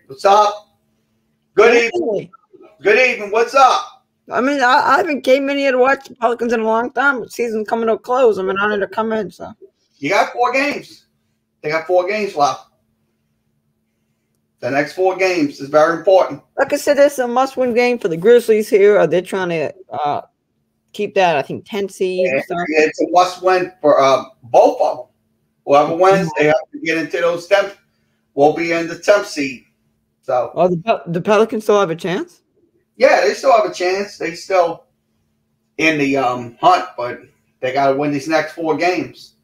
What's up? Good Hey. evening. Good evening. What's up? I mean, I haven't came in here to watch the Pelicans in a long time. But season's coming to a close. I'm honored to come in. So You got 4 games. They got 4 games left. The next 4 games is very important. like I said, it's a must-win game for the Grizzlies here. They're trying to keep that, I think, 10 seed and stuff. It's a must-win for both of them. Whoever wins, they have to get into those 10th. We'll be in the 10th seed. So, the Pelicans still have a chance? Yeah, they still have a chance. They still in the hunt, but they got to win these next 4 games.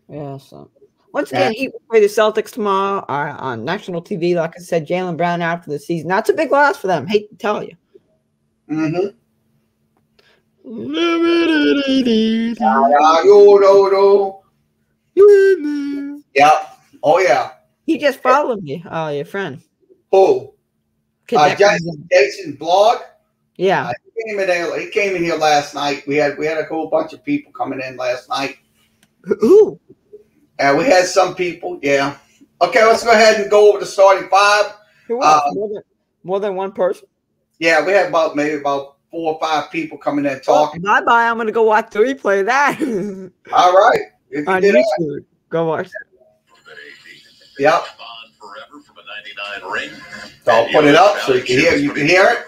Yeah, so once again, he will play the Celtics tomorrow on national TV. Like I said, Jaylen Brown out for the season. That's a big loss for them. Hate to tell you. Mm-hmm. Yeah. Oh, yeah. He just followed me. Oh, your friend. Who? Jason Blog? Yeah. He came in here last night. We had a whole bunch of people coming in last night. Who? We had some people, yeah. Okay, let's go ahead and go over the starting 5. More than one person? Yeah, we had maybe about 4 or 5 people coming in talking. Bye-bye. I'm going to go watch the replay of that. All right. If you did YouTube. Go watch that. Yep. So I'll put it up so you can hear. You can hear it.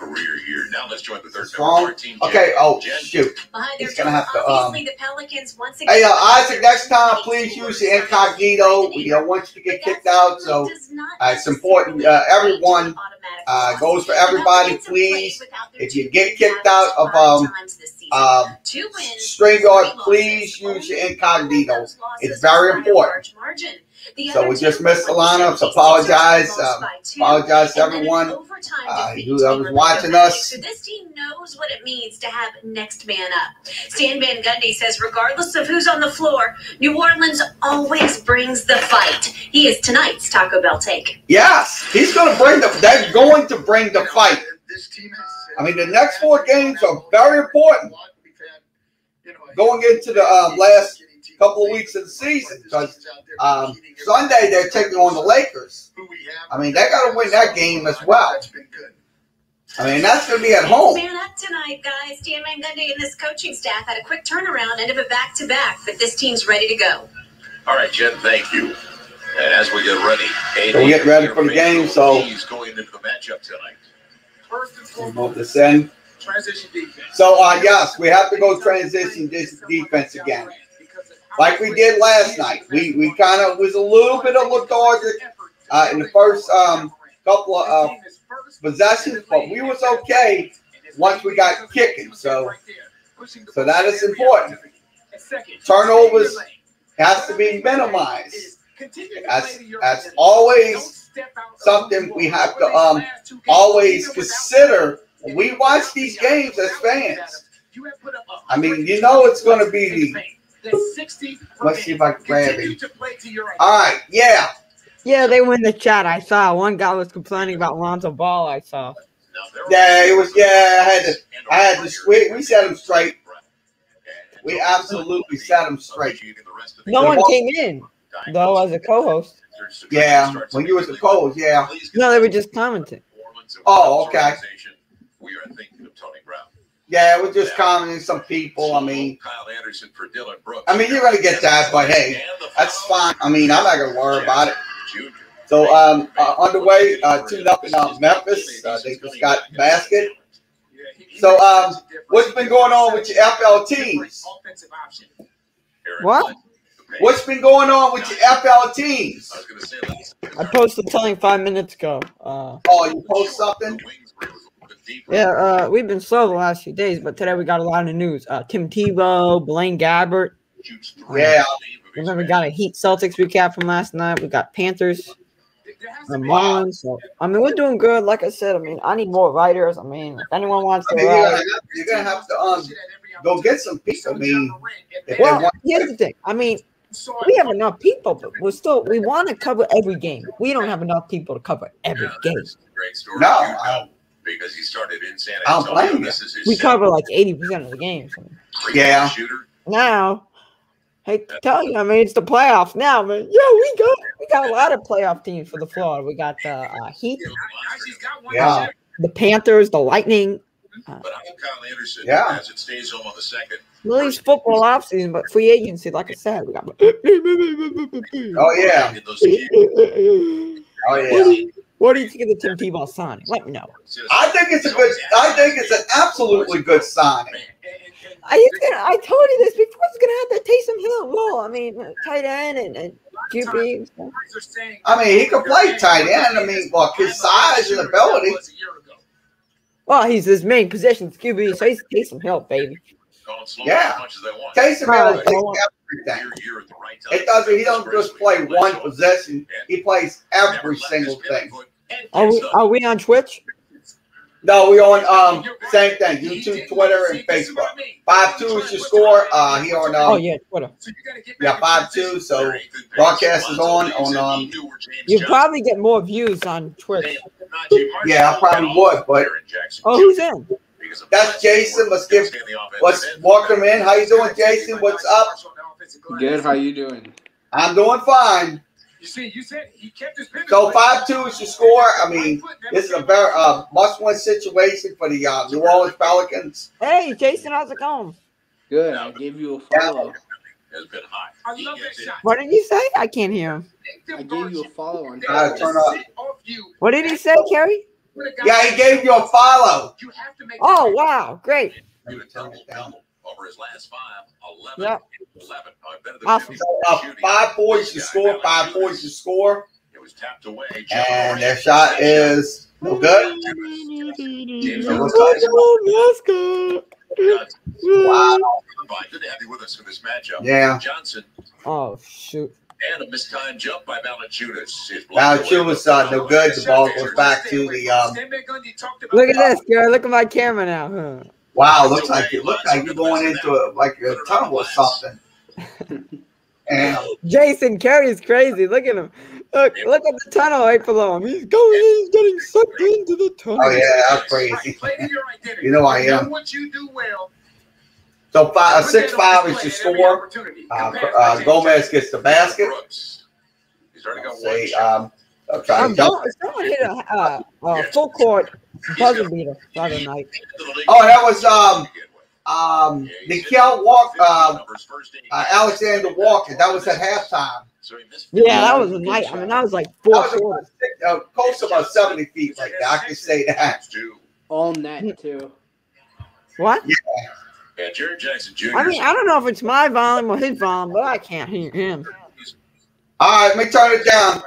Now let's join the third team. Okay. Oh shoot! He's gonna have to. The Pelicans once again. Hey, Isaac. Next time, please use the incognito. We don't want you to get kicked out. So it's important. Everyone goes for everybody. Please, if you get kicked out of StreamYard, please use your incognito. It's very important. So we just missed the lineups. Apologize to everyone whoever's watching us. So this team knows what it means to have next man up. Stan Van Gundy says, regardless of who's on the floor, New Orleans always brings the fight. He is tonight's Taco Bell take. Yes, he's going to bring they're going to bring the fight. I mean, the next 4 games are very important. Going into the last couple of weeks of the season, because Sunday they're taking on the Lakers. I mean, they got to win that game as well. I mean, that's going to be at home. Man up tonight, guys. Dan Van Gundy and this coaching staff had a quick turnaround, end of a back-to-back, but this team's ready to go. All right, Jen, thank you. And as we get ready, we get ready for the game, so he's going into the matchup tonight. We'll move this in. Transition defense. So, yes, we have to go transition defense again. Like we did last night. We kind of was a little bit of lethargic in the first couple of possessions, but we was okay once we got kicking. So that is important. Turnovers has to be minimized. That's always something we have to always consider when we watch these games as fans. I mean, you know it's going to be the. Let's see if I can grab it. All right, yeah. Yeah, they were in the chat. I saw one guy was complaining about Lonzo Ball. I saw. Yeah, it was. Yeah, I had to. We set him straight. We absolutely set him straight. No one came in though as a co-host. Yeah, when you was the co-host, yeah. No, they were just commenting. Oh, okay. We are thinking of Tony Brown. Yeah, we're just commenting some people. I mean, you're going to get that, but hey, that's fine. I mean, I'm not going to worry about it. So, on the way, 2-0 Memphis. They just got basket. So, what's been going on with your FL teams? What? What's been going on with your FL teams? I posted something 5 minutes ago. You post something? Yeah, we've been slow the last few days, but today we got a lot of news. Tim Tebow, Blaine Gabbert. Yeah. Remember, we got a Heat Celtics recap from last night. We got Panthers and Marlins. So, I mean, we're doing good. Like I said, I mean, I need more writers. I mean, if anyone wants to write. You're going to have to go get some people. I mean, well, here's the thing. I mean, we have enough people, but we want to cover every game. We don't have enough people to cover every game. No, because he started in San Antonio. I'll blame we cover like 80% of the games. Yeah. Now, Hey, tell you, I mean, it's the playoffs now, man. Yeah, we got a lot of playoff teams for the Florida. We got the Heat, the Panthers, the Lightning. But I'm Kyle Anderson. Yeah. As it stays home on the second. Well, it's football offseason, but free agency, like I said, we got. Oh yeah. Oh yeah. What do you think of the Tim Tebow signing? Let me know. I think it's an absolutely good signing. I told you this before. It's gonna have that Taysom Hill role. I mean, tight end and QB and stuff. I mean, he can play tight end. I mean, look, his size and ability. Well, he's his main position, QB, so he's Taysom Hill, baby. Yeah, Taysom Hill plays everything. It doesn't. He don't just play one possession. He plays every single thing. Are we on Twitch? No, we on same thing. YouTube, Twitter, and Facebook. 5-2 is your score. He on oh yeah, Twitter. Yeah, 5-2. So broadcast is on. You probably get more views on Twitch. Yeah, I probably would, but who's in? That's Jason. Let's welcome in. How you doing, Jason? What's up? Good. How you doing? I'm doing fine. You said he kept his pivot. So 5-2 is your score. I mean, this is a very must-win situation for the New Orleans Pelicans. Hey, Jason, how's it going? Good. I gave you a follow. I love that shot. What did you say? I can't hear him. I gave you a follow on Turn up. What did he say, Kerry? Yeah, he gave you a follow. Oh, wow. Great. Over his last 5, 11, Yep. 11. Awesome. So 5-4 is your score. 5-4 is your score. It was tapped away. And their shot is no good. Wow. Good to have you with us for this matchup. Yeah. Johnson. Oh, shoot. And a mistimed jump by Valanciunas. Valanciunas no good. The ball goes back to the Look at this, girl. Look at my camera now. Huh? Wow, looks like you're going into a tunnel or something. And Jason Kerry's crazy. Look at him. Look at the tunnel right below him. He's getting sucked into the tunnel. oh yeah, that's crazy. You know I am. So 6-5 is your score. Gomez gets the basket. I'll try to jump. Someone hit a full court buzzer beater the other night. Oh, that was Nickel Alexander Walker. That was at halftime. Yeah, that was a night. I mean, that was like 4 quarters. Close to about 70 feet like that. I can say that. all net too. What? Yeah, Jared Jackson Jr. I mean, I don't know if it's my volume or his volume, but I can't hear him. All right, let me turn it down.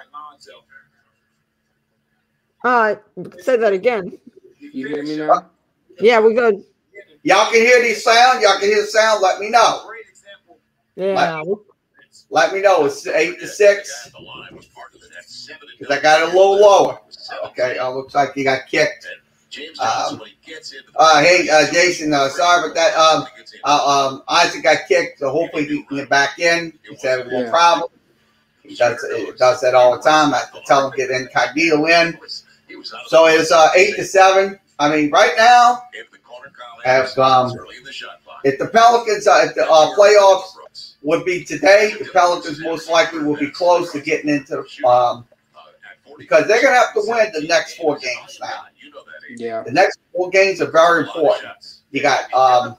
All right, say that again. You hear me now? Yeah, we good. Y'all can hear these sound. Y'all can hear the sound. Let me know. Yeah. Let me know. It's 8-6. Because I got it a little lower. Okay. Looks like he got kicked. Hey, Jason. Sorry about that. Isaac got kicked, so hopefully he can get back in. He's having no problem. He does that all the time. I have to tell him to get incognito in. So it's 8-7. I mean, right now, if the Pelicans, if the playoffs would be today, the Pelicans most likely will be close to getting into because they're going to have to win the next 4 games now. Yeah. The next 4 games are very important. You got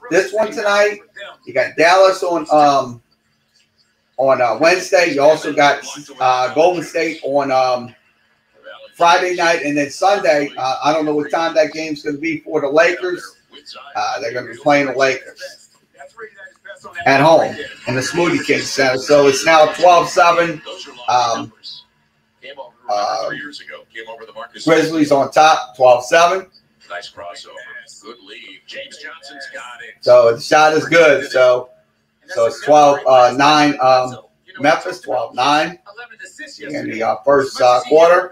this one tonight. You got Dallas on Wednesday. You also got Golden State on Friday night, and then Sunday. I don't know what time that game's going to be for the Lakers. They're going to be playing the Lakers at home in the Smoothie King Center. So it's now 12-7. Grizzlies on top, 12-7. Nice crossover. Good lead. James Johnson's got it. So the shot is good. So it's 12-9. Memphis 12-9 in the first quarter.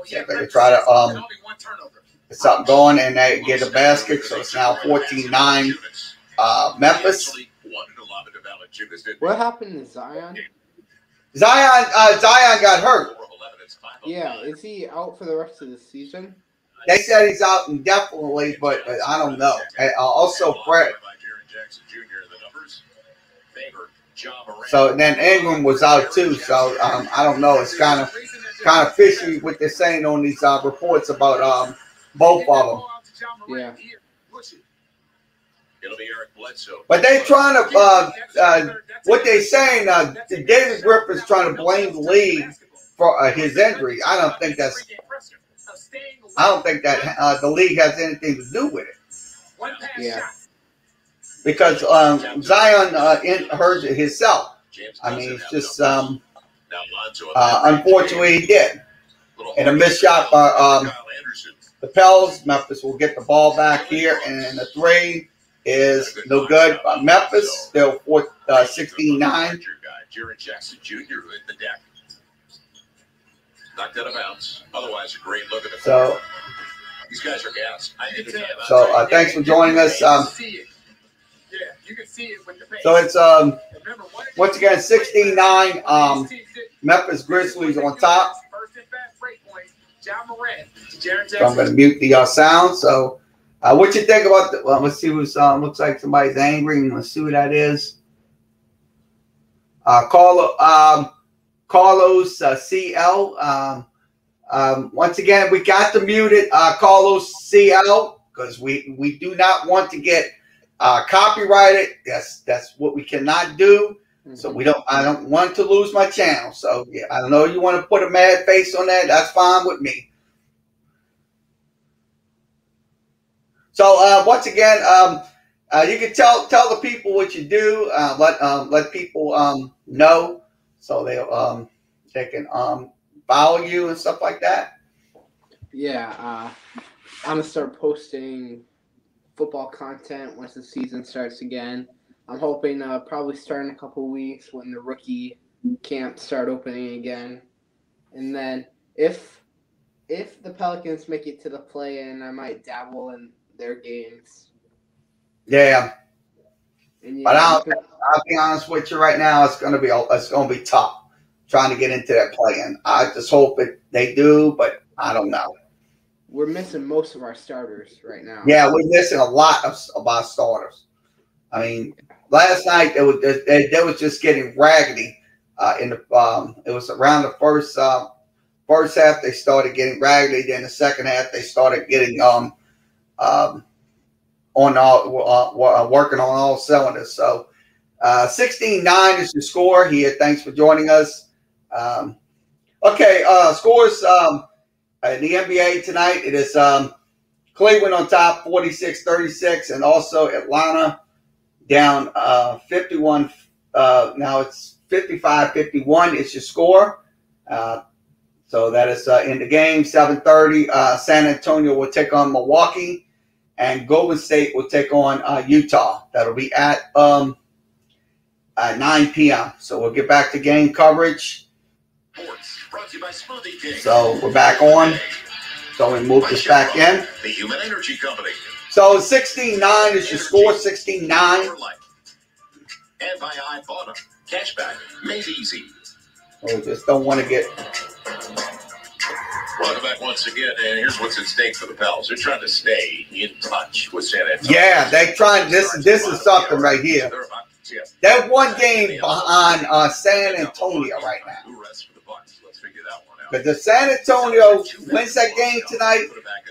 Yeah, they're going to try to get something going and they get a basket. So it's now 14-9 Memphis. What happened to Zion? Zion got hurt. Yeah, is he out for the rest of the season? They said he's out indefinitely, but I don't know. Also, Brett. So and then Ingram was out too. So I don't know. It's kind of fishy what they're saying on these reports about both of them. Yeah. It'll be Eric Bledsoe. But they're trying to what they're saying. David Griffin's trying to blame the league for his injury. I don't think that the league has anything to do with it. Yeah. Because Zion hurt it himself. I mean, it's just unfortunately he did. And a missed shot by the Pels. Memphis will get the ball back here, and the three is no good. Memphis still 16-9. Jared Jackson Jr. in the deck. Knocked out of bounds. Otherwise, a great look at the so. These guys are gas. So thanks for joining us. So it's once again 16-9. Memphis Grizzlies on top. So I'm going to mute the sound. So what you think about the? Well, let's see who's looks like somebody's angry. Let's see who that is. Carlos CL. Once again, we got to mute it, Carlos CL, because we do not want to get copyrighted. That's what we cannot do. So I don't want to lose my channel. So yeah, I know you want to put a mad face on that. That's fine with me. So once again, you can tell the people what you do. Let people know so they can follow you and stuff like that. Yeah, I'm gonna start posting football content once the season starts again. I'm hoping probably start in a couple weeks when the rookie camps start opening again, and then if the Pelicans make it to the play-in, I might dabble in their games. Yeah, and but I'll be honest with you right now. It's gonna be tough trying to get into that play-in. I just hope they do, but I don't know. We're missing most of our starters right now. Yeah, we're missing a lot of our starters. I mean, last night they was just getting raggedy. It was around the first half they started getting raggedy. Then the second half they started getting working on all cylinders. So 16-9 is the score here. Thanks for joining us. Scores in the NBA tonight. It is Cleveland on top 46-36, and also Atlanta down 51. Now it's 55-51 is your score. So that is in the game. 7:30. San Antonio will take on Milwaukee, and Golden State will take on Utah. That'll be at 9 p.m. So we'll get back to game coverage. So we're back on. So we move this back in. The Human Energy Company. So 16-9 is your score. 16-9. And by iBottom, cashback made easy. So we just don't want to get. Welcome back once again, and here's what's at stake for the Pels. They're trying to stay in touch with San Antonio. Yeah, they trying. This is something right here. That one game behind San Antonio right now. But if San Antonio wins that game tonight,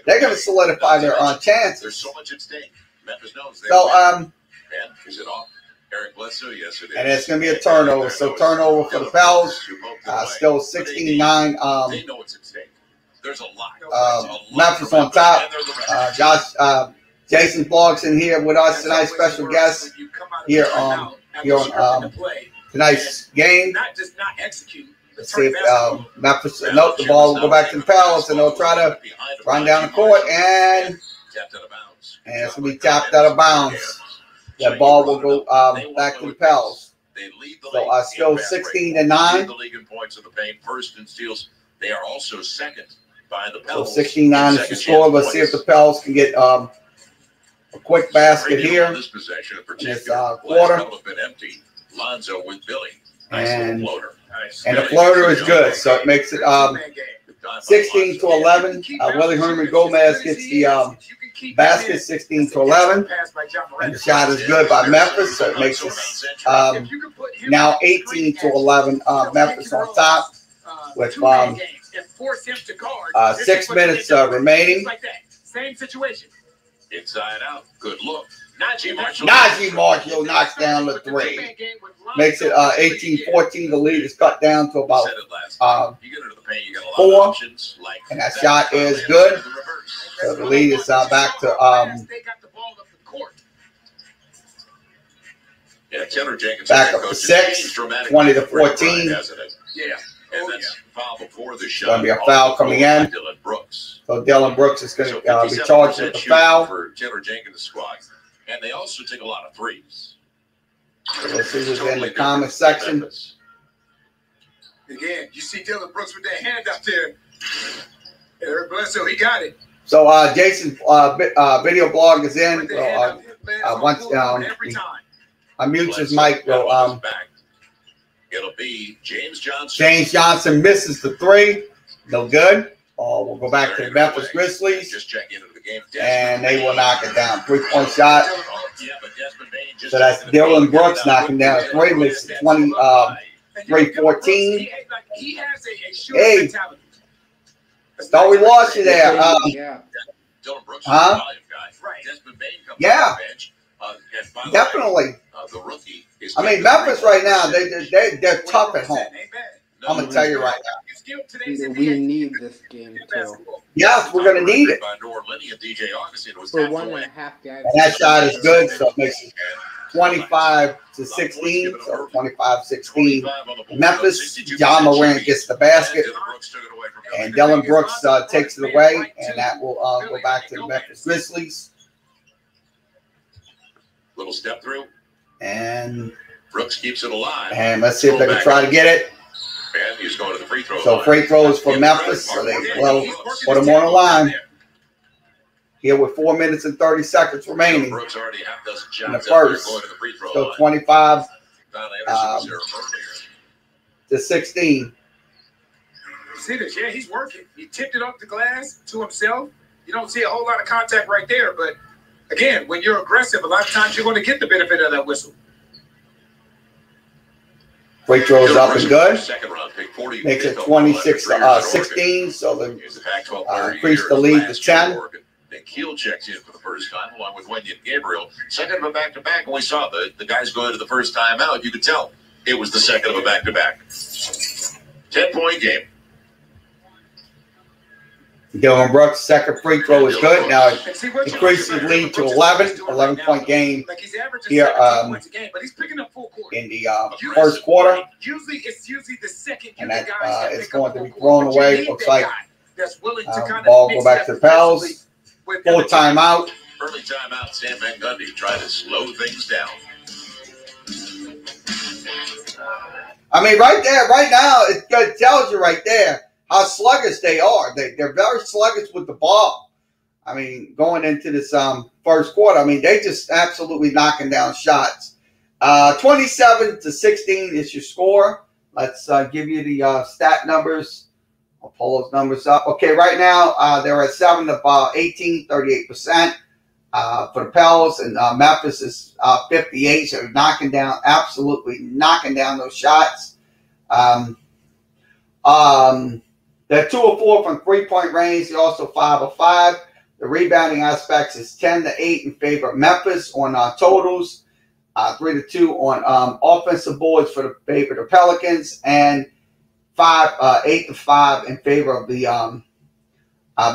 they're going to solidify their chances. There's so much at stake. Memphis knows. So is it off? Eric Bledsoe, yes it is. And it's going to be a turnover. So turnover for the Pels. Still 16-9. They know it's at stake. There's a lot. Memphis on top. Jason Bloggs in here with us tonight. Special guest here on tonight's game. Not just not execute. Let's see if Memphis, nope, the ball will go back to the Pels, and they'll try to run down the court, and it's going to be tapped out of bounds. That ball will go back to the Pels. So still 16-9. The league in points of the paint, first in steals. They are also second by the Pels. So 16-9 is the score. Let's see if the Pels can get a quick basket here. This possession in this particular, quarter. Empty. Lonzo with Billy. And the floater is good, so it makes it 16-11. Willie Herman Gomez gets the basket, 16-11. And the shot is good by Memphis, so it makes it now 18-11. Memphis on top with 6 minutes remaining. Same situation. Inside out. Good look. Najee Marshall knocks down the 3. Makes it 18-14. The lead is cut down to about 4. And that shot is good. So the lead is back to back up to 6. 20-14. Yeah. And that's foul before the shot. Going to be a foul coming in. So Dylan Brooks is going to be charged with the foul. For Taylor Jenkins' squad. And they also take a lot of threes. Let's see who's in the comment section. Again, you see Dylan Brooks with that hand up there. Eric Bledsoe, he got it. So Jason's video blog is in. So, once unmute his mic. It'll be James Johnson. James Johnson misses the 3. No good. We'll go back to the Memphis Grizzlies. Just check into the game. And they will knock it down. 3-point shot. So that's Dylan Brooks knocking down a 3. Makes it 23-14. Hey. Thought we lost you there. Huh? Yeah. Definitely. I mean, Memphis right now, they're tough at home. I'm going to tell you right now. We need this game, too. Yes, we're going to need it. For 1.5 guys. And that shot is good, so it makes it 25-16. So 25-16. Memphis, John Moran gets the basket. And Dylan Brooks takes it away. And that will go back to the Memphis Grizzlies. Little step through. And Brooks keeps it alive. And let's see if they can try to get it. And he's going to the free throw line. So free throws for Memphis. So they will put them on the line. Here with 4 minutes and 30 seconds remaining in the first. So 25 to 16. See this? Yeah, he's working. He tipped it up the glass to himself. You don't see a whole lot of contact right there, but again, when you're aggressive, a lot of times you're going to get the benefit of that whistle. Free throws up and good. Makes it 26-16. So they increase the lead to 10. Keel checks in for the first time, along with Wendy and Gabriel. Second of a back-to-back. When we saw the guys go into the first time out, you could tell it was the second of a back-to-back. 10-point game. Dylan Brooks' second free throw is good. Now it increases the lead to 11. 11-point game here in the first quarter. And that is going to be thrown away. Looks like ball go back to the Pels. Full timeout. Early timeout. Sam Van Gundy tried to slow things down. I mean, right there, right now, it tells you right there how sluggish they are. They're very sluggish with the ball. I mean, going into this first quarter, I mean, they just absolutely knocking down shots. 27-16 is your score. Let's give you the stat numbers. I'll pull those numbers up. Okay, right now they're at 7 of 18, 38% for the Pels, and Memphis is 58. So they're absolutely knocking down those shots. They're 2 of 4 from 3-point range. They're also 5 of 5. The rebounding aspects is 10-8 in favor of Memphis on totals, 3-2 on offensive boards for the favor of the Pelicans, and 8-5 in favor of the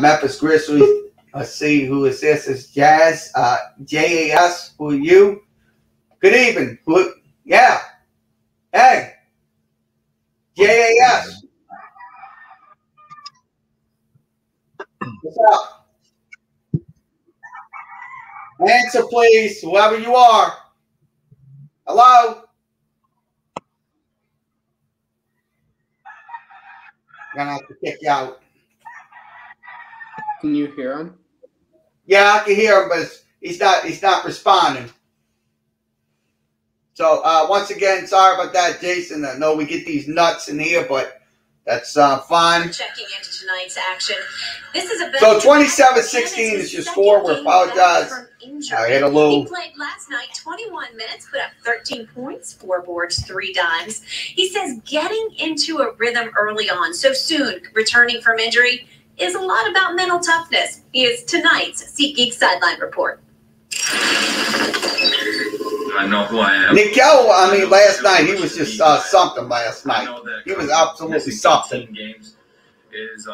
Memphis Grizzlies. Let's see, who is this? It's Jazz, JAS. Who are you? Good evening. Yeah. Hey. JAS. What's up? Answer, please, whoever you are. Hello? Gonna have to kick you out. Can you hear him? Yeah, I can hear him, but he's not responding. So once again, sorry about that, Jason. I know we get these nuts in here, but That's fun. Checking into tonight's action. This is a So 27-16 is your score. We apologize. I hit a little. He played last night 21 minutes, put up 13 points, 4 boards, 3 dimes. He says getting into a rhythm early on, so soon, returning from injury, is a lot about mental toughness. Is tonight's SeatGeek Sideline Report. I know who I am. Nikel, I mean, last night, he was just something last night. He was absolutely something. Games is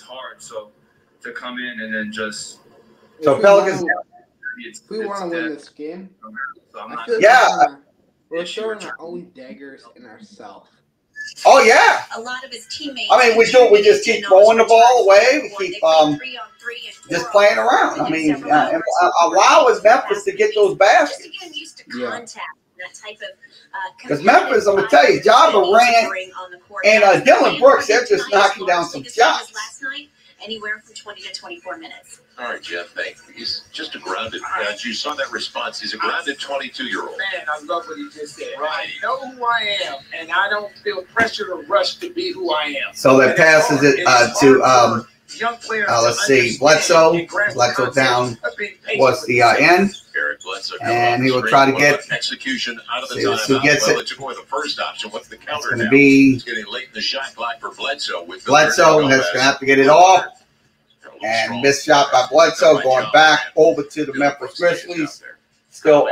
hard, so to come in and then just... So Pelicans... If we want to win this game, we're showing our own daggers in ourselves. Oh, yeah. A lot of his teammates. I mean, we just keep throwing the ball away. We keep just playing around. I mean, allow us Memphis to get those baskets. Because Memphis, I'm going to tell you, Ja Morant and Dylan Brooks, they're just knocking down some shots. Anywhere from 20 to 24 minutes. All right, Jeff, thank you. He's just a grounded, as you saw that response, he's a grounded 22-year-old. Man, I love what he just said. Right. I know who I am, and I don't feel pressure to rush to be who I am. So that passes it to, young players let's see, Bledsoe. Bledsoe down was the end. Bledsoe, and he will try to get execution out of the timeout. Who gets it? Took away the first option. What's the counter it's now? Be it's getting late in the shot clock for Bledsoe. Bledsoe has going to have to get it off. And missed shot by Bledsoe going back over to the Memphis Grizzlies. Still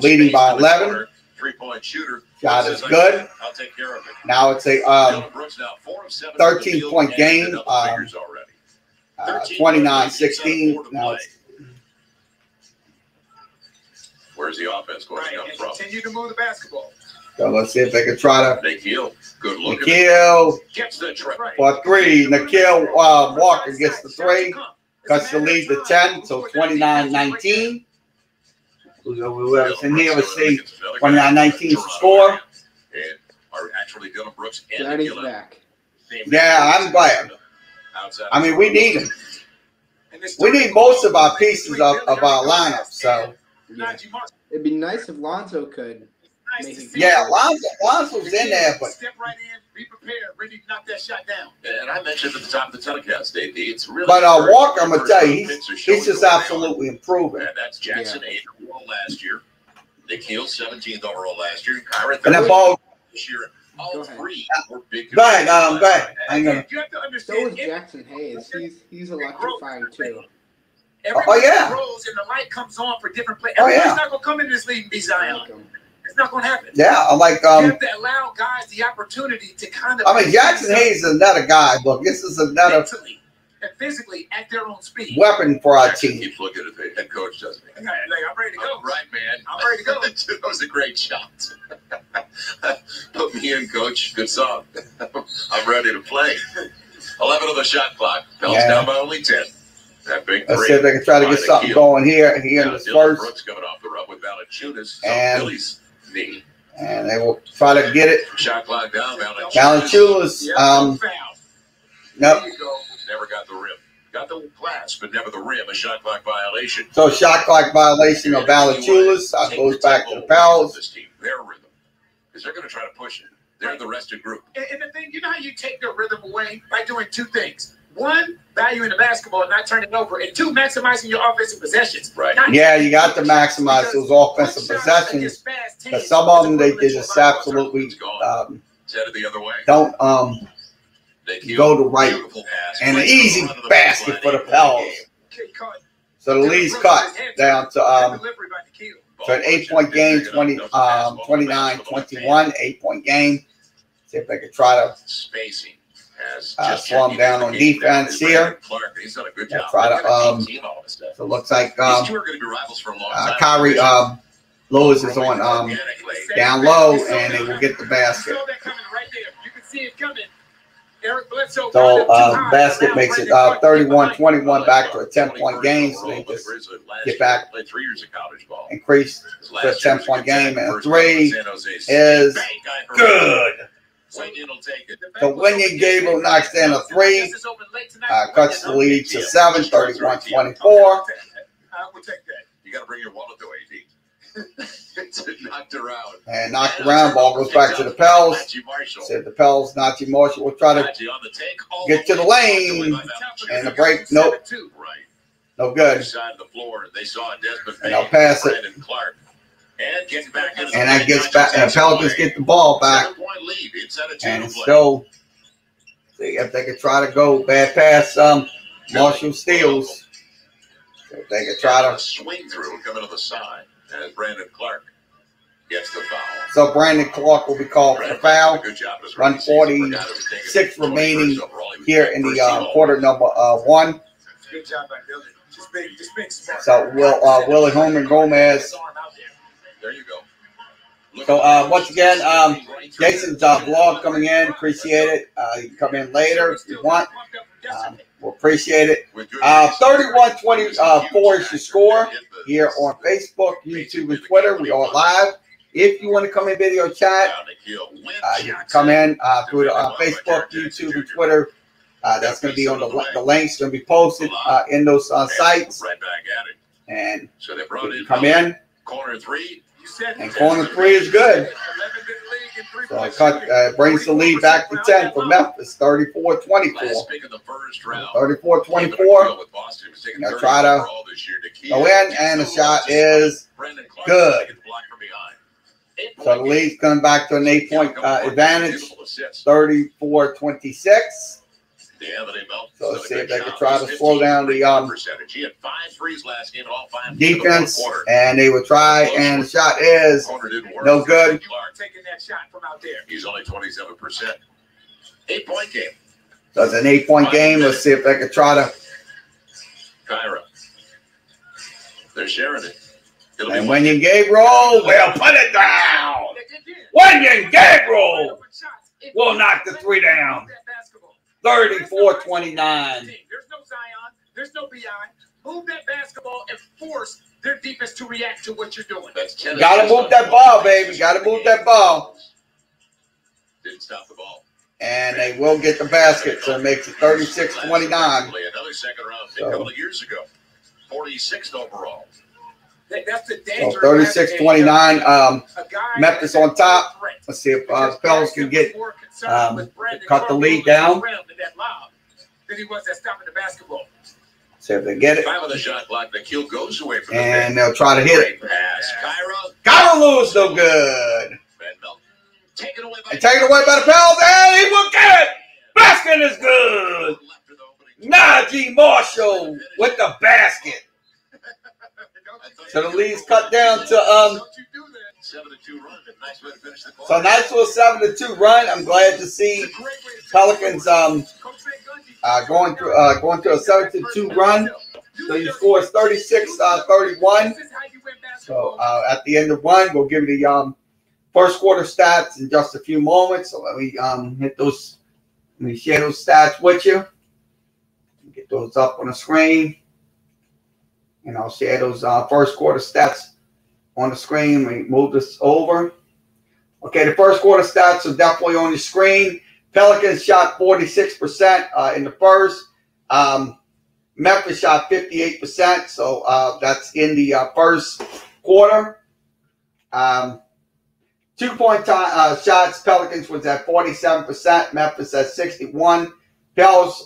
leading by 11. 3-point shooter. Shot is good. I'll take care of it. Now it's a 13-point game. 29-16. Now it's where's the offense going to come from? Continue to move the basketball. So let's see if they can try to. Nikhil, good look. Nikhil gets the trip for 3. Nikhil Walker gets the 3. Cuts the lead to 10. So 29-19. Whoever's in here, let's see. 29-19 is the score. And are actually Dylan Brooks and Daddy's back. Yeah, I'm glad. I mean, we need him. We need most of our pieces of our lineup. So yeah. It'd be nice if Lonzo could. Yeah, Lonzo's in there, but step right in, be prepared, ready to knock that shot down. And I mentioned at the top of the telecast, AP, it's really. But Walker, I'm gonna tell you, he's just absolutely improving. And that's Jackson 8th overall last year. Nikhil 17th overall last year. And that ball this year. All 3 were big. Go ahead, go ahead. You have to understand. So is Jackson Hayes. He's electrifying too. Everybody grows and the light comes on for different players. Everybody's not gonna come into this league and be Zion. It's not going to happen. Yeah, I like. You have to allow guys the opportunity to kind of. I mean, Jackson Hayes is another guy. Look, this is another mentally and physically at their own speed weapon for our team. Keeps looking at the head coach, doesn't he? Like, I'm ready to go. Right, man. I'm ready to go. That was a great shot. Put me in, coach. Good song. I'm ready to play. 11 on the shot clock. Pelicans down by only 10. That big 3. Let's see if they can try to get something going here in the first. Brooks coming off the rub with Valanciunas. And Billy's knee. And they will try to get it. Shot clock down. Valanciunas. Nope. Never got the rim. Got the glass, but never the rim. A shot clock violation. So shot clock violation of Valanciunas. Goes back to the Pels. This team, their rhythm, because they're going to try to push it. They're the rested group. And the thing, you know how you take their rhythm away by doing 2 things. 1, valuing the basketball, not turning it over, and 2, maximizing your offensive possessions. Right. Yeah, you got to maximize those offensive possessions. But some of them they just absolutely the other way. don't go to right. And an easy basket for the Pels. So the lead's cut down to an 8-point game, 29-21, 8-point game. See if they can try to spacing. Slow him down on defense here. He's done a good job. Try to, so it looks like Kyrie Lewis is on down low, and they will get the basket. So basket makes it 31-21 back to a 10-point game. So they just get back, increase to a 10-point game, and 3 is good. So Wenyen Gable knocks down a 3, cuts the lead to 7, 31-24. You got to bring your wallet though, AD. Knocked around. And knocked around. Ball goes back to the Pels. Said the Pels, Najee Marshall will try to get to the lane. And the break, nope. No good. And they'll pass it. And that gets back. And the Pelicans get the ball back. And still, see if they could try to go bad pass. Marshall steals. If they could try to swing through, coming to the side, and Brandon Clark gets the foul. So Brandon Clark will be called for the foul. Run 46 remaining here in the quarter number 1. Good job by Billy. Just being smart. So Willie Holman Gomez. There you go. So once again, Jason's blog coming in. Appreciate it. You can come in later if you want. We'll appreciate it. 31-24 is your score here on Facebook, YouTube, and Twitter. We are live. If you want to come in video chat, you can come in through the Facebook, YouTube, and Twitter. That's going to be on the links going to be posted in those sites. And you can come in. Corner 3. And corner 3 is good. So it brings the lead back to 10 for Memphis, 34-24. 34-24. They'll try to go in, and the shot is good. So the lead's coming back to an 8-point advantage, 34-26. So let's see if they can try to slow down the defense, and they will try, and the shot is no good. He's only 27%. 8-point game. So it's an 8-point game. Let's see if they can try to. Kyra. They're sharing it. And Wenyon Gabriel will put it down. Wenyon Gabriel will knock the 3 down. 34-29. There's no Zion. There's no BI. Move that basketball and force their defense to react to what you're doing. Got to move that ball, baby. Got to move that ball. Didn't stop the ball. And they will get the basket, so it makes it 36-29. Another second round pick a couple of years ago. 46th overall. That's the danger. So 36-29. Memphis on top. Let's see if the Pels can get cut the lead down. Then he was at stopping the basketball. See if they get it. 5 on the shot clock. The kill goes away from and they'll try to hit it. Pass. Kyra Lewis, no good. Taken away by the Pels, and he will get it. Basket is good. Najee Marshall with the basket. So the lead's cut down to 7-2 run. Nice way to finish the so nice little 7-2 run. I'm glad to see Pelicans going to a 7-2 run. So you score 36-31. So at the end of one, we'll give you the first quarter stats in just a few moments. So let me hit those. Let me share those stats with you. Get those up on the screen. And I'll share those first quarter stats on the screen. Let me move this over. Okay, the first quarter stats are definitely on the screen. Pelicans shot 46% in the first. Memphis shot 58%. So that's in the first quarter. 2-point shots, Pelicans was at 47%. Memphis at 61%. Pels,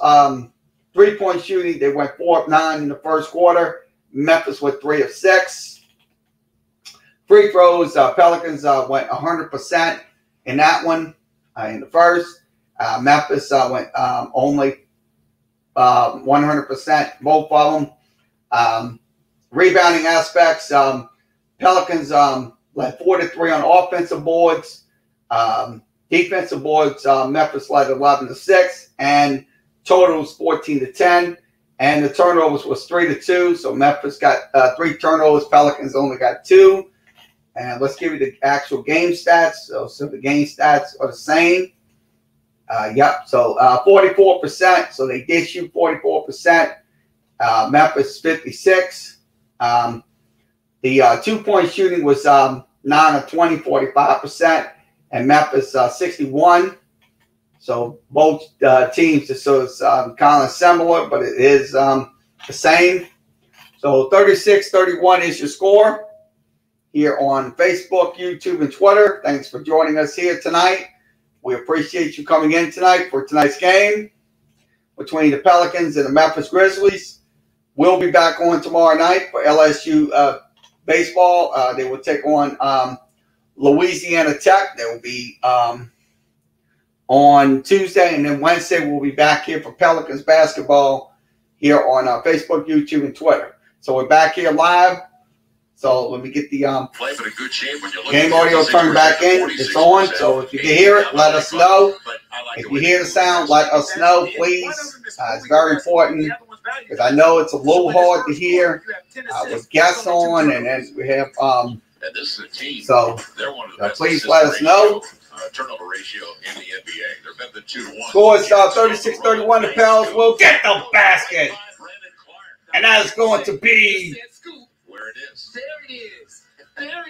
3-point shooting, they went 4 of 9 in the first quarter. Memphis went 3 of 6. Free throws, Pelicans went 100% in that one in the first. Memphis went only 100%, both of them. Rebounding aspects, Pelicans led 4-3 on offensive boards. Defensive boards, Memphis led 11-6, and totals 14-10. And the turnovers was 3-2. So Memphis got 3 turnovers. Pelicans only got 2. And let's give you the actual game stats. So the game stats are the same. Yep. So 44%. So they did shoot 44%. Memphis 56. The 2-point shooting was 9 of 20, 45%. And Memphis 61. So both teams, so it's kind of similar, but it is the same. So 36-31 is your score here on Facebook, YouTube, and Twitter. Thanks for joining us here tonight. We appreciate you coming in tonight for tonight's game between the Pelicans and the Memphis Grizzlies. We'll be back on tomorrow night for LSU baseball. They will take on Louisiana Tech. They will be on Tuesday, and then Wednesday we'll be back here for Pelicans basketball here on Facebook, YouTube, and Twitter. So we're back here live. So let me get the game audio turned back in. It's on. So if you can hear it, let us know. If you hear the sound, let us know, please. It's very important because I know it's a little hard to hear with guests on, and then we have so please let us know. Turnover ratio in the NBA. They're better than 2-1. Score is 36-31. The Pels will get the basket. And that is going to be Where it is. There it is. There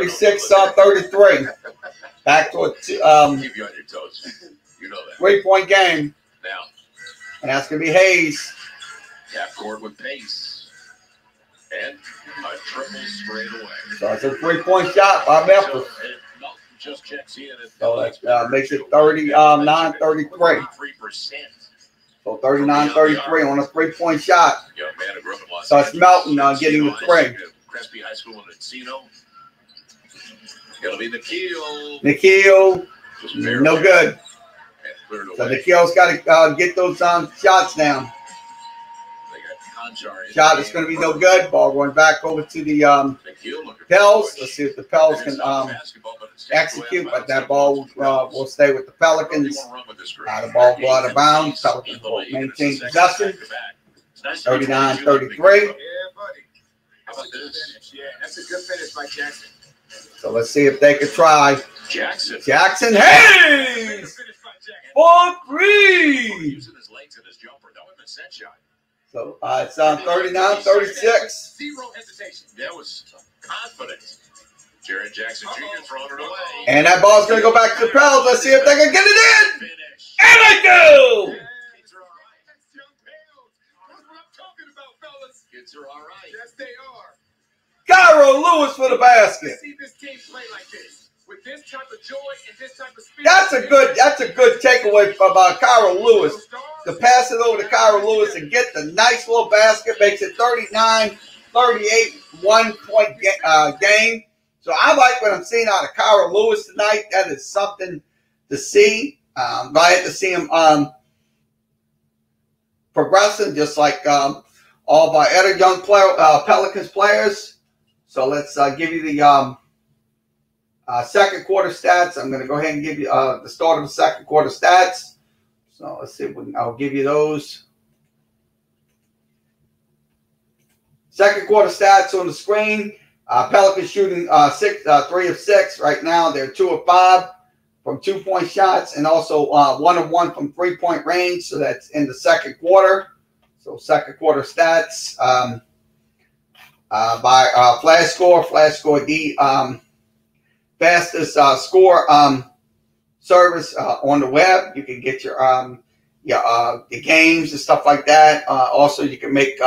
it is. 36-33. Back to a Keep you on your toes. You know that. 3-point game. Now. And that's going to be Hayes. Half court with pace. And a triple straight away. So it's a 3-point shot by Memphis. Just checks in. So that makes it 39-33. So 39-33 on a 3-point shot. So it's Melton getting the 3. Crespi High School in Encino. It'll be Nikhil, no good. So Nikhil's got to get those shots down. Shot is going to be no good. Ball going back over to the Pels. Let's see if the Pels can execute, but that ball will stay with the Pelicans. The ball will go out of bounds. Pelicans will maintain possession. 39-33. Yeah, How about this? Yeah, that's a good finish by Jackson. So let's see if they can try. Jackson Hayes for 3. Using his legs and his jumper. That would have been set shot. So it's 39-36. Zero hesitation. That was confidence. Jared Jackson Jr. throwing it away. And that ball's going to go back to the Pels. Let's see if they can get it in. Finish. And they do. Kids are all right. That's young Pels. That's what I'm talking about, fellas. Kids are all right. Yes, they are. Cairo Lewis for the basket. See this team play like this. With this type of joy and this type of spirit. That's a good takeaway from Cairo Lewis. To pass it over to Cairo Lewis and get the nice little basket makes it 39-38, 1-point game. So I like what I'm seeing out of Cairo Lewis tonight. That is something to see. Glad to see him progressing, just like all of our other young Pelicans players. So let's give you the second quarter stats. I'm going to go ahead and give you the start of the second quarter stats. So let's see if I'll give you those. Second quarter stats on the screen. Pelicans shooting 3 of 6 right now. They're 2 of 5 from 2-point shots, and also 1 of 1 from 3-point range. So that's in the second quarter. So second quarter stats by Flash Score. Flash Score, the fastest score service on the web. You can get your games and stuff like that. Also, you can make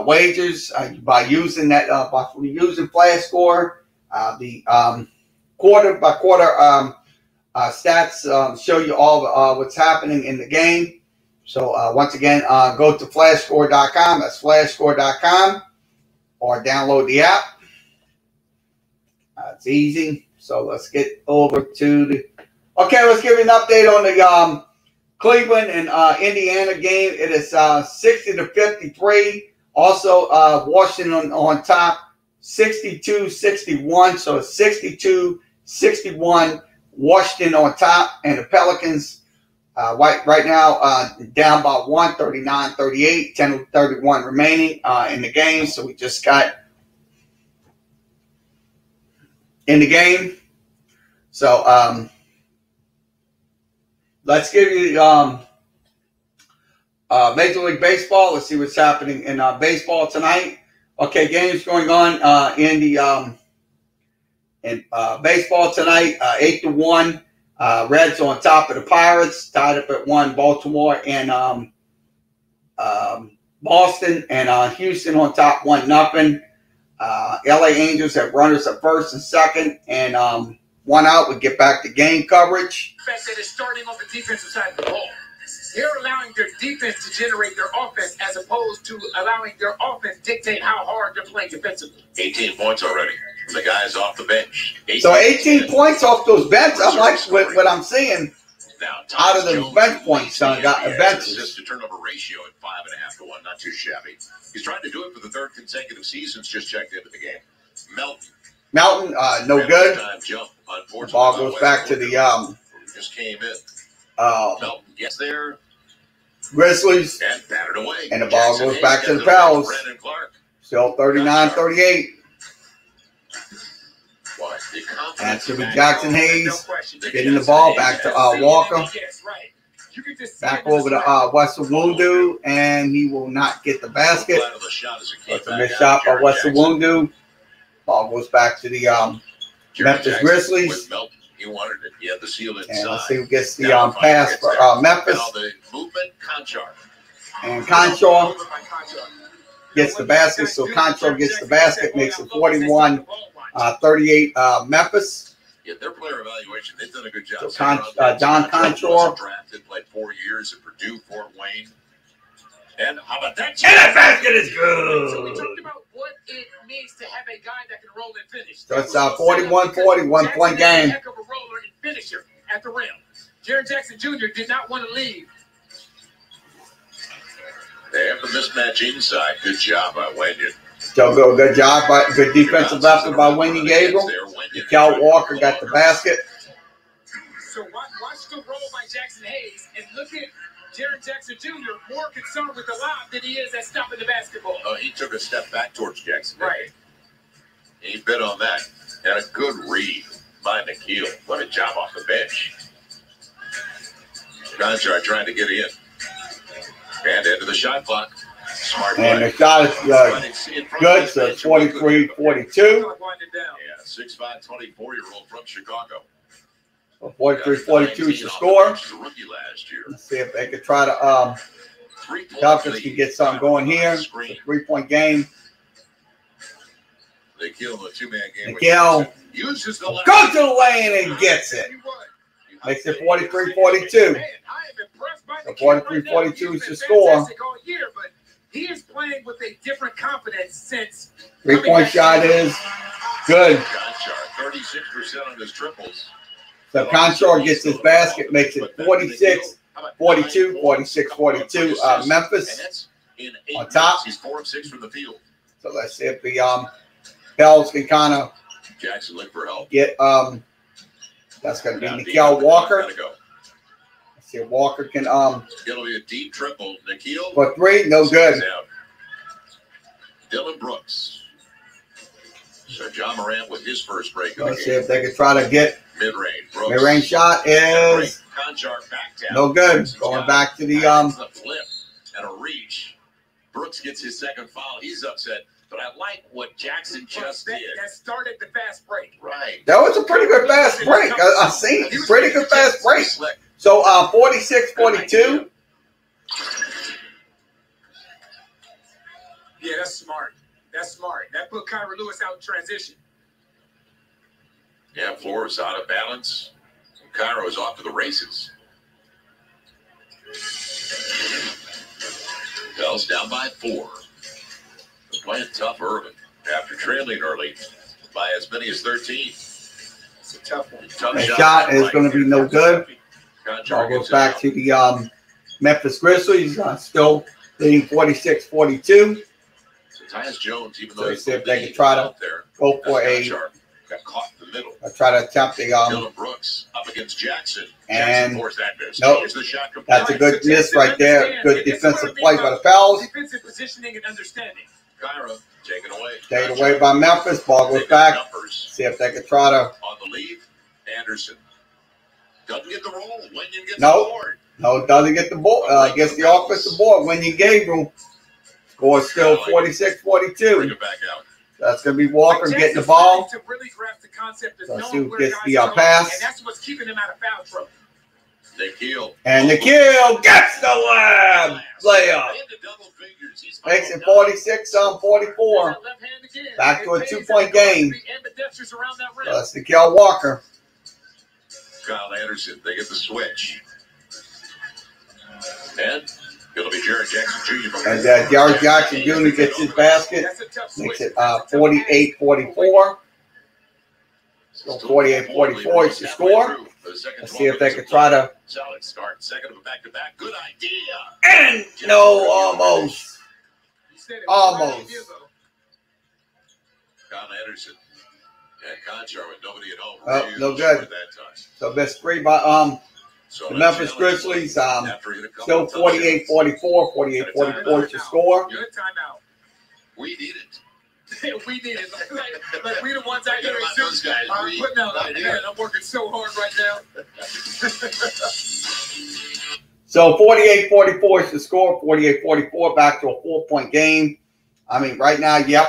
wagers by using that by using Flash Score. The quarter by quarter stats show you all what's happening in the game. So once again, go to flashscore.com. That's flashscore.com, or download the app. It's easy. So let's get over to the. Okay, let's give you an update on the Cleveland and Indiana game. It is 60-53. Also, Washington on top, 62-61. So it's 62-61. Washington on top, and the Pelicans right now down by 1, 39-38, 10-31 remaining in the game. So we just got in the game. So let's give you Major League Baseball. Let's see what's happening in baseball tonight. Okay, games going on in the baseball tonight. 8-1. Reds on top of the Pirates, tied up at 1. Baltimore and Boston, and Houston on top 1-0. LA Angels have runners at first and second, and 1 out. We get back to game coverage. The fact that it's starting on the defensive side of the ball. They're allowing their defense to generate their offense as opposed to allowing their offense dictate how hard they're playing defensively. 18 points already. The guys off the bench. So 18 points off those benches. I like what I'm seeing Now, out of the bench points on benches. Assist to turnover ratio at 5.5 to 1. Not too shabby. He's trying to do it for the 3rd consecutive seasons. Just checked into the game. Melton, no good. Jump. The ball goes back to the just came in. Melton gets there. Grizzlies. And battered away. And the ball goes back to the Pels. Still 39-38. And to be Jackson Hayes getting the ball back to Walker. Back over to Weston Wundu, and he will not get the basket. It's a missed shot by Weston Wundu. Ball goes back to the Memphis Grizzlies. He wanted it. He had the seal inside. And let's see who gets the pass for Memphis. And Conchar gets the basket, so Conchar gets the basket, makes it 41-38 Memphis. Yeah, their player evaluation, they've done a good job. So John Conchar. Drafted, played 4 years at Purdue, Fort Wayne. And how about that? And that basket is good. So we talked about what it means to have a guy that can roll and finish. So it's 41-40, 1 point game. Heck of a roller and finisher at the rim. Jaren Jackson Jr. did not want to leave. They have the mismatch inside. Good job by Wenyon. So good job, good defensive effort by Wenyon Gabriel. Cal Walker got the basket. So watch the roll by Jackson Hayes and look at Jaren Jackson Jr. more concerned with the lob than he is at stopping the basketball. Oh, he took a step back towards Jackson. Right. He bit on that. Had a good read by Nikhil. What a job off the bench. Conchar trying to get in. And into the shot clock. Smart play. And the shot is good, so 43-42. Yeah, 6'5", 24-year-old from Chicago. So 43-42 is the score. Rookie last year. Let's see if they could try to Falcons can get something going here. It's a 3-point game. They kill the 2-man game. Nikhil goes to the lane and gets it. Makes it 43-42. So 43-42 is the score. He is playing with a different confidence since 3-point shot is good. Conchar, 36% on his triples. So Conchar gets his basket, makes it 46-42, 46-42. Memphis on top. He's 4 of 6 from the field. So let's see if the Pels can kind of Jackson look for help. Get that's going to be Nikhil Walker. Let's see if Walker can It'll be a deep triple. Nikhil for 3, no good. Dylan Brooks. So John Morant with his first break of the game. Let's see if they can try to get mid-range. Mid-range shot is no good. Going back to the flip and a reach. Brooks gets his second foul. He's upset. But I like what Jackson just did. That started the fast break. Right. That was a pretty good fast break. I seen it. Pretty good fast break. So 46-42. Yeah, that's smart. That's smart. That put Kyra Lewis out in transition. Yeah, floor is out of balance. Cairo is off to the races. Pels down by 4. They're playing tough early after trailing early by as many as 13. It's a tough one. The shot is going to be no good. Ball goes back to the Memphis Grizzlies. Still leading 46-42. Tyus Jones, even though so see if they can try to go for got caught in the middle. Try to attempt the Dylan Brooks up against Jackson. And nope, that's a good miss right there. Good defensive play by the Pels. Defensive positioning and understanding. Cairo taken away. Taken away by Memphis. Ball goes back. See if they can try to. On the lead, Anderson doesn't get the roll. Wenyon gets the board. No, doesn't get the ball. Gets the offensive board. Wenyon Gabriel. Score still 46-42. Bring it back out. That's going to be Walker getting the ball. To really grasp the concept of so knowing see who where gets guys the are pass. And that's what's keeping him out of foul trouble. And Nikhil gets the layup. Makes it 46-44. Back to a 2-point game. So that's Nikhil Walker. Kyle Anderson, they get the switch. And it'll be Jared Jackson Jr. And Jared Jackson Jr. gets his basket. Makes it 48-44. So 48-44 is the score. Let's see if they can try to. Solid start. Second of a back-to-back. Good idea. And no, almost. Almost. Kyle Anderson and Conchar with nobody at home. Oh, no good. So best three by the Memphis Grizzlies. Still 48-44. 48-44 is the score. Good timeout. We need it. We need it. Like we the ones out here. Those guys. I'm putting out. Man, I'm working so hard right now. So 48-44 is the score. 48-44, back to a 4-point game. I mean, right now, yep.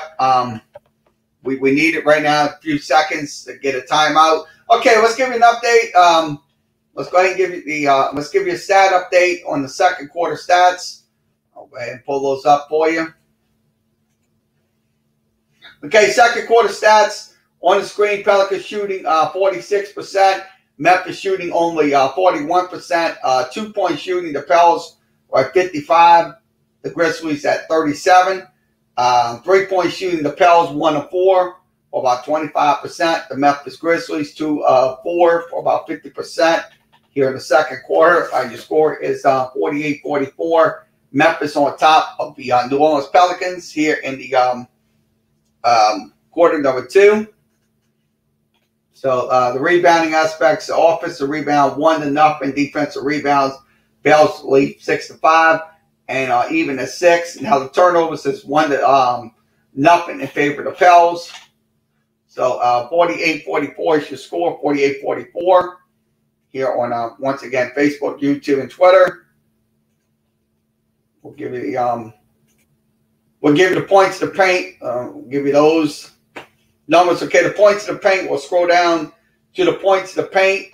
We need it right now. A few seconds to get a timeout. Okay, let's give you an update. Let's go ahead and give you the. Let's give you a stat update on the second quarter stats. I'll go ahead and pull those up for you. Okay, second quarter stats on the screen. Pelicans shooting 46%. Memphis shooting only 41%. 2-point shooting, the Pels are at 55. The Grizzlies at 37. 3-point shooting, the Pels 1 of 4, or about 25%. The Memphis Grizzlies 2 of 4, for about 50%. Here in the second quarter, your score is 48-44. Memphis on top of the New Orleans Pelicans here in the quarter number 2. So the rebounding aspects, the offensive rebound 1-0, defensive rebounds, Pels lead 6-5, and even at 6. Now the turnovers is 1-0 in favor of the Pels. So 48-44 is your score. 48-44 here on once again Facebook, YouTube, and Twitter. We'll give you the we'll give you the points to paint. We'll give you those numbers. Okay, the points to the paint. We'll scroll down to the points to the paint.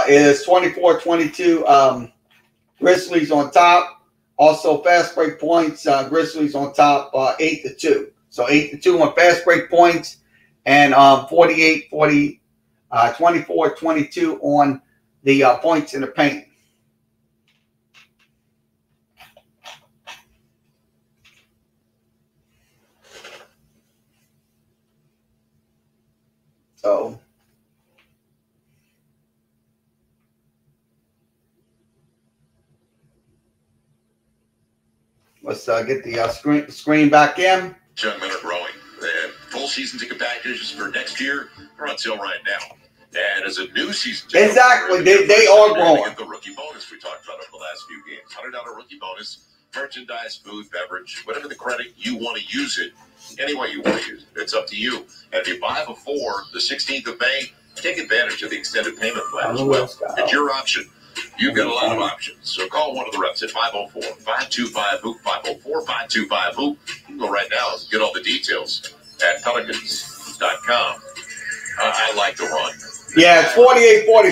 Is 24-22. Grizzlies on top. Also, fast break points. Grizzlies on top. 8-2. So 8-2 on fast break points, and 24-22 on the points in the paint. So let's get the screen back in. Young men are growing. Full season ticket packages for next year are on sale right now. And as a new season ticket, exactly, they are growing. Get the rookie bonus we talked about over the last few games. $100 rookie bonus, merchandise, food, beverage, whatever the credit you want to use it. Any way you want to use it. It's up to you. And if you buy before the 16th of May, take advantage of the extended payment plan as well. It's your option. You've got a lot of options. So call one of the reps at 504-525-HOOP, 504-525-HOOP. You can go right now and get all the details at pelicans.com. I like the run. Yeah, it's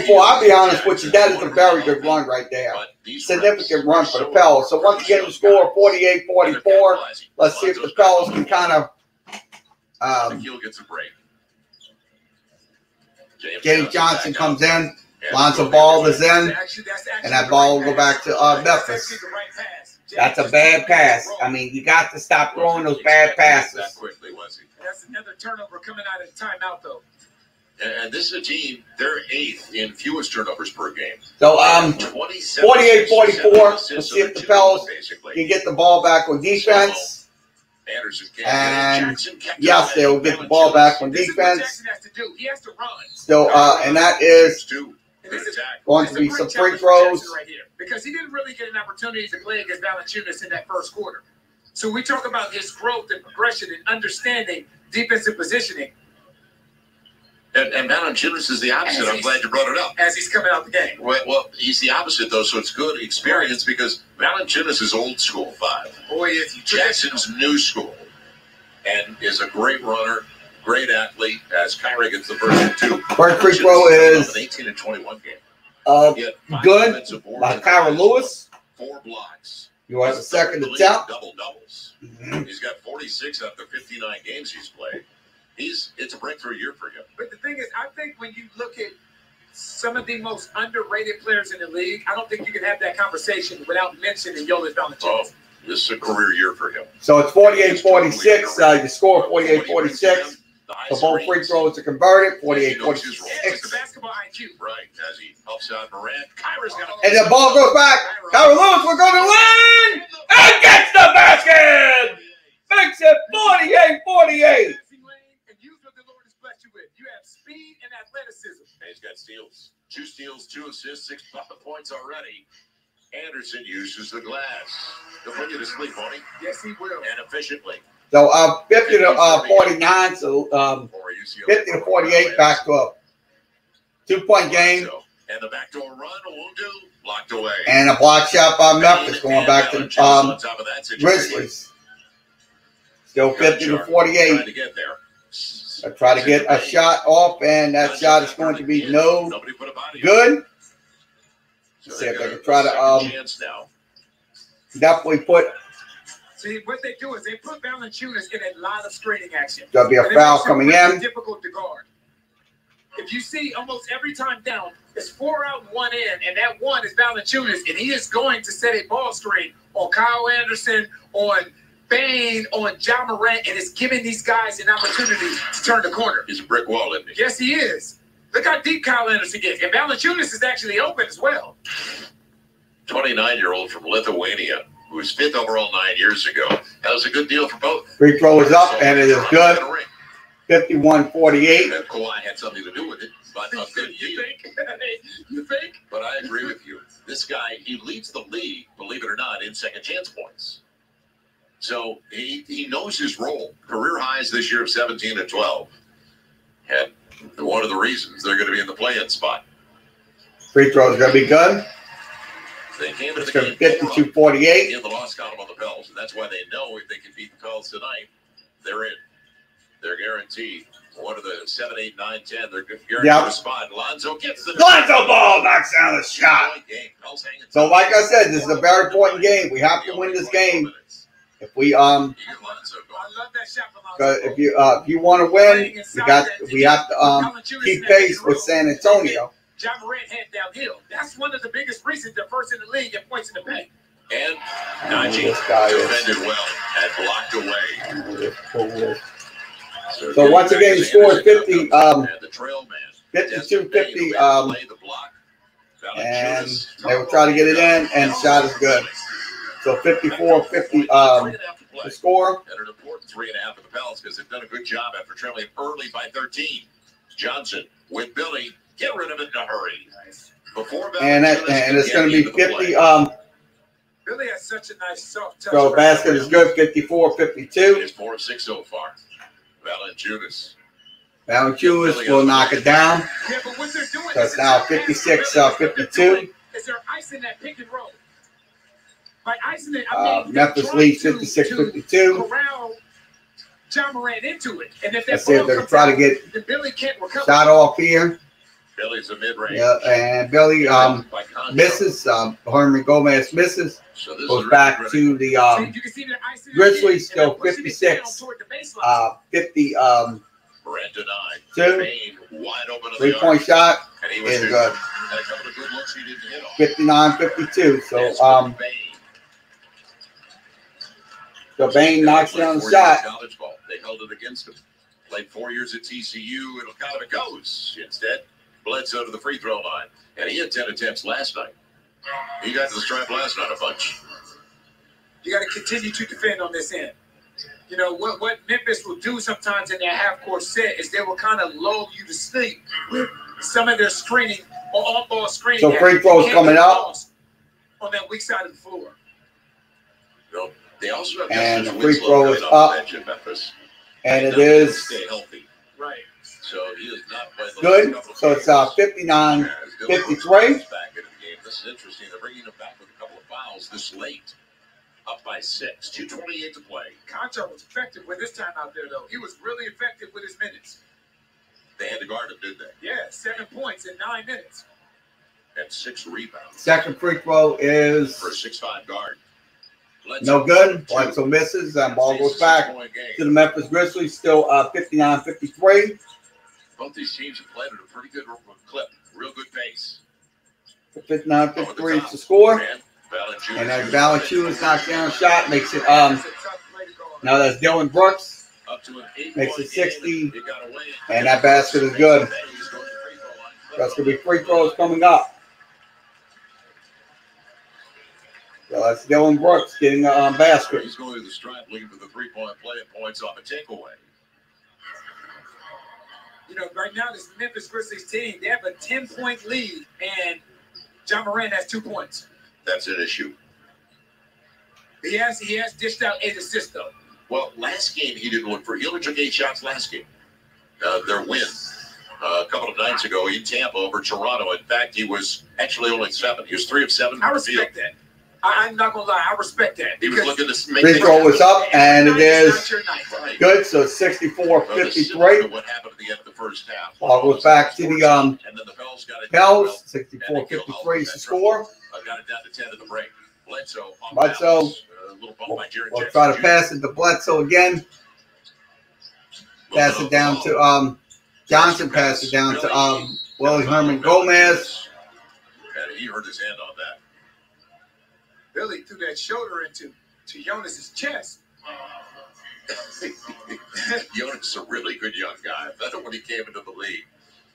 48-44. I'll be honest with you. That is a very good run right there. Significant run for the Pels. So once again, the score 48-44. Let's see if the Pels can kind of. He'll get some break. James Johnson comes in. Lonzo Ball is in. And that ball will go back to Memphis. That's a bad pass. I mean, you got to stop throwing those bad passes. That's another turnover coming out of the timeout, though. And this is a team, they're 8th in fewest turnovers per game. So 48-44. Let's see if the Pels can get the ball back on defense. And yes, they will get the ball back on defense. So and that is going to be some free throws. Because he didn't really get an opportunity to play against Valanciunas in that first quarter. So we talk about his growth and progression and understanding defensive positioning. And Valanciunas is the opposite. I'm glad you brought it up. As he's coming out the game. Well, he's the opposite, though, so it's good experience because Valanciunas is old school 5. Boy, is he Jackson's new school and is a great runner, great athlete, as Kyrie gets the first 2. First free throw is an 18-21 game. Good by Kyra Lewis. 4 blocks. You have a second attempt. Double doubles. He's got 46 after 59 games he's played. It's a breakthrough year for him. But the thing is, I think when you look at some of the most underrated players in the league, I don't think you can have that conversation without mentioning Yolis Valanciunas. Oh, this is a career year for him. So it's 48-46. You score 48-46. So both free throws are converted. 48-46. It's the basketball IQ. Right, as he helps out Morant. Kyra's got And the ball goes back. Kyra Lewis will go to the line and gets the basket. Makes it 48-48. And use what the Lord has blessed you with. You have speed and athleticism. And he's got steals. 2 steals, 2 assists, 6 points already. Anderson uses the glass. He'll put you to sleep, won't he? Yes, he will. And efficiently. So 50-49. So 50-48. Back to a 2-point game. And the backdoor run won't do. Blocked away. And a block shot by Memphis going back to the Grizzlies. Still 50-48. To get there. I try to get a shot off, and that shot is going to be no good. See if I can try to definitely put. See, what they do is they put Valanciunas in a lot of screening action. There'll be a foul coming in. Difficult to guard. If you see almost every time down, it's 4 out and 1 in, and that 1 is Valanciunas, and he is going to set a ball screen on Kyle Anderson, on Bane, on John Morant, and it's giving these guys an opportunity to turn the corner. He's a brick wall, isn't he? Yes, he is. Look how deep Kyle Anderson gets. And Valanciunas is actually open as well. 29-year-old from Lithuania, who was 5th overall 9 years ago. That was a good deal for both. Free throw is up, and it is good. 51-48. And Kawhi had something to do with it, but a good deal. You think? But I agree with you. This guy, he leads the league, believe it or not, in second chance points. So he knows his role. Career highs this year of 17 and 12. And one of the reasons they're going to be in the play-in spot. Free throw is going to be good. They came into It's the going game to be 52-48. in the loss column on the Pels, and that's why they know if they can beat the Pels tonight, they're in. They're guaranteed. One of the 7, 8, 9, 10, they're guaranteed a spot. Lonzo gets the Lonzo ball knocks down the shot. So, like I said, this is a very important game. We have to win this game. If we I love that shot from Lonzo. if you want to win, we have to keep pace with San Antonio. John Morant head downhill. That's one of the biggest reasons they're first in the league in points in the paint. And Najee defended well and blocked away. So once again, the score is 50, the trail man 52-50. And they will try to get it in, and the shot is good. So 54-50 the score. And an important 3.5 for the Pels because they've done a good job after trailing early by 13. Johnson with Billy. Get rid of it in a hurry. Before and it's going to be 50. Billy has such a nice soft touch. So basket is good, 54-52. It's 4 of 6 so far. Valanciunas will knock it down. Yeah, but what they're doing So it's now 56-52. Is they're icing that pick and roll. By icing it, Memphis leads 56-52. Corral John Morant into it. And if Let's see if they're trying to get then Billy can't recover. Shot off here. Billy's a mid-range. Yeah, and Billy misses. Herman Gomez misses. Goes back to the Grizzlies, still 56. 50. Morant denied. 2. Wide open 3-point shot and he was is good. Had a couple of good looks he didn't hit on. 59-52. So Bane knocks down the shot. College ball. They held it against him. Played 4 years at TCU, and kind of it goes. Instead, Bledsoe to the free throw line, and he had 10 attempts last night. He got to the stripe last night a bunch. You got to continue to defend on this end. You know, what Memphis will do sometimes in their half-court set is they will kind of lull you to sleep with some of their screening or on-ball screening. So free throws coming up. On that weak side of the floor. No, they also have and the free throw is up. And it is stay healthy. Right. So he is not good. So it's 59-53. This is interesting. They're bringing him back with a couple of fouls this late. Up by 6. 2:28 to play. Concho was effective with his time out there, though. He was really effective with his minutes. They had to guard him, didn't they? Yeah, 7 points in 9 minutes. and 6 rebounds. Second free throw is For a 6'5" guard. no good. Bledsoe misses, and ball goes back to the Memphis Grizzlies. Still 59-53. Both these teams have played at a pretty good clip. Real good pace. 59-53 is the score. And that Valanciunas knocks down a shot, makes it now that's Dylan Brooks. Makes it 60. And that basket is good. That's gonna be free throws coming up. So that's Dylan Brooks getting a basket. He's going to the stripe looking for the 3-point play and points off a takeaway. You know, right now this Memphis Grizzlies team, they have a 10-point lead, and John Moran has 2 points. That's an issue. He has dished out 8 assists though. Well, last game he didn't look for. He only took 8 shots last game. Their win a couple of nights ago in Tampa over Toronto. In fact, he was actually only 7. He was 3 of 7. I respect that. I'm not gonna lie, I respect that. He was looking to make free throw was up, and it is right. good. So 64-53. What happened at the end of the first half? Ball goes back to the and then the Pels got it. Pels. 64-53 is the score. Got it down to 10 at the break. Bledsoe. Bledsoe. A little bump by Jared We'll Jackson try to Jr. pass it to Bledsoe again. Pass it down to Johnson. Pass it down to Willie Herman Gomez. And he hurt his hand on that. Billy threw that shoulder into Jonas's chest. Jonas is a really good young guy. I thought when he came into the league,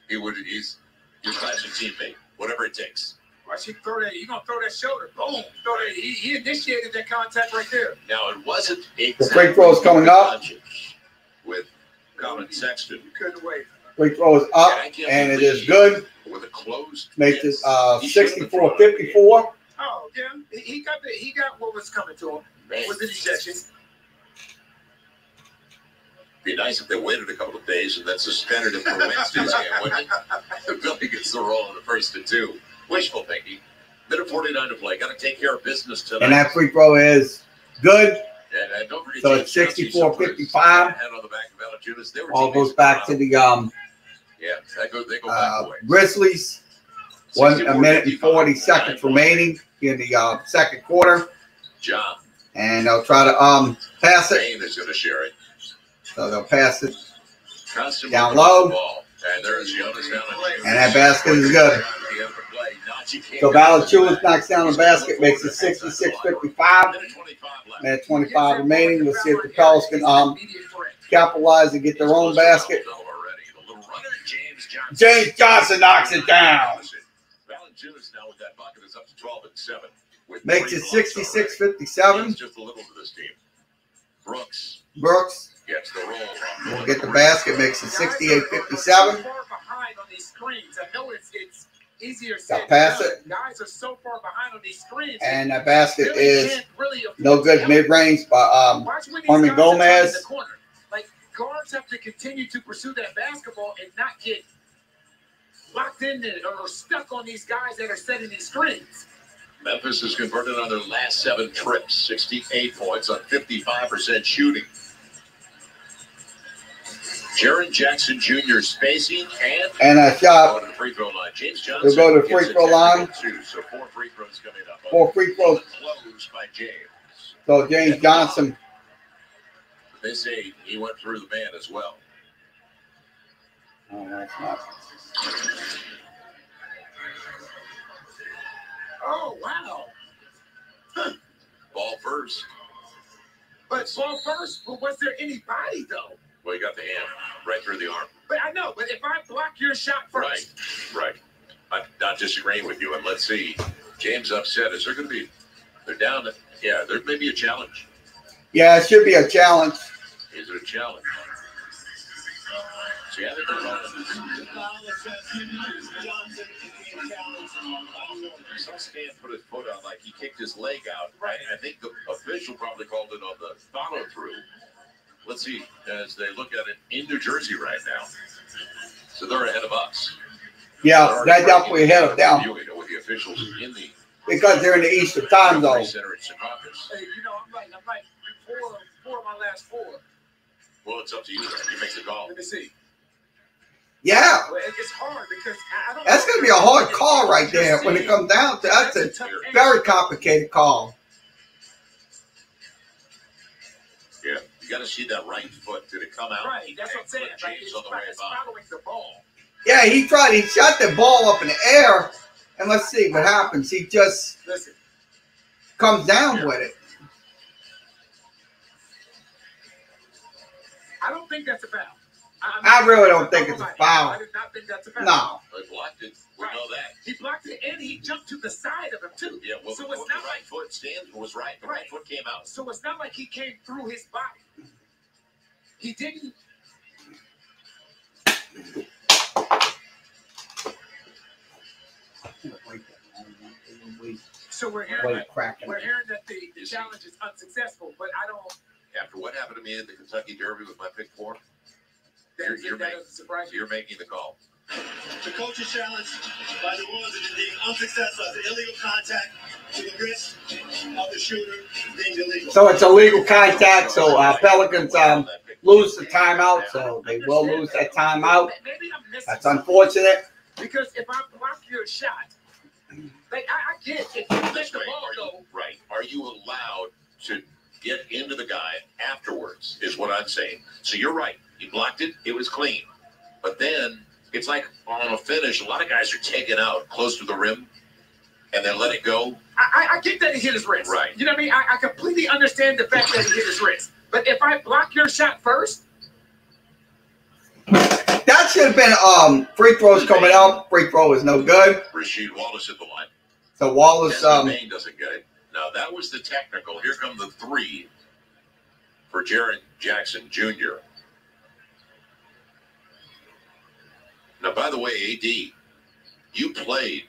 he's your classic teammate, whatever it takes. Watch him throw that. You're gonna throw that shoulder. Boom. Throw that. He initiated that contact right there. Now it wasn't The free throw is coming up. With Colin Sexton. You couldn't wait. Free throw is up, and it is good. With a closed Makes it 64-54. Oh yeah, he got what was coming to him. Was the ejection. Be nice if they waited a couple of days and then suspended him for Wednesday's game, wouldn't it? Billy gets the roll in the first and 2. Wishful thinking. Minute 49 to play. Got to take care of business tonight. And that free throw is good. And don't forget, So it's 64-55. All goes back to the yeah, they go back away. Grizzlies. 1 minute and 40 seconds remaining in the second quarter. John. And they'll try to pass it. Bain is going to share it. So they'll pass it Constant down low. And there's Jonas down And that basket is good. So Valanciunas knocks down the basket, makes it 66-55. Minute 25 remaining. Let's see if the Pels can capitalize and get their own basket. James Johnson knocks it down. Valanciunas now with that bucket is up to 12 and 7. Makes it 66-57. Just a little to this team. Brooks gets the roll. Will get the basket, makes it 68-57. Far behind on these screens. I know it's easier said. Pass it. Guys are so far behind on these screens. And that basket is no good mid-range by Herman Gomez. Like guards have to continue to pursue that basketball and not get locked in there or stuck on these guys that are setting these screens. Memphis has converted on their last 7 trips, 68 points on 55% shooting. Jared Jackson Jr. spacing and a shot. Going to the free throw line. James Johnson. They'll go to the free throw line. 2, so 4 free throws coming up. 4 free throws. Closed by James. So James Johnson. They say he went through the man as well. Oh, that's not. Oh, wow. Huh. Ball first. But ball first, but was there any body, though? Well, you got the hand right through the arm. But I know, but if I block your shot first. Right. I'm not disagreeing with you. And let's see. James upset. Is there going to be, they're down. Yeah, there may be a challenge. Yeah, it should be a challenge. Is it a challenge? So, yeah, Stan put his foot out like he kicked his leg out. Right. I think the official probably called it on the follow through. Let's see as they look at it in New Jersey right now. So they're ahead of us. Yeah, they're definitely ahead of them. With the officials in the because they're in the Eastern time zone. Hey, you know, I'm like four of my last 4. Well, it's up to you. You make the call. Let me see. Yeah. It's hard because I don't That's going to be a hard call right there when it comes down to that's a very complicated call. Yeah, you got to see that right foot. Did it come out? Right, that's what I'm saying. Like, it's following the ball. Yeah, he shot the ball up in the air, and let's see what happens. He just comes down with it. I don't think that's a foul. I really don't think it's a foul. I did not think that's a foul. No. He blocked it. We know that. He blocked it, and he jumped to the side of him, too. Yeah, well, so the right foot stands was right. The right foot came out. So it's not like he came through his body. He didn't. So we're hearing that the challenge is unsuccessful, but I don't. After what happened to me at the Kentucky Derby with my pick 4, you're making the call. The coach's challenge by the Royals is being unsuccessful as an illegal contact to the wrist of the shooter being illegal. So it's illegal contact. So Pelicans lose the timeout. So they will lose that timeout. That's unfortunate. Because if I block your shot, like I get if you let the ball go. Right. Are you allowed to get into the guy afterwards is what I'm saying. So you're right. He blocked it. It was clean. But then it's like on a finish, a lot of guys are taken out close to the rim and then let it go. I get that he hit his wrist. Right. You know what I mean? I completely understand the fact that he hit his wrist. But if I block your shot first. That should have been free throws coming out. Free throw is no good. Rasheed Wallace at the line. So Wallace Maine doesn't get it. Now that was the technical. Here come the 3 for Jaren Jackson Jr. Now, by the way, AD, you played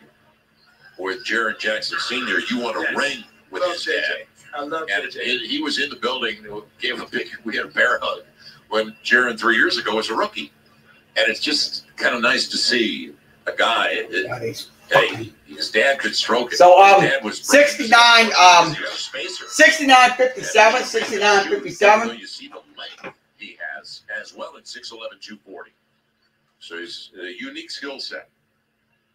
with Jaren Jackson Sr. You won a ring with his dad. I love and he was in the building. Gave him we had a bear hug when Jaren 3 years ago was a rookie. And it's just kind of nice to see a guy. Hey, his dad could stroke it. So his dad was 69, 69, 57, 69, 57. You see the length he has as well at 6'11", 240. So he's a unique skill set.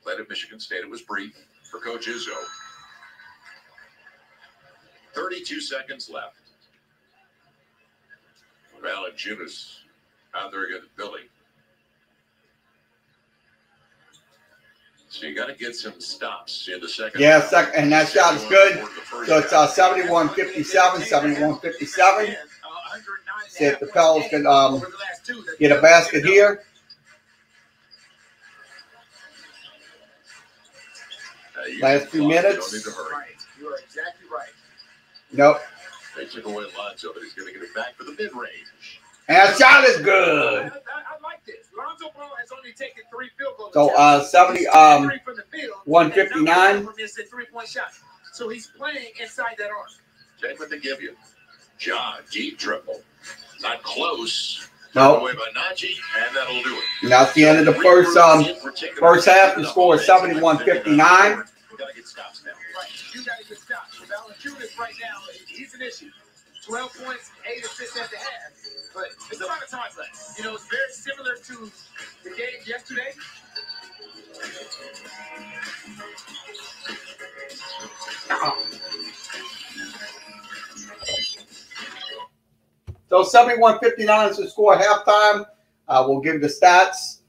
Played at Michigan State. It was brief for Coach Izzo. 32 seconds left. Valanciunas out there against Billy. So you got to get some stops in the second. Yeah, and that shot is good. So it's 71-57, 71-57. See if the Pels can get a basket here. Last few minutes. You are exactly right. Nope. They took away Lonzo, but he's going to get it back for the mid-range. And that shot is good. I like this. Lonzo Ball has only taken 3 field goals. So 159. Missed a 3-point shot. So he's playing inside that arc. Check what they give you. John, deep triple. Not close. No. Away by Najee, and that'll do it. And that's the end of the first half. The score is 71-59. You got to get stops now. Right. You got to get stops. Valanciunas right now, he's an issue. 12 points, 8 assists at the half. But there's a lot of time left. You know, it's very similar to the game yesterday. So 71-59 is the score at halftime. We'll give the stats.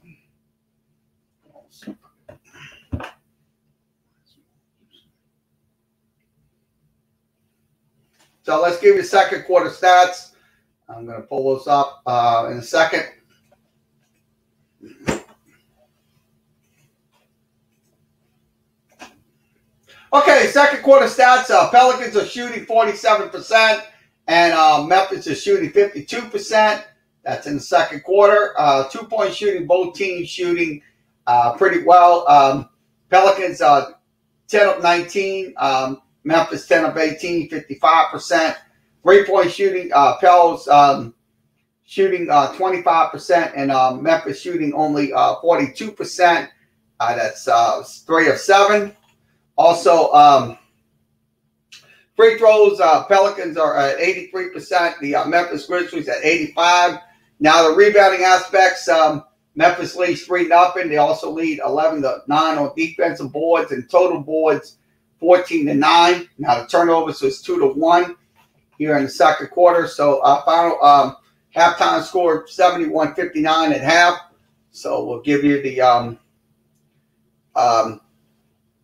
So let's give you second quarter stats. I'm going to pull those up in a second. Okay, second quarter stats. Pelicans are shooting 47%, and Memphis is shooting 52%. That's in the second quarter. 2-point shooting, both teams shooting pretty well. Pelicans 10 of 19. Memphis 10 of 18, 55%. 3-point shooting, Pels shooting 25%, and Memphis shooting only 42%. That's 3 of 7. Also, free throws, Pelicans are at 83%. The Memphis Grizzlies at 85%. Now, the rebounding aspects, Memphis leads 3-0. They also lead 11-9 on defensive boards and total boards 14-9. Now the turnovers was 2-1 here in the second quarter. So final halftime score 71-59 at half. So we'll give you the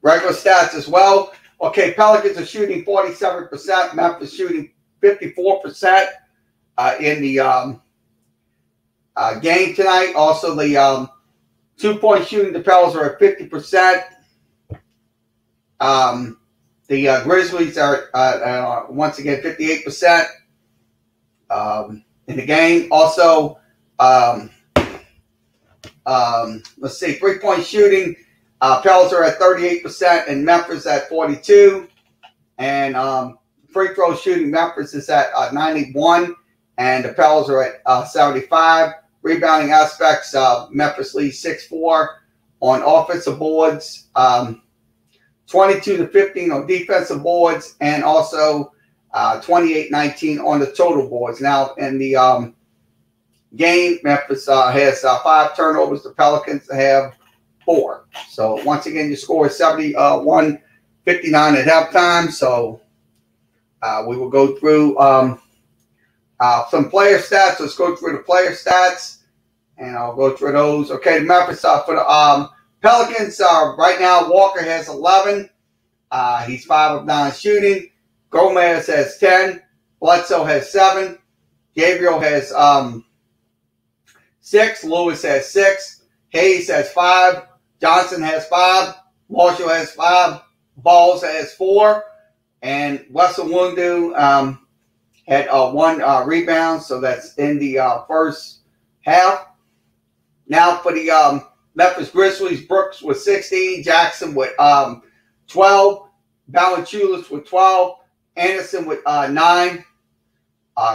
regular stats as well. Okay, Pelicans are shooting 47%. Memphis shooting 54% in the game tonight. Also, the 2-point shooting, the Pels are at 50%. The Grizzlies are once again 58% in the game. Also, let's see, 3-point shooting. Pels are at 38% and Memphis at 42%. And free throw shooting, Memphis is at 91%. And the Pels are at 75%. Rebounding aspects, Memphis leads 6-4 on offensive boards, 22-15 on defensive boards, and also 28-19 on the total boards. Now, in the game, Memphis has 5 turnovers. The Pelicans have 4. So, once again, your score is 71-59 at halftime. So, we will go through some player stats. Let's go through the player stats, and I'll go through those. Okay, Memphis for the Pelicans. Right now, Walker has 11. He's 5 of 9 shooting. Gomez has 10. Bledsoe has 7. Gabriel has 6. Lewis has 6. Hayes has 5. Johnson has 5. Marshall has 5. Balls has 4. And Wessel Wundu had 1 rebound, so that's in the first half. Now for the Memphis Grizzlies, Brooks with 16, Jackson with 12, Valanciunas with 12, Anderson with 9,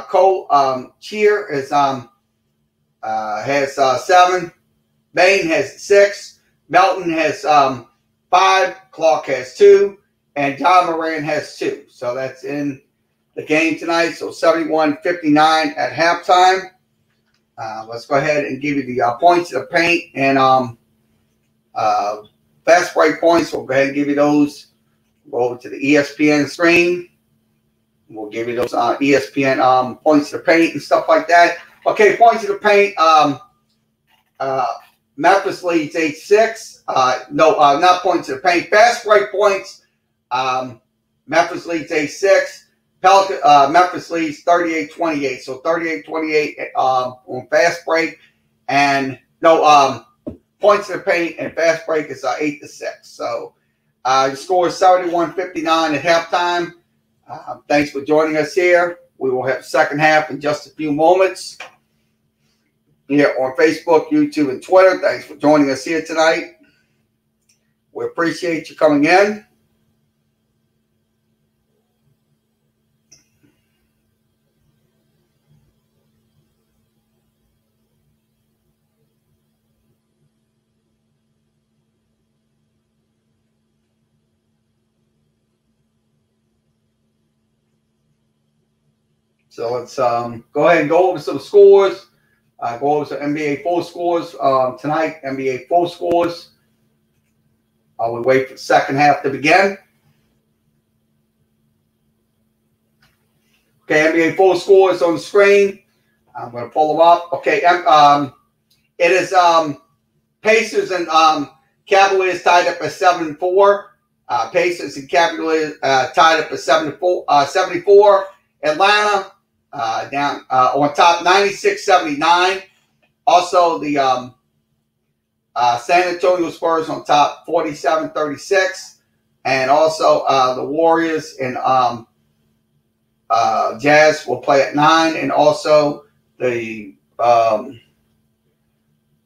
Cole Cheer is has 7, Bain has 6, Melton has 5, Clark has 2, and John Moran has 2. So that's in the game tonight. So 71-59 at halftime. Let's go ahead and give you the points of the paint and fast break points. We'll go ahead and give you those. Go over to the ESPN screen. We'll give you those ESPN points of the paint and stuff like that. Okay, points of the paint. Memphis leads 8-6. Not points of the paint. Fast break points. Memphis leads 8-6. Memphis leads 38-28. So 38-28 on fast break. And points in the paint and fast break is 8-6. So the score is 71-59 at halftime. Thanks for joining us here. We will have the second half in just a few moments here on Facebook, YouTube, and Twitter. Thanks for joining us here tonight. We appreciate you coming in. So let's go ahead and go over some scores. Go over some NBA full scores tonight. NBA full scores. We wait for the second half to begin. Okay, NBA full scores on the screen. I'm going to pull them up. Okay, it is Pacers and Cavaliers tied up at 7-4. Pacers and Cavaliers tied up at 74. Atlanta down on top 96-79. Also, the San Antonio Spurs on top 47-36. And also the Warriors and Jazz will play at 9. And also the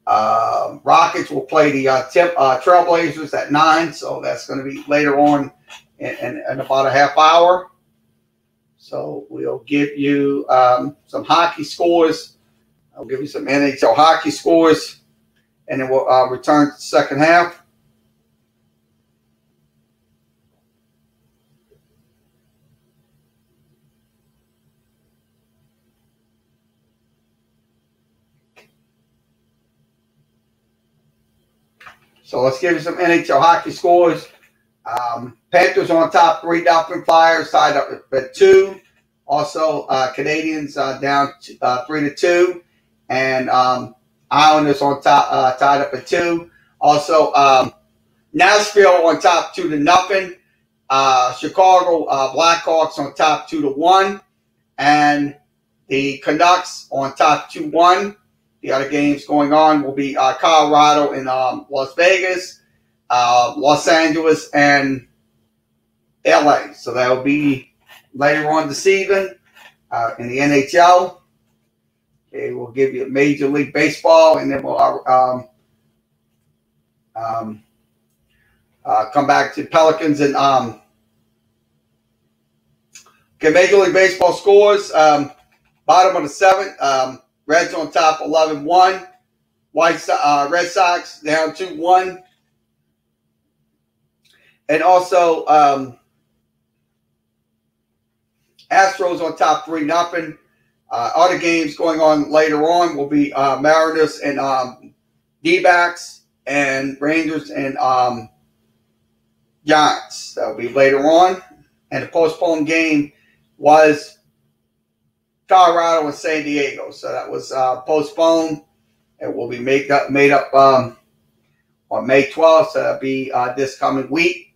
Rockets will play the Trailblazers at 9. So that's going to be later on in about a half hour. So we'll give you some hockey scores. I'll give you some NHL hockey scores, and then we'll return to the second half. So let's give you some NHL hockey scores. Panthers on top 3-0. Flyers tied up at 2. Also, Canadians down 3-2. And Islanders on top tied up at 2. Also, Nashville on top 2-0. Chicago Blackhawks on top 2-1. And the Canucks on top 2-1. The other games going on will be Colorado and Las Vegas, Los Angeles, and LA. So that will be later on this evening in the NHL. Okay, we'll give you Major League Baseball, and then we'll come back to Pelicans and okay, Major League Baseball scores. Bottom of the 7th. Reds on top 11-1. Red Sox down 2-1. And also Astros on top 3-0. Other games going on later on will be Mariners and D-backs and Rangers and Giants. That will be later on. And the postponed game was Colorado and San Diego. So that was postponed. It will be made up on May 12th. So that'll be this coming week.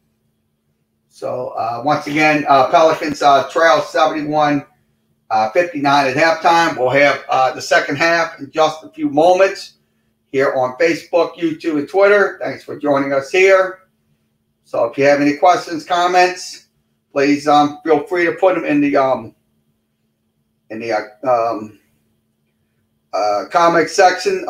So once again, Pelicans trail 71-59 at halftime. We'll have the second half in just a few moments here on Facebook, YouTube, and Twitter. Thanks for joining us here. So if you have any questions, comments, please feel free to put them in the comment section.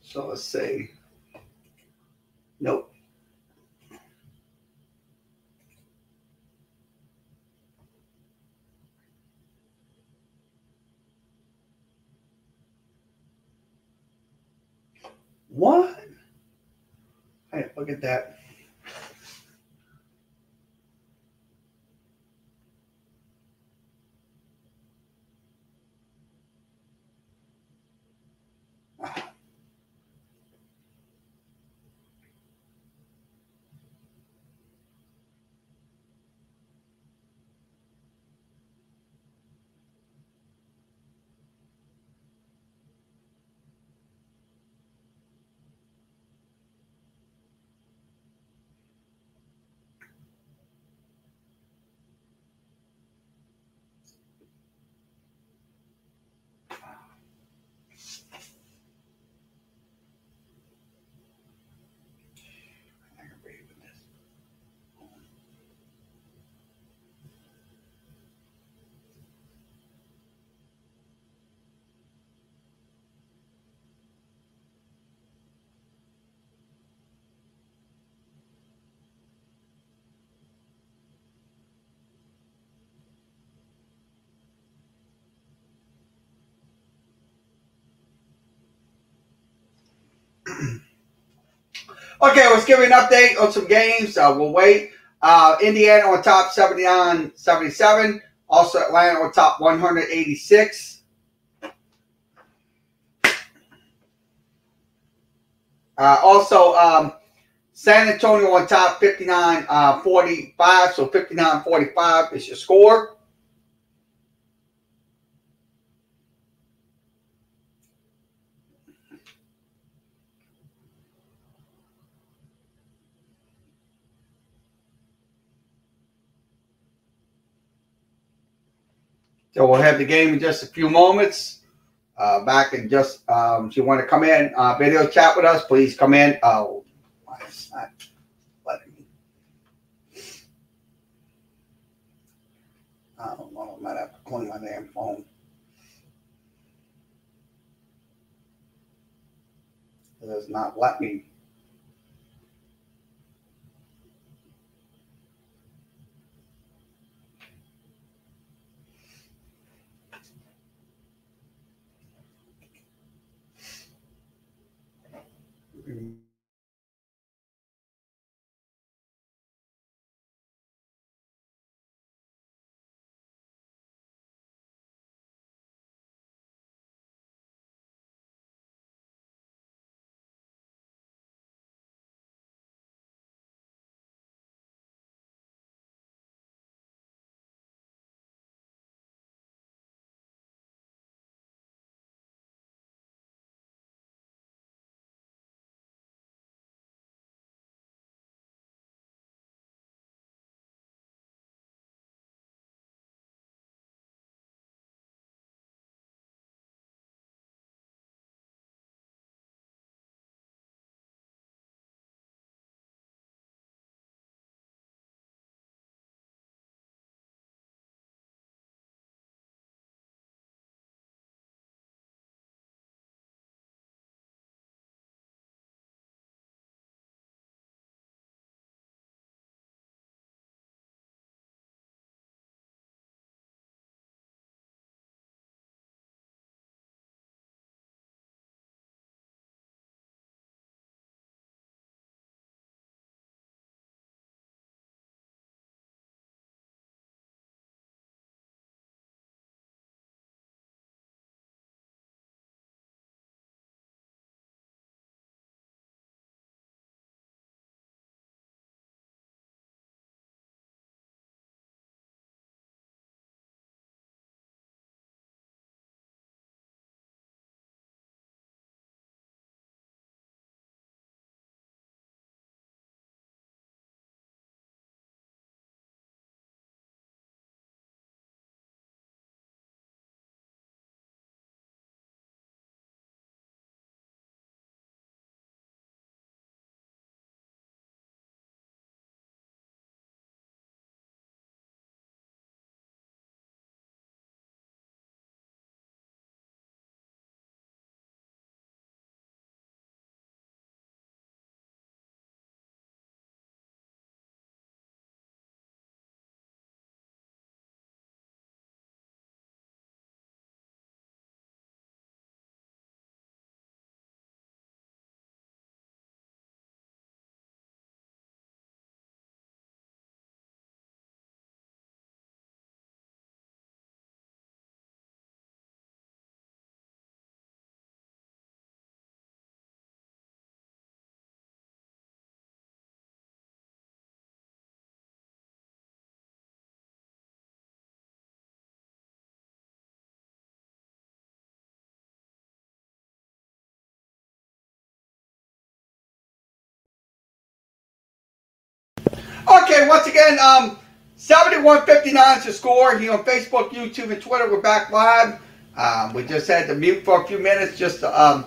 So let's say, nope. What? Hey, look at that. Okay, let's give you an update on some games. We'll wait. Indiana on top 79-77. Also Atlanta on top 186. Also San Antonio on top 59-45. So 59-45 is your score. So we'll have the game in just a few moments. Back in just, if you want to come in, video chat with us, please come in. Oh, why is not letting me? I don't know. I might have to clean my damn phone. It does not let me. Okay, once again, 71-59 is the score here on Facebook, YouTube, and Twitter. We're back live. We just had to mute for a few minutes just to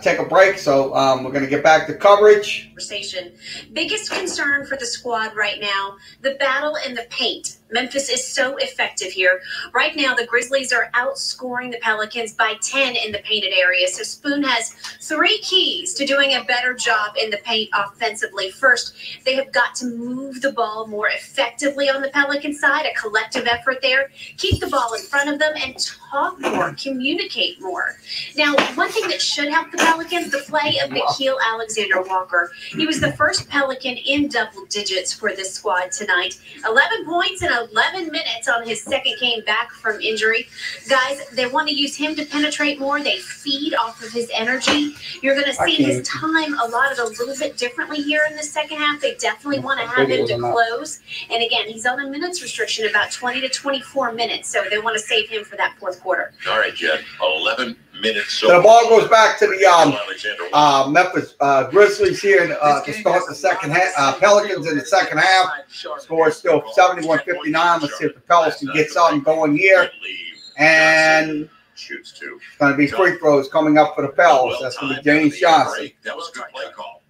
take a break, so we're going to get back to coverage. Biggest concern for the squad right now, the battle in the paint. Memphis is so effective here. Right now, the Grizzlies are outscoring the Pelicans by 10 in the painted area. So Spoon has 3 keys to doing a better job in the paint offensively. First, they have got to move the ball more effectively on the Pelican side, a collective effort there. Keep the ball in front of them and talk more, communicate more. Now, one thing that should help the Pelicans, the play of Nickeil Alexander-Walker. He was the first Pelican in double digits for this squad tonight. 11 points in 11 minutes on his second game back from injury. Guys, they want to use him to penetrate more. They feed off of his energy. You're going to see his time allotted a little bit differently here in the second half. They definitely want to have him to close. And again, he's on a minutes restriction, about 20 to 24 minutes. So they want to save him for that fourth quarter. All right, Jen, 11 minutes. So the ball goes back to the Memphis Grizzlies here to start the second half. Pelicans in the second half. Score is still 71-59. Let's see if the Pelicans can get something going here. And it's going to be free throws coming up for the Pels. That's going to be James Johnson. That was a good play call.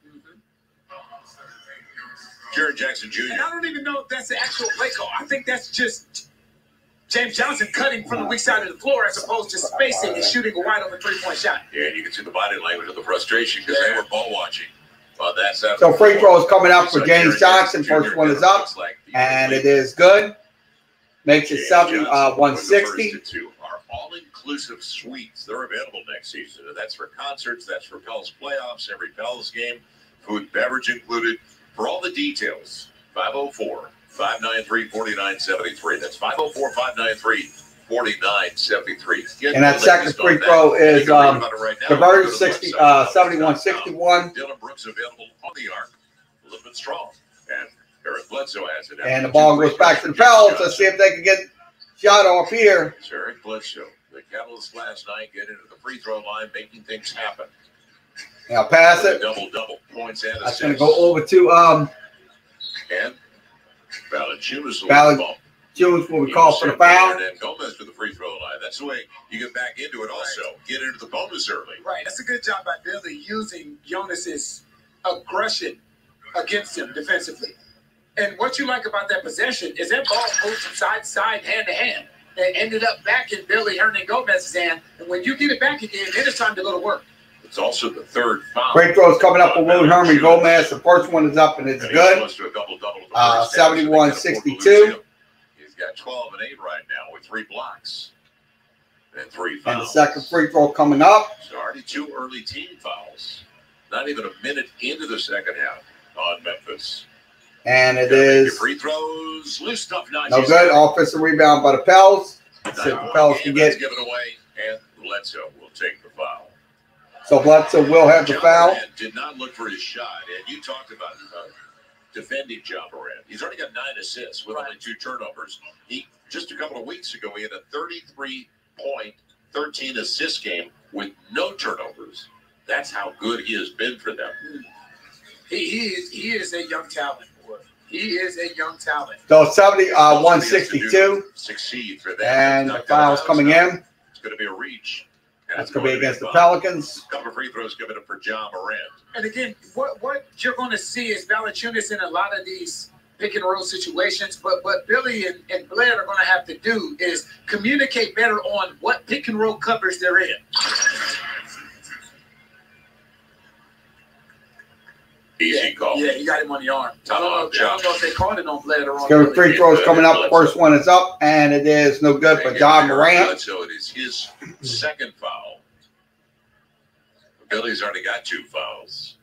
Jared Jackson Jr. And I don't even know if that's the actual play call. I think that's just James Johnson cutting from the weak side of the floor as opposed to spacing and shooting a wide open three-point shot. Yeah, and you can see the body language of the frustration because they were ball watching. That's so free throws coming up for James Johnson. First one is up, and it is good. Makes it 160. all-inclusive suites. They're available next season. And that's for concerts. That's for Pels playoffs, every Pels game, food and beverage included. For all the details, 504-593-4973. That's 504-593-4973. And that second free throw is converted 71-61. Dylan Brooks available on the arc. A little bit strong. And Eric Bledsoe has it. And the ball goes back to the Pels. Let's see if they can get shot off here. It's Eric Bledsoe, the catalyst last night, get into the free throw line, making things happen. Now pass it. Double points and That's assists. going to go over to And Valanciunas will be called for the foul. And Gomez to the free throw line. That's the way you get back into it. Also, get into the bonus early. Right. That's a good job by Billy using Jonas's aggression against him defensively. And what you like about that possession is that ball moved from side to side, hand to hand, and ended up back in Billy Hernan Gomez's hand. And when you get it back again, then it's time to go to work. It's also the third foul. Great throws coming up for Will Herman Gomez. The first one is up and it's good. 71-62. He's got 12 and 8 right now with 3 blocks and 3 fouls. And the second free throw coming up. So already 2 early team fouls. Not even a minute into the second half on Memphis. And it is free throws, loose stuff, not no good. Offensive rebound by the Pels. See if the Pels can get given away, and Bledsoe will take the foul. So Bledsoe will have the foul. Did not look for his shot, and you talked about defending Ja Morant. He's already got 9 assists with only 2 turnovers. Just a couple of weeks ago, he had a 33-point, 13-assist game with no turnovers. That's how good he has been for them. He is a young talent. He is a young talent. So 71-62. Succeed for that. And the foul's coming in. It's going to be a reach. That's going to be against the Pelicans. A couple of free throws given up for Ja Morant. And again, what you're going to see is Valanciunas in a lot of these pick and roll situations. But what Billy and Bled are going to have to do is communicate better on what pick and roll covers they're in. Easy call. Yeah, he got him on the arm. I don't know if they called it on Bled or on Billy. Free throws coming up. First one is up, and it is no good for Ja Morant. So it is his second foul. Billy's already got 2 fouls.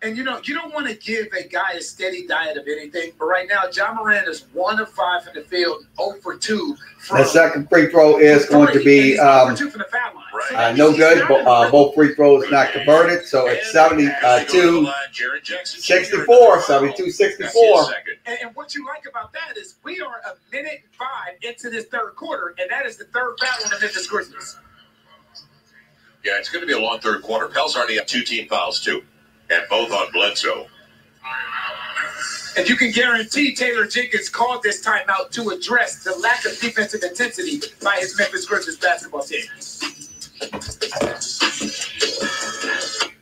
And, you don't want to give a guy a steady diet of anything. But right now, Ja Morant is 1 of 5 from the field, 0 for 2. The second free throw is going to be from the foul line. Right. no good. Both free throws not converted. So it's 72-64. 72-64. And what you like about that is we are a minute and 5 into this third quarter, and that is the third foul on the Memphis Grizzlies. Yeah, it's going to be a long third quarter. Pels already have 2 team fouls, too. And both on Bledsoe. And you can guarantee Taylor Jenkins called this timeout to address the lack of defensive intensity by his Memphis Grizzlies basketball team.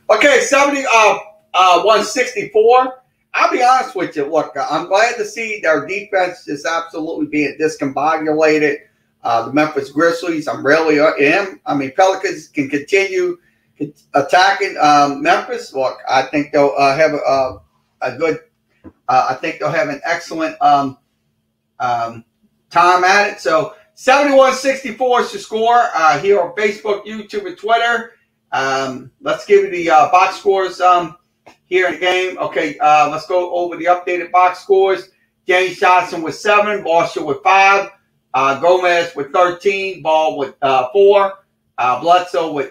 Okay, 71-64. I'll be honest with you. Look, I'm glad to see their defense is absolutely being discombobulated. The Memphis Grizzlies, I mean, Pelicans can continue attacking Memphis. Look, I think they'll have a good. I think they'll have an excellent time at it. So 71-64 is the score here on Facebook, YouTube, and Twitter. Let's give you the box scores here in the game. Okay, let's go over the updated box scores. James Johnson with 7, Marshall with 5, Gomez with 13, Ball with 4, Bledsoe with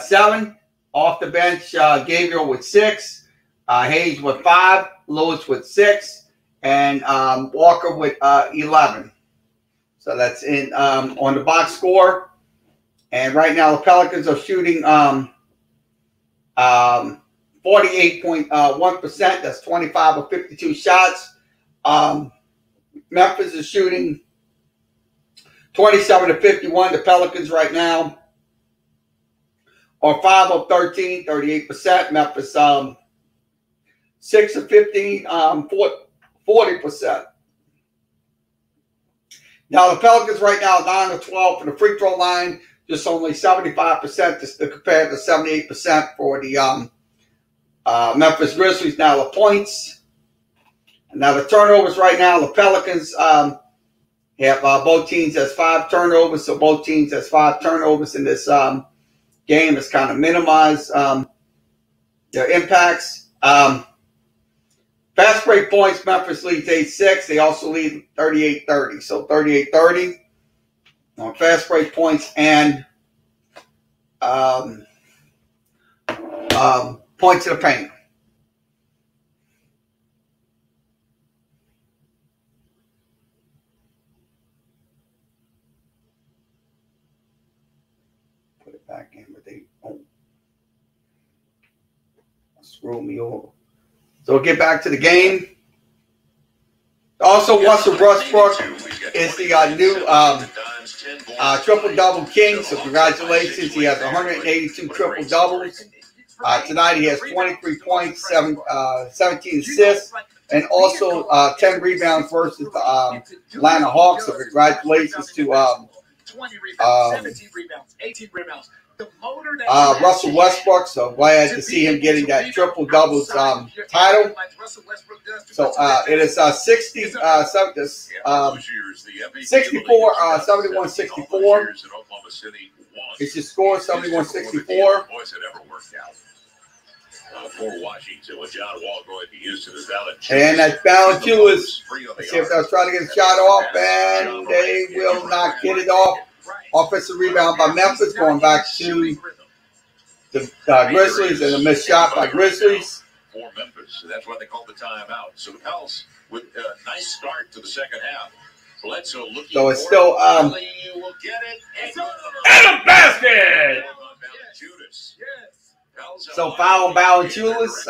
7. Off the bench, Gabriel with 6, Hayes with 5, Lewis with 6, and Walker with 11. So that's in on the box score. And right now the Pelicans are shooting 48.1%. That's 25 of 52 shots. Memphis is shooting 27 of 51. The Pelicans right now are 5 of 13, 38%. Memphis 6 of 15, 40%. Now the Pelicans right now 9 of 12 for the free throw line, just only 75% compared to 78% for the Memphis Grizzlies. Now the points. And now the turnovers right now, the Pelicans Have both teams has 5 turnovers, so both teams has 5 turnovers in this game. It's kind of minimize their impacts. Fast break points, Memphis leads 8-6. They also lead 38-30. So 38-30 on fast break points and points to the paint. Put it back in, but they screw me over. So we'll get back to the game. Also, Russell Westbrook is the new triple-double king. So congratulations. He has 182 triple-doubles. Tonight he has 23 points, 17 assists, and also 10 rebounds versus the Atlanta Hawks. So congratulations to 17 rebounds, 18 rebounds. Russell Westbrook, so glad to see him getting that triple doubles title. So it is 64, 71-64. It's your score, 71-64. For Washington, with John Wall going to Houston as and that's Valanciunas. See if they'll try to get a shot off, and they will not get it off. Offensive rebound by Memphis, going back to the Grizzlies, and a missed shot by Grizzlies. For Memphis, that's why they called the timeout. So the Pels with a nice start to the second half. Bledsoe looking. So it's still will get it and a basket. So foul on Valanciunas.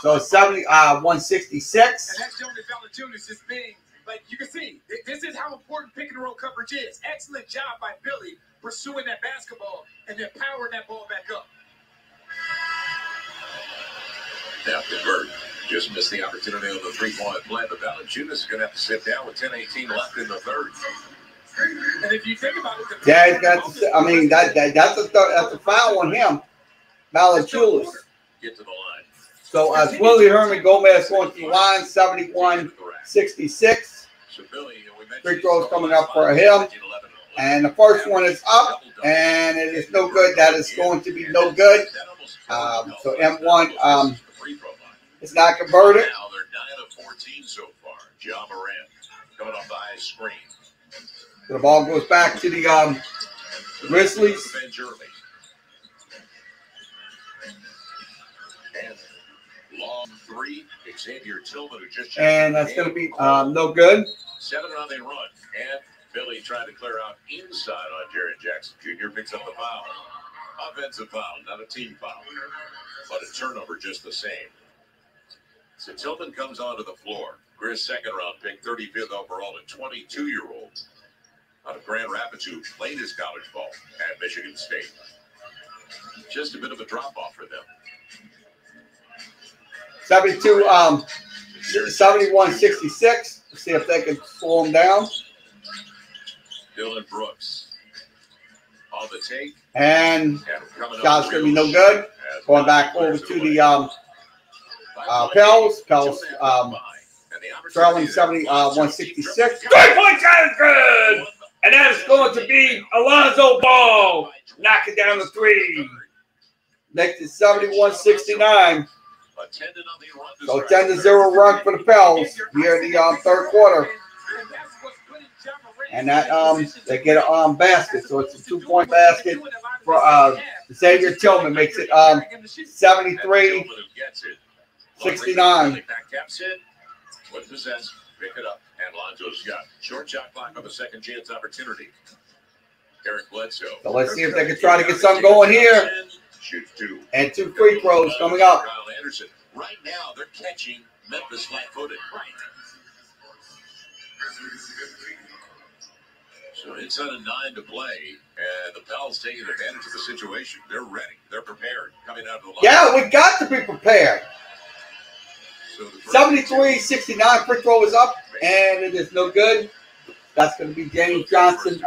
So 166. And that's Jonas Valanciunas just being, like, you can see, this is how important pick and roll coverage is. Excellent job by Billy pursuing that basketball and then powering that ball back up. Now convert. Just missed the opportunity on the three-point play, but Valanciunas is going to have to sit down with 10:18 left in the third. And if you think about it, yeah, he's got to, I mean, that's a foul on him. Valanciunas. Get to the line. So Willie Herman Gomez going to the line, 71-66. Free throws coming up for him. And the first one is up, and it is no good. That is going to be no good. So M1 is not converted. Now they're 9 of 14 so far. Ja Morant coming off the high screen. So the ball goes back to the Grizzlies. Long three, Xavier Tillman, who just and that's going to be no good. 7-0 run, and Billy trying to clear out inside on Jaren Jackson Jr. Picks up the foul. Offensive foul, not a team foul, but a turnover just the same. So Tillman comes onto the floor. Grizz second-round pick, 35th overall, a 22-year-old out of Grand Rapids who played his college ball at Michigan State. Just a bit of a drop-off for them. 71-66. See if they can slow him down. Dylan Brooks on the take. And shot's going to be no good. Going back over to the Pels. Pels trailing 71-66. 3-point shot is good. And that is going to be Alonzo Ball knocking down the three. Next is 71-69. So 10-0 run for the Pels here in the third quarter. And that they get a basket. So it's a 2-point basket for Xavier Tillman. Makes it 73-69. With possess, pick it up, and Lonzo's shot. Short shot clock on the second chance opportunity. Eric Bledsoe. So let's see if they can try to get something going here. Shoot 2. And 2 free throws coming up. Kyle Anderson. Right now, they're catching Memphis flat-footed. So inside of 9 to play, and the Pels taking advantage of the situation. They're ready. They're prepared. Coming out of the line. Yeah, we got to be prepared. 73-69 free throw is up, and it is no good. That's going to be James Johnson.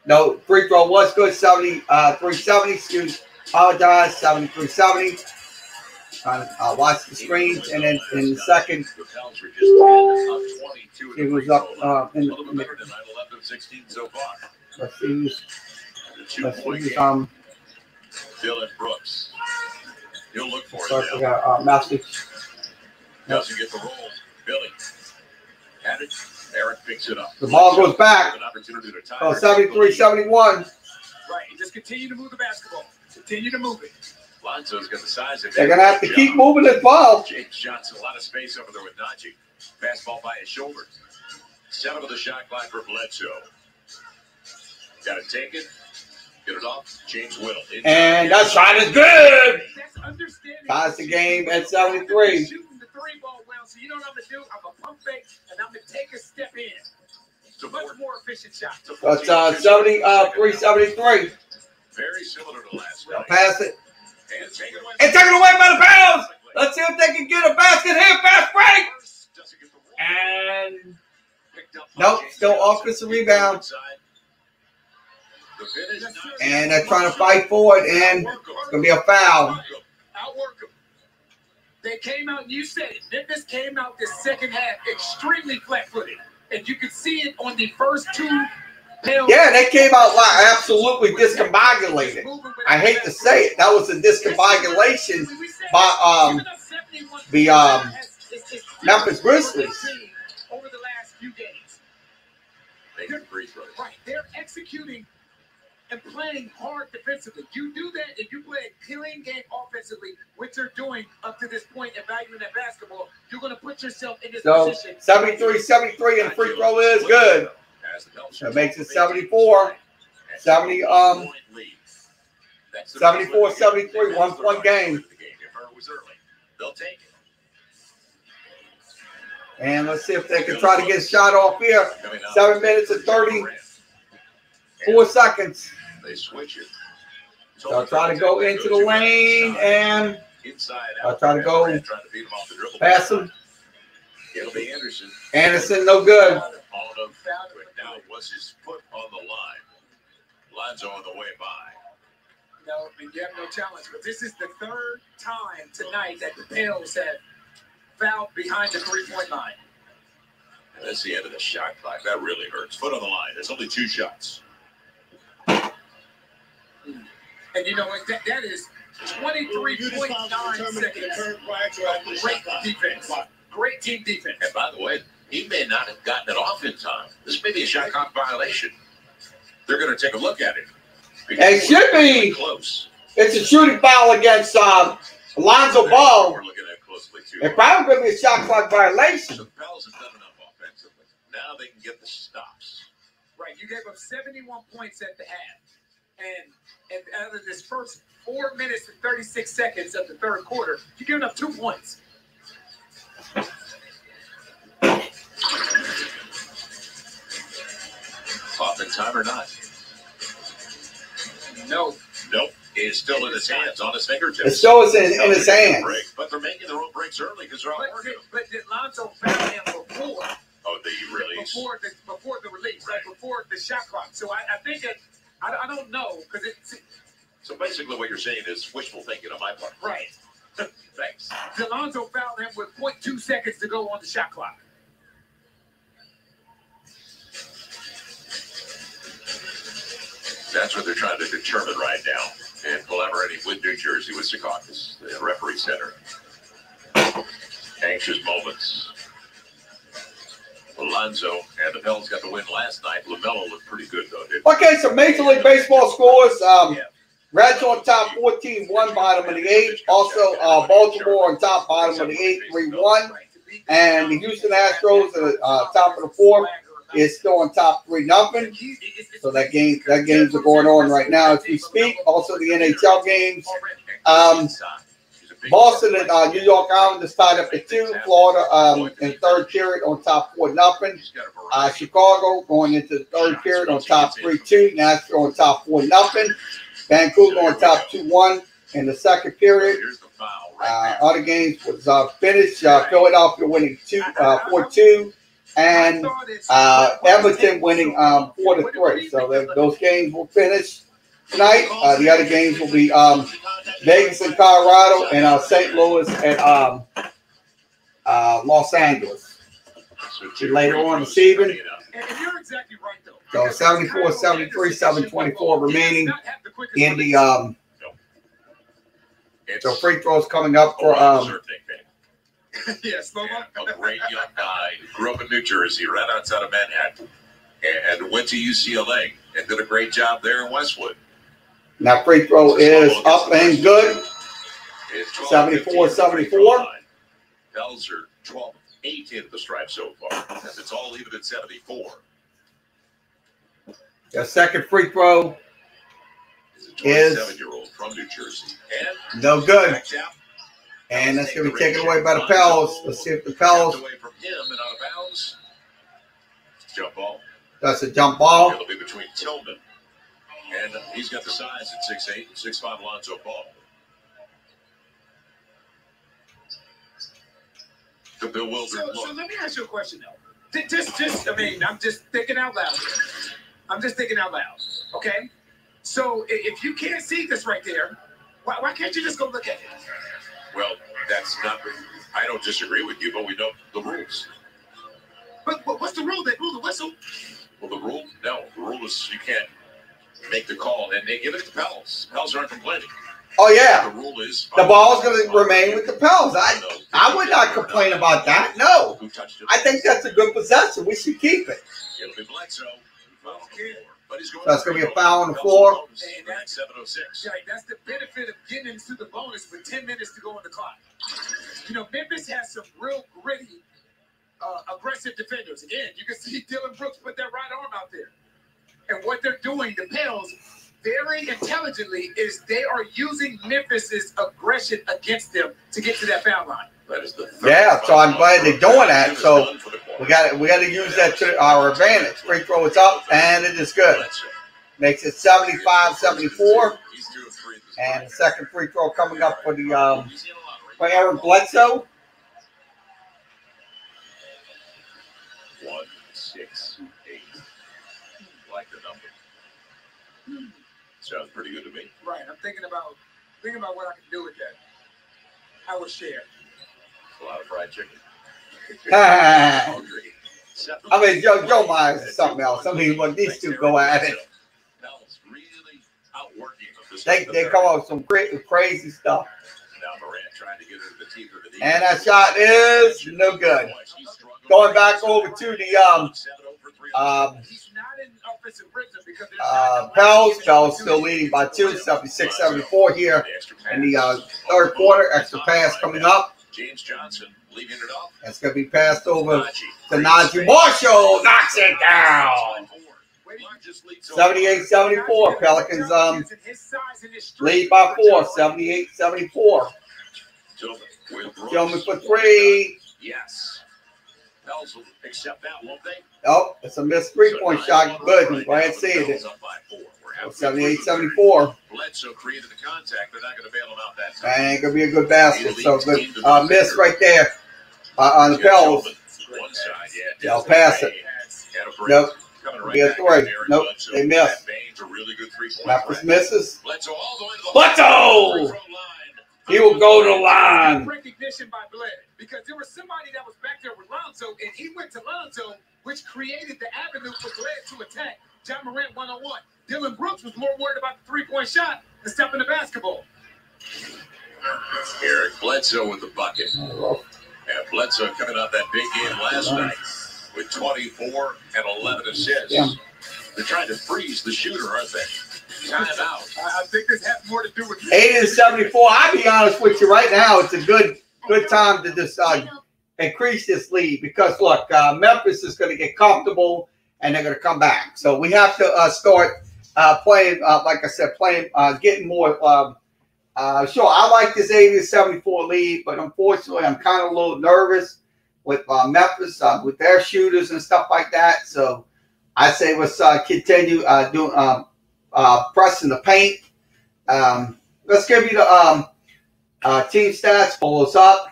No, free throw was good. 73-70. Excuse. Apologize. 73-70. Trying to watch the screens, and then in the second, it was up in the let's see, Dylan Brooks. He'll look for sorry, it. I forgot message. Doesn't get the roll. Billy had it. Eric picks it up. The ball goes back. 73-71. Right, and just continue to move the basketball. Continue to move it. Lonzo's got the size of They're going to have to keep moving this ball. James Johnson, a lot of space over there with Najee. Fastball by his shoulders. 7 of the shot clock for Bledsoe. Got to take it. Get it off. James Whittle. And that shot is good. That's understanding. Ties the game at 73. Shooting the 3-ball well, so you know what I'm going to do? I'm going to pump fake, and I'm going to take a step in. It's a much more efficient shot. That's 73-73. Very similar to last night. Pass it. And taken away by the Pels. Let's see if they can get a basket here. Fast break. And nope, still offensive rebound. And they're trying to fight for it, and it's going to be a foul. Outwork them. They came out, and you said it. Memphis came out this second half extremely flat-footed. And you could see it on the first 2 Pels. Yeah, they came out like absolutely discombobulated. I hate to say it. That was a discombobulation by the Memphis Grizzlies. Over the last few games. Right, they're executing and playing hard defensively. You do that if you play a clean game offensively, which they're doing up to this point, evaluating that basketball, you're going to put yourself in this position. 73-73, and the free throw is good. That makes it 74. 74-73, 1-point game. And let's see if they can try to get a shot off here. 7 minutes and 34 seconds. They switch it. So I'll try to go into the lane, and I'll try to go pass him. It'll be Anderson. Anderson, no good. Now was his foot on the line. Lonzo on the way by. No, you have no challenge. But this is the 3rd time tonight that the Pels have fouled behind the 3-point line. And that's the end of the shot clock. That really hurts. Foot on the line. There's only 2 shots. And you know what? That is 23.9 seconds of great defense. Great team defense. And by the way, he may not have gotten it off in time. This may be a shot clock violation. They're going to take a look at it. It should be close. It's a shooting foul against Alonzo Ball. We're looking at closely too. It's probably going to be a shot clock violation. The Pels have done enough offensively. Now they can get the stops. Right. You gave up 71 points at the half. And out of this first 4 minutes and 36 seconds of the 3rd quarter, you're giving up 2 points. Off in time or not? No. Nope. It's still in his hands, on his fingertips. It still is in his hands. But they're making their own breaks early because they're all working. But did Lonzo foul him before? Oh, the release. Before the release, right? Before the shot clock. So I think that I don't know because it's. So basically, what you're saying is wishful thinking on my part. Right. Thanks. Lonzo fouled him with 0.2 seconds to go on the shot clock. That's what they're trying to determine right now. And collaborating with New Jersey, with Secaucus, the referee center. Anxious moments. Alonzo and the Pels got the win last night. LaMelo looked pretty good, though, didn't he? Okay, so Major League Baseball scores. Reds on top 14, 1 bottom of the 8. Also, Baltimore on top, bottom of the 8, 3-1. And the Houston Astros at top of the 4th is still on top 3-0. So that games are going on right now as we speak. Also, the NHL games. Boston and New York Islanders tied up at 2. Florida in the 3rd period on top 4-0. Chicago going into the 3rd period on top 3-2. Nashville on top 4-0. Vancouver on top 2-1 in the 2nd period. Other games was finished. Philadelphia winning 4-2. And Edmonton winning 4-3. So those games will finish tonight. The other games will be Vegas and Colorado, and St. Louis and Los Angeles. Later on this evening. And you're exactly right, though. So 74, 73, 724 remaining in the so free throws coming up for yes, a great young guy who grew up in New Jersey, right outside of Manhattan, and went to UCLA and did a great job there in Westwood. Now free throw is up and good. 74-74. Pels are 12-8 in the stripe so far. And it's all even at 74. The second free throw is 27-year-old from New Jersey. And no good. And that's going to be taken away by the Pels. Let's see if the Pels. Away from him and out of bounds. Jump ball. That's a jump ball. It'll be between Tillman. And he's got the size at 6'8", 6'5" Lonzo Ball. The bewildered look. So let me ask you a question, though. I mean, I'm just thinking out loud here. I'm just thinking out loud, okay? So if you can't see this right there, why can't you just go look at it? Well, that's not. I don't disagree with you, but we know the rules. But what's the rule? They blew the whistle. Well, the rule? No, the rule is you can't make the call, and they give it to Pels. Pels aren't complaining. Oh yeah. The rule is the ball is going to remain with the Pels. I would not complain about that. No, I think that's a good possession. We should keep it. It'll be Bledsoe. But he's going that's going to be a foul on the floor. And that's 7:06. Right, that's the benefit of getting into the bonus with 10 minutes to go on the clock. You know, Memphis has some real gritty, aggressive defenders. Again, you can see Dylan Brooks put that right arm out there. And what they're doing, the Pels, very intelligently, is they are using Memphis's aggression against them to get to that foul line. That is the yeah, so I'm glad they're doing that. So we got to use that to our advantage. Free throw is up, and it is good. Makes it 75-74. And the second free throw coming up for the for Aaron Bledsoe. 1, 6, 8. Like the number. Sounds pretty good to me. Right. I'm thinking about what I can do with that. I will share. A lot of fried chicken. I mean, Joe Myers is something else. I mean, when these two go at it, they come up with some crazy stuff. And that shot is no good. Going back over to the Pels still leading by 2, 76-74 here in the third quarter. Extra pass coming up. James Johnson leaving it off. That's going to be passed over to Najee Marshall. Knocks it down. 78-74. Pelicans lead by 4. 78-74. Tillman for 3. Yes. Pels will accept that, won't they? Oh, it's a missed three-point shot. Good. Go ahead and see it. 78-74. Bledsoe created the contact. They're not going to bail him out that time. That ain't going to be a good basket. So good miss right there on the Pels. They'll pass it. Nope. Be a 3. Nope. They miss. Memphis misses. Bledsoe! He will go to the line. Recognition by Bled, because there was somebody that was back there with Lonzo, and he went to Lonzo, which created the avenue for Bled to attack John Morant one-on-one. Dylan Brooks was more worried about the three-point shot than stopping the basketball. Eric Bledsoe with the bucket. And Bledsoe coming out that big game last night with 24 and 11 assists. Yeah. They're trying to freeze the shooter, aren't they? Time out. I think this has more to do with 80-74. I'll be honest with you right now. It's a good time to just increase this lead because look, Memphis is going to get comfortable and they're going to come back. So we have to start playing, like I said, getting more. Sure, I like this 80-74 lead, but unfortunately, I'm kind of a little nervous with Memphis with their shooters and stuff like that. So I say let's continue doing. Pressing the paint. Let's give you the team stats. Pull those up.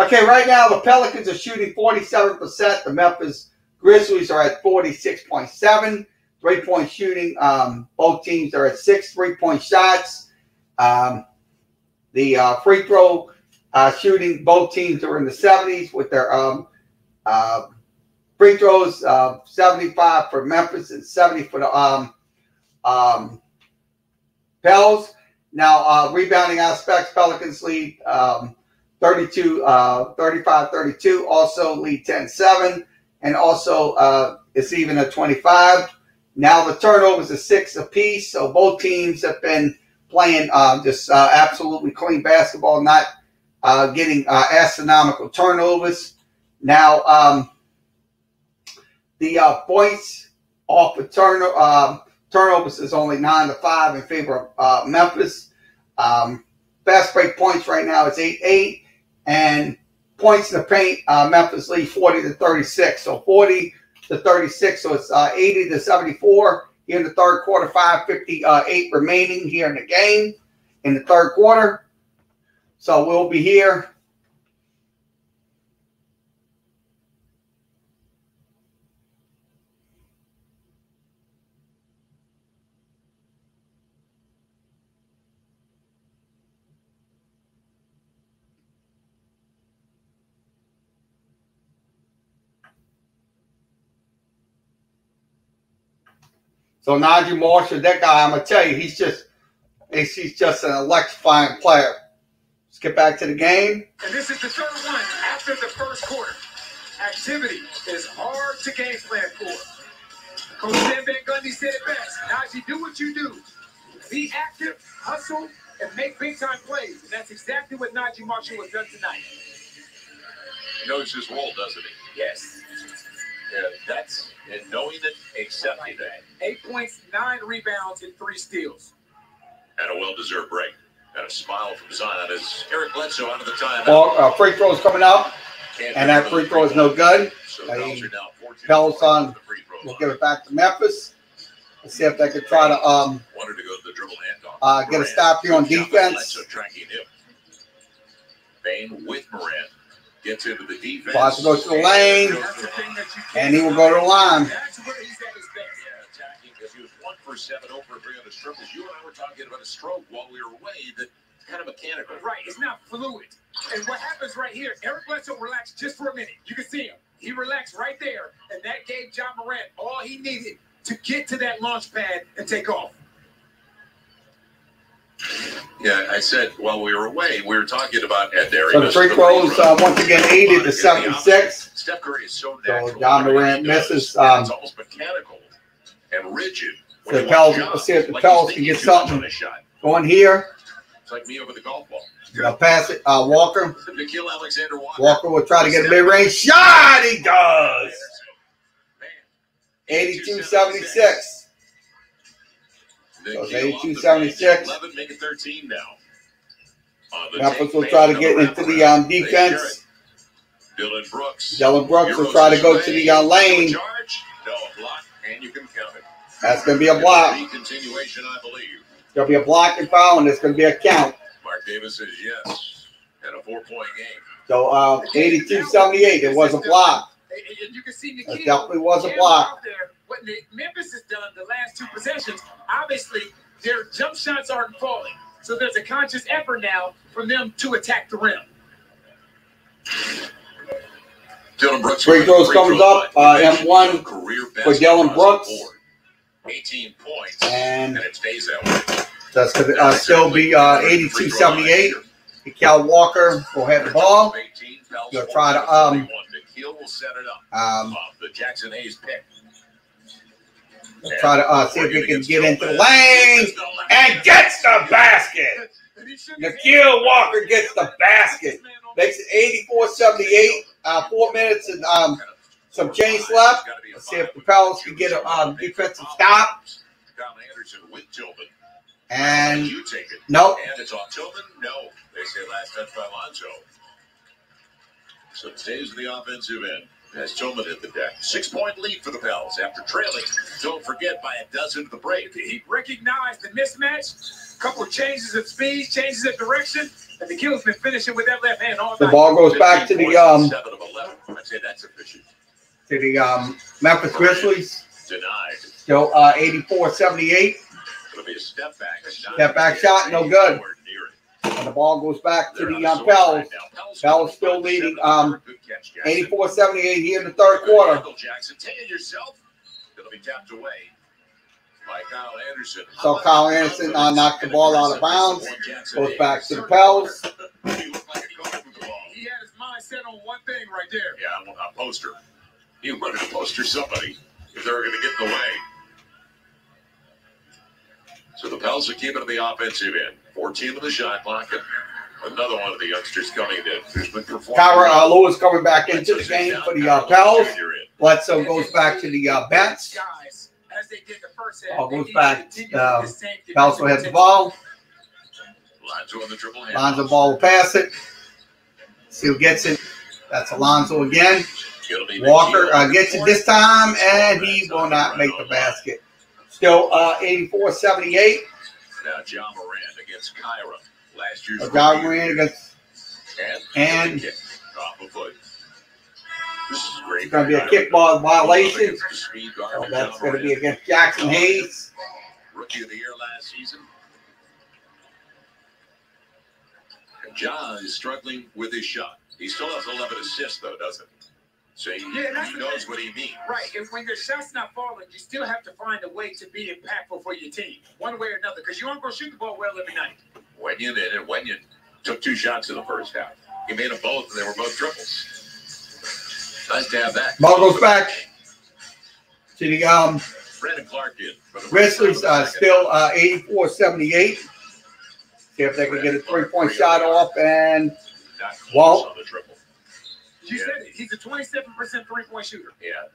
Okay, right now the Pelicans are shooting 47%. The Memphis Grizzlies are at 46.7. 3-point shooting. Both teams are at 6 3-point shots. The free throw shooting, both teams are in the 70s with their free throws. 75 for Memphis and 70 for the Pels. Now, rebounding aspects, Pelicans lead 35-32. Also lead 10-7. And also it's even at 25. Now the turnovers are 6 apiece. So both teams have been playing just absolutely clean basketball, not getting astronomical turnovers. Now the points off of turnovers is only 9-5 in favor of Memphis. Fast break points right now is 8-8, and points in the paint, Memphis lead 40-36. So 40-36. So it's 80-74 here in the third quarter. 5:58 remaining here in the game in the third quarter. So we'll be here. So Najee Marshall, that guy, I'm gonna tell you, he's just an electrifying player. Let's get back to the game. And this is the third one after the first quarter. Activity is hard to game plan for. Coach Sam Van Gundy said it best. Najee, do what you do. Be active, hustle, and make big-time plays. And that's exactly what Najee Marshall has done tonight. He knows his role, doesn't he? Yes. Yeah, that's and knowing it, accepting that. 8 points, 9 rebounds, and 3 steals. And a well-deserved break. And a smile from Zion as Eric Bledsoe out of the timeout. Well, free throw is coming up, and that free throw is no good. So Pels on. We'll give it back to Memphis. Let's see if they can try to wanted to go to the dribble handoff. get a stop here on defense. Bain with Moran gets into the defense. Tries to go to the lane, and he will go to the line. That's where he's at his best. Yeah, attacking because he was 1 for 7, 0 for 3 on the stroke. As you and I were talking about a stroke while we were away, that's kind of mechanical. Right, it's not fluid. And what happens right here, Eric Bledsoe relaxed just for a minute. You can see him. He relaxed right there, and that gave John Morant all he needed to get to that launch pad and take off. Yeah, I said while we were away, we were talking about Ed Derry. So the free throws once again 80-76. Steph Curry is so natural. So John Morant misses. It's almost mechanical and rigid. The Pels, let's see if the Pels can get something going here. It's like me over the golf ball. They'll pass it. Walker. Nikhil Alexander Walker will try to get a mid-range shot. He does. 82-76. So it's 82-76. 11, make it 13 now. Memphis will try to get into the defense. Dylan Brooks. Dylan Brooks will try to go to the lane. No, a block, and you can count it. That's going to be a block. Continuation, I believe. There'll be a block and foul, and it's going to be a count. Mark Davis says yes. And a 4-point game. So 82-78. It was a block. And you can see Nikhil, It definitely was a block. What Memphis has done the last 2 possessions, obviously their jump shots aren't falling. So there's a conscious effort now from them to attack the rim. Dylan Brooks. Free throws comes up. M1 for Dylan Brooks. 18 points. And it stays that way. That's going to still be 82-78. Cal Walker will have the ball. He'll try to Nikhil will set it up. The Jackson Hayes pick. Try to see if he can get into the lane and gets the basket. Nikhil Walker gets the basket. Makes it 84-78. 4 minutes and some change left. Let's see if the Pels can get a defensive stop. And nope. And it's off Tillman. No. They say last touch by Lonzo. So it stays in the offensive end. As Tillman hit the deck. 6-point lead for the Pels after trailing. Don't forget by a dozen to the break. He recognized the mismatch. A couple of changes of speed, changes of direction. And the Nikhil's been finishing with that left hand all night. The ball goes back to the 7 of 11. I'd say that's efficient. To the Memphis Grizzlies. Denied. Still 84-78. It'll be a step back. Step back shot, no good. And the ball goes back to the Pels. Pels still leading 84-78 here in the third quarter. Jackson, take it yourself. It'll be tapped away by Kyle Anderson. So Kyle Anderson knocked the ball out of bounds. Goes back to the Pels. He looked like a coach with the ball. He had his mind set on one thing right there. Yeah, a poster. He wanted to poster somebody if they were going to get in the way. So the Pels are keeping the offensive end. 14 of the shot clock. And another one of the youngsters coming in. Who's been performing. Kyra Lewis coming back into the game for the Pels. Bledsoe goes back to the bench. Ball goes back. Bledsoe has the ball. Alonzo ball will pass it. See who gets it. That's Alonzo again. Walker gets it this time, and he will not make the basket. Still 84-78. Now John Moran against Kyra. Last year's John Moran against and off a foot. This is great. It's going to be a kickball violation. So that's going to be against Jackson Hayes. Rookie of the year last season. And John is struggling with his shot. He still has 11 assists, though, doesn't he? So he knows what he means. Right. And when your shot's not falling, you still have to find a way to be impactful for your team, one way or another, because you aren't going to shoot the ball well every night. Wenyon did it. Wenyon took 2 shots in the first half. He made them both, and they were both triples. Nice to have that. Ball goes back to the Brandon Clark in. Grizzlies, still 84-78. See if they can get a 3-point shot off, and won't. You said it. He's a 27% 3-point shooter. Yeah,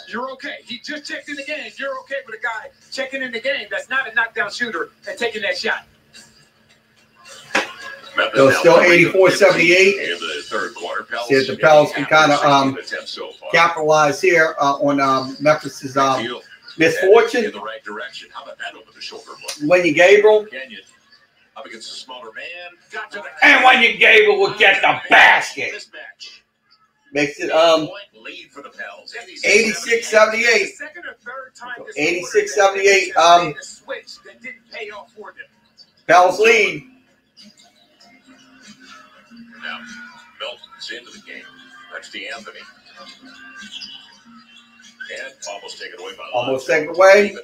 you're okay. He just checked in the game. You're okay with a guy checking in the game that's not a knockdown shooter and taking that shot. So still 84-78. In the third quarter, see if the Pels can kind of capitalize here on Memphis's misfortune. In the right direction. How about that over the shoulder block? Wenyon Gabriel. Kenyon up against a smaller man. Got to the and Wenyon Gabriel will get the basket. Makes it lead for the Pels. 86-78. 86-78. Pels lead. Now, Milton's into the game. That's DeAnthony. And almost taken away by Almost taken away.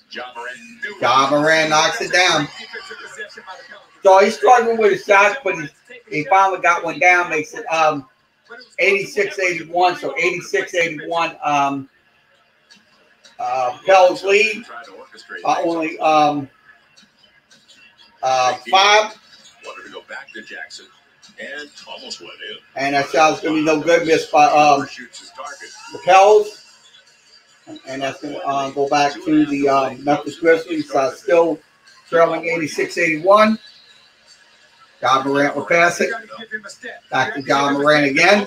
John Moran knocks it down. So he's struggling with his shots, but he finally got one down. Makes it 86-81. So 86-81. Pels lead. Only 5. Wanted to go back to Jackson and almost went in. And that shot's going to be no good. Missed by the Pels. And that's going to go back to the Memphis Grizzlies. Still trailing 86-81. John Morant will pass it. Back to John Morant again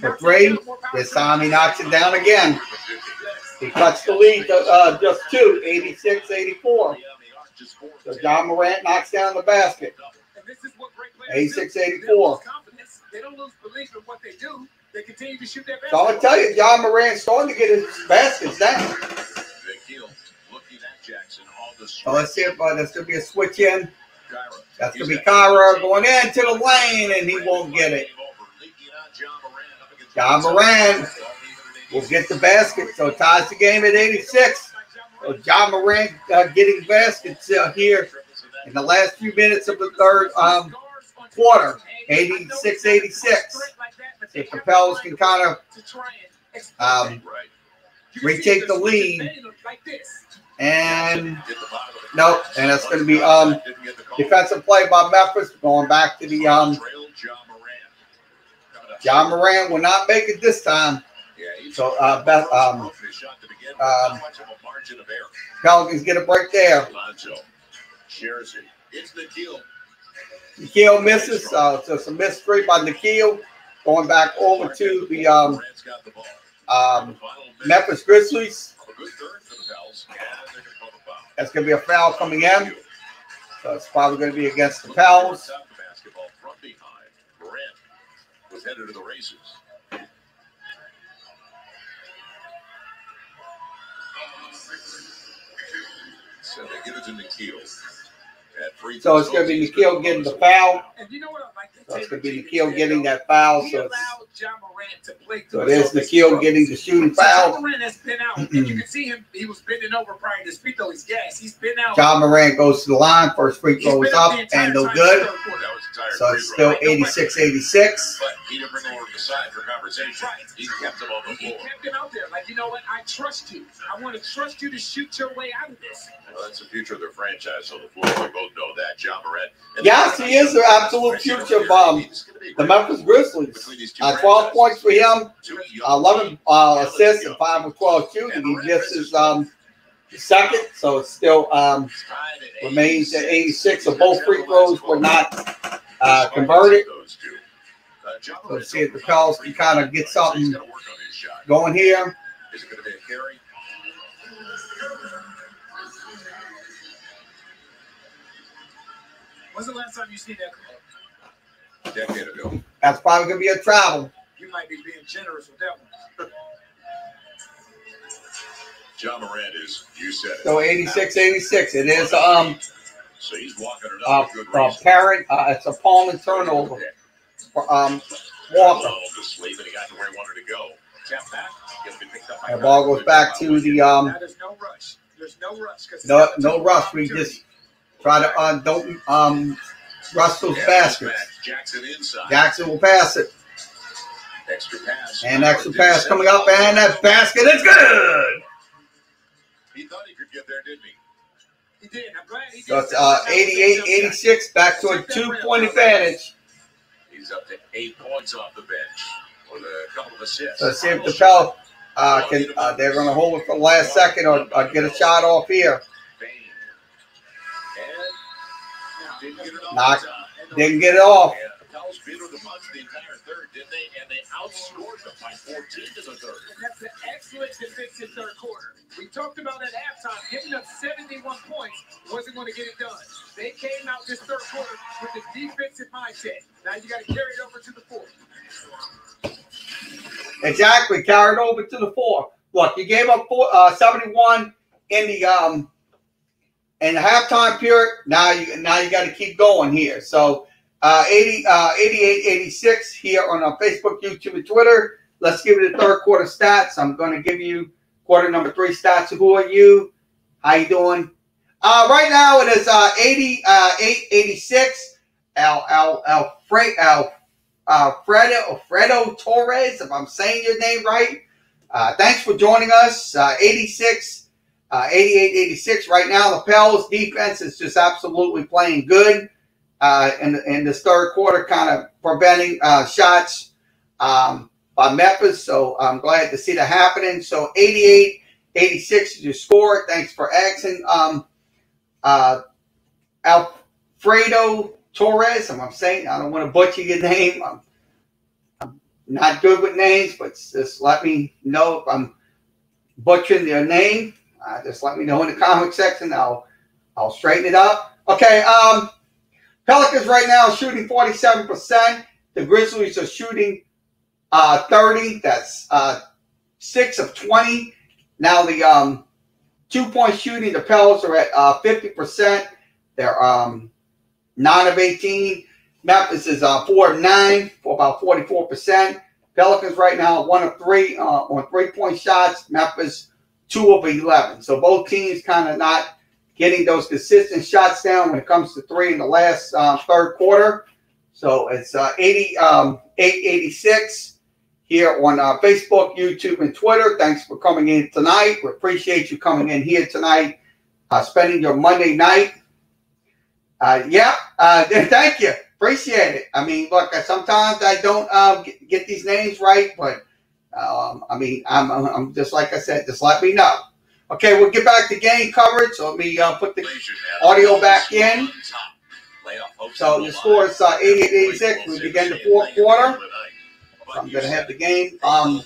for 3. This time he knocks it down again. He cuts the lead to just 2, 86-84. So John Morant knocks down the basket. 86-84. They don't lose belief in what they do. They continue to shoot their best. So I'll tell you, John Morant's starting to get his baskets down. So let's see if there's going to be a switch in. That's going to be Kyra going into the lane, and he won't get it. John Morant will get the basket, so it ties the game at 86. So John Morant getting baskets here in the last few minutes of the third quarter, 86-86. If the Pels can kind of retake the lead, and nope, and that's going to be defensive play by Memphis. Going back to the John Moran will not make it this time. So Pelicans get a break there. Nikhil misses, so some missed three by Nikhil. Going back over to the Memphis Grizzlies. That's going to be a foul coming in. So it's probably going to be against the Pels. Was headed to the races. So they give it to Nikhil. So it's going to be Nikhil getting the foul. And you know what I like to So it's say going to be with Nikhil James getting Harden? that foul. He So allowed Ja Morant to play so through there's his Nikhil struggles. getting the shooting So Ja foul. Morant has been out, and you can see him. He was bending over prior to this free throw. He's gassed. He's been out. Ja Morant goes to the line. First free throw is up and no good. So it's still 86-86. But he didn't bring him over to the side for conversation. Right. He kept him on the He floor. kept him out there. Like, you know what? I trust you. I want to trust you to shoot your way out of this. Well, that's the future of their franchise on the floor. We both know that. Ja Morant. Yes, he is the absolute future of the Memphis Grizzlies. 12 points for him, 11 assists, and 5 of 12 shooting. He gets his second, so it still remains at 86. So both free throws were not converted. So let's see if the Pels can kind of get something going here. Is it going to be a carry? When's the last time you seen that club? A decade ago. That's probably going to be a travel. You might be being generous with that one. Ja Morant is, you said it. So 86-86. It is So he's walking it up with good reason. parent. It's a palm and turnover for Walker. To sleep, and he got to where he wanted to go. Tap back. Gets been picked up by The ball goes back to the That is no rush. There's no rush. no rush. We just try to don't rush those baskets. Jackson inside. Jackson will pass it. Extra pass. And extra pass coming up, and that basket is good. He thought he could get there, didn't he? He did. I'm glad he did. So it's 88-86, back to a 2-point advantage. He's up to 8 points off the bench with a couple of assists. So let's see if the Pels they're going to hold it for the last second or get a shot off here. Didn't get it off. The Pels beat the Bucks the entire third, didn't they? And they outscored them by 14 in the third. And that's an excellent defensive third quarter. We talked about at halftime, giving up 71 points wasn't going to get it done. They came out this third quarter with a defensive mindset. Now you got to carry it over to the fourth. Exactly, carried over to the fourth. Look, you gave up 71 in the halftime period. Now you got to keep going here. So 88-86 here on our Facebook, YouTube, and Twitter. Let's give it the third quarter stats. I'm going to give you quarter number 3 stats. Who are you? How you doing? Right now it is 88-86. Alfredo Torres, if I'm saying your name right. Thanks for joining us. 88-86 right now. The Pels defense is just absolutely playing good. In this third quarter, kind of preventing shots by Memphis. So I'm glad to see that happening. So 88-86 is your score. Thanks for asking. Alfredo Torres, if I'm saying, I don't want to butcher your name. I'm not good with names, but just let me know if I'm butchering your name. Just let me know in the comment section. I'll straighten it up. Okay. Pelicans right now shooting 47%. The Grizzlies are shooting 30. That's 6 of 20. Now the 2-point shooting, the Pels are at 50%. They're 9 of 18. Memphis is 4 of 9 for about 44%. Pelicans right now 1 of 3 on 3-point shots. Memphis 2 of 11. So both teams kind of not getting those consistent shots down when it comes to 3 in the last third quarter. So it's 88-86 here on Facebook, YouTube, and Twitter. Thanks for coming in tonight. We appreciate you coming in here tonight, spending your Monday night. Thank you. Appreciate it. I mean, look, sometimes I don't get these names right, but I'm just like I said, just let me know. Okay, we'll get back to game coverage. So let me put the audio back in. So the score is 88-86. We begin the fourth quarter. So I'm going to have the game ESPN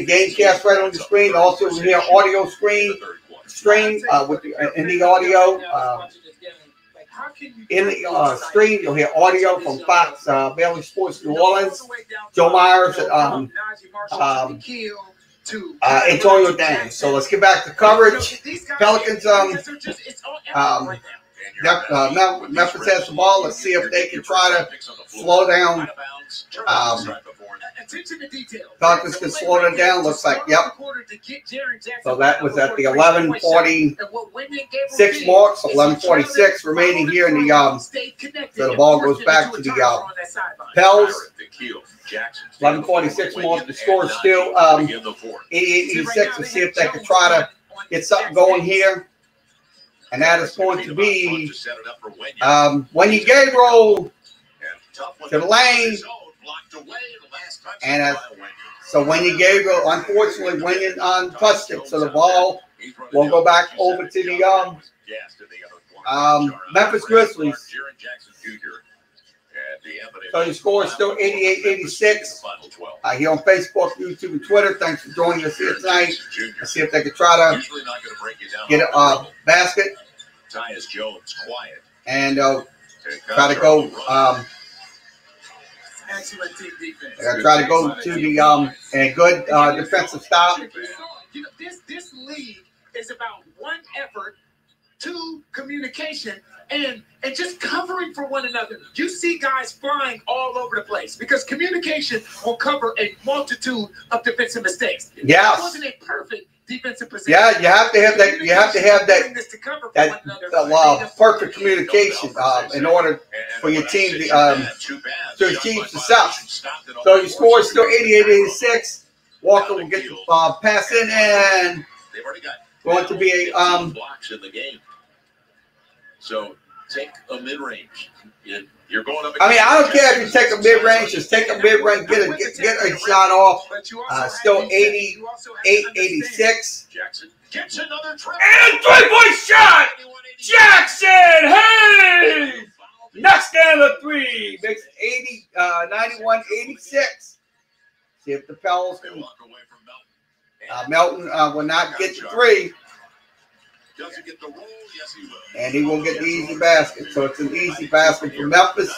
Gamecast right on the screen. Also, we hear audio stream with in the audio. In the stream, you'll hear audio from Fox Valley Sports New Orleans. Joe Myers Antonio Daniels. So let's get back to coverage. Pelicans Memphis has the ball. Let's see if they can try to slow down. Falcons can slow it down. Looks like, yep. So that was at the 11:46 mark. So 11:46 remaining here in the so the ball goes back to the Pels. 11:46 mark. The score is still 88-86. Let's see if they can try to get something going here. And that is going to be when you gave roll to the lane. And so when you gave roll, unfortunately, when you touched it, so the ball will go back over to the Memphis Grizzlies. So the score is still 88-86. Here on Facebook, YouTube, and Twitter. Thanks for joining us here tonight. Let's see if they can try to get a basket. And try to go. Try to go to the a good defensive stop. This league is about one effort, two communication, and just covering for one another. You see guys flying all over the place because communication will cover a multitude of defensive mistakes. Yeah, it wasn't a perfect defensive position. Yeah, you have to have that. You have to have that perfect communication in order for your team to achieve success. So your score is still 88-86. Walker will get the pass in, and going to be a blocks in the game. So take a mid-range. You're going up. I mean, I don't care if you take a mid-range. Just take a mid-range. Get a shot off. Still 88-86. Jackson gets another try. And a three-point shot. Jackson Hayes knocks down the three. Makes 91-86. See if the Pels can. Melton will not get the three. Doesn't get the roll. Yes, he will. And he will get the easy basket. So it's an easy basket for Memphis.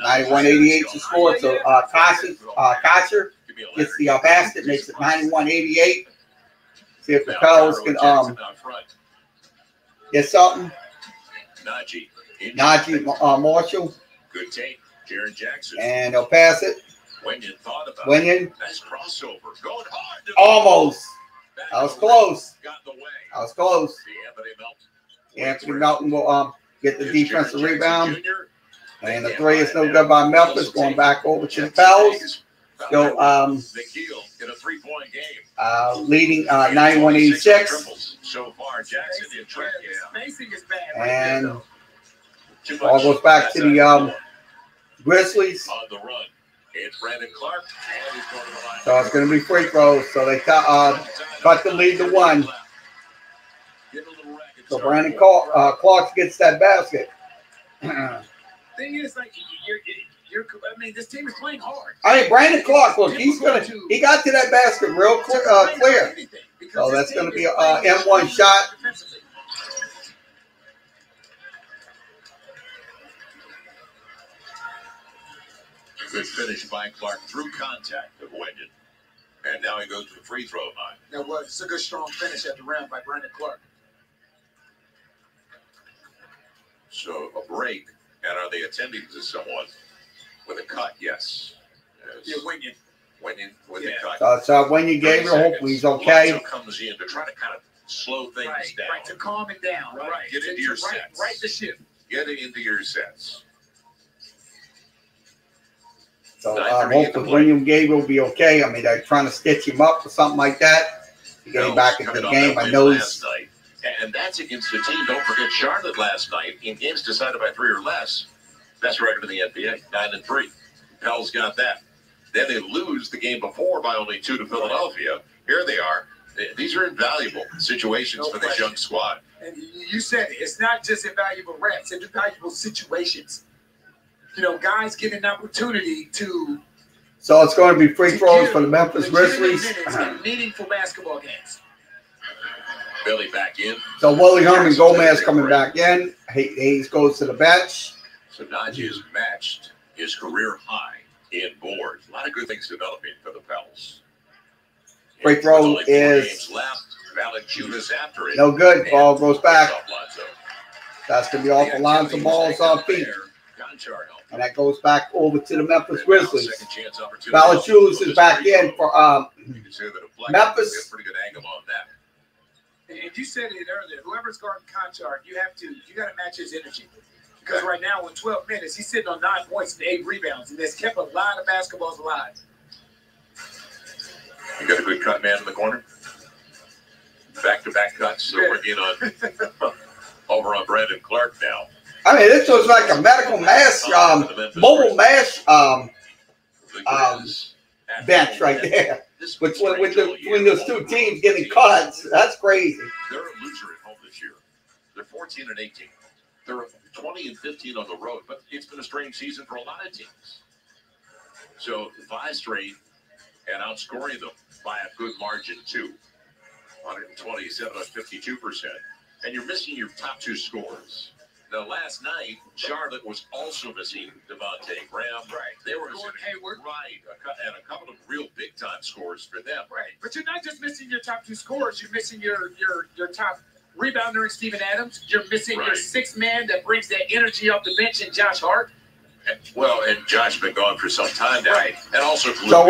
91-88 to score. So Kosher gets the basket, makes it 91-88. See if the Pels can get something. Najee Marshall. Good take. Jaren Jackson. And they'll pass it. Wenyon thought about it. Nice crossover. Going hard. Almost. That was close. Got in the way. That was close. Anthony Melton will get the defensive rebound. And the three is no good by Memphis. Going back over to the Pels. Still in a 3-point game. Leading 91-86. So far, Jackson in track. And ball goes back to the Grizzlies. On the run. It's Brandon Clark. And he's going to the line. So it's going to be free throws. So they cut the lead to one. So Brandon Clark gets that basket. Thing is, like, I mean, this team is playing hard. I mean, Brandon Clark, look, he got to that basket real clear. So that's going to be a M1 shot. Good finish by Clark through contact of Wenyon. And now he goes to the free throw line. That was a good, strong finish at the rim by Brandon Clark. So a break. And are they attending to someone with a cut? Yes. Yeah, Wenyon with a cut. So Wenyon gave her, hopefully he's okay. Bledsoe comes in to try to kind of slow things down. Right, to calm it down. Right. Get into your sets. Right the ship. Get into your sets. So hopefully William Gabriel will be okay. I mean, they're trying to stitch him up or something like that to get him back into the game. I know he's. And that's against the team. Don't forget Charlotte last night in games decided by 3 or less. Best record in the NBA, 9-3. Pels got that. Then they lose the game before by only 2 to Philadelphia. Here they are. These are invaluable situations for this young squad. And you said it's not just invaluable reps; it's invaluable situations. You know, guys get an opportunity to. So it's going to be free throws for the Memphis Grizzlies. Meaningful basketball games. Billy back in. So Willie Herman Gomez coming back in. Hayes goes to the bench. So Najee has matched his career high in boards. A lot of good things developing for the Pels. Free throw is left. Valanciunas after it. No good. Ball goes back. That's going to be off the Lonzo Ball's feet. And that goes back over to the Memphis Grizzlies. Valanciunas is back in for Memphis. Pretty good angle on that. And you said it earlier. Whoever's guarding Conchar, you got to match his energy. Because right now, in 12 minutes, he's sitting on 9 points and 8 rebounds, and that's kept a lot of basketballs alive. You got a good cut man in the corner. Back-to-back cuts. So we're in on over on Brandon Clark now. I mean, this was like a medical mass, mobile mass bench right there. Between those two teams getting cuts, that's crazy. They're a loser at home this year. They're 14 and 18. They're 20 and 15 on the road, but it's been a strange season for a lot of teams. So 5 straight and outscoring them by a good margin too, 127 on 52%. And you're missing your top 2 scorers. Now, last night, Charlotte was also missing Devontae Graham. Right. They were Gordon Hayward. Right. And a couple of real big-time scores for them. Right. But you're not just missing your top 2 scorers. You're missing your top rebounder in Steven Adams. You're missing your 6th man that brings that energy off the bench in Josh Hart. And Josh been gone for some time now. Right. And also, so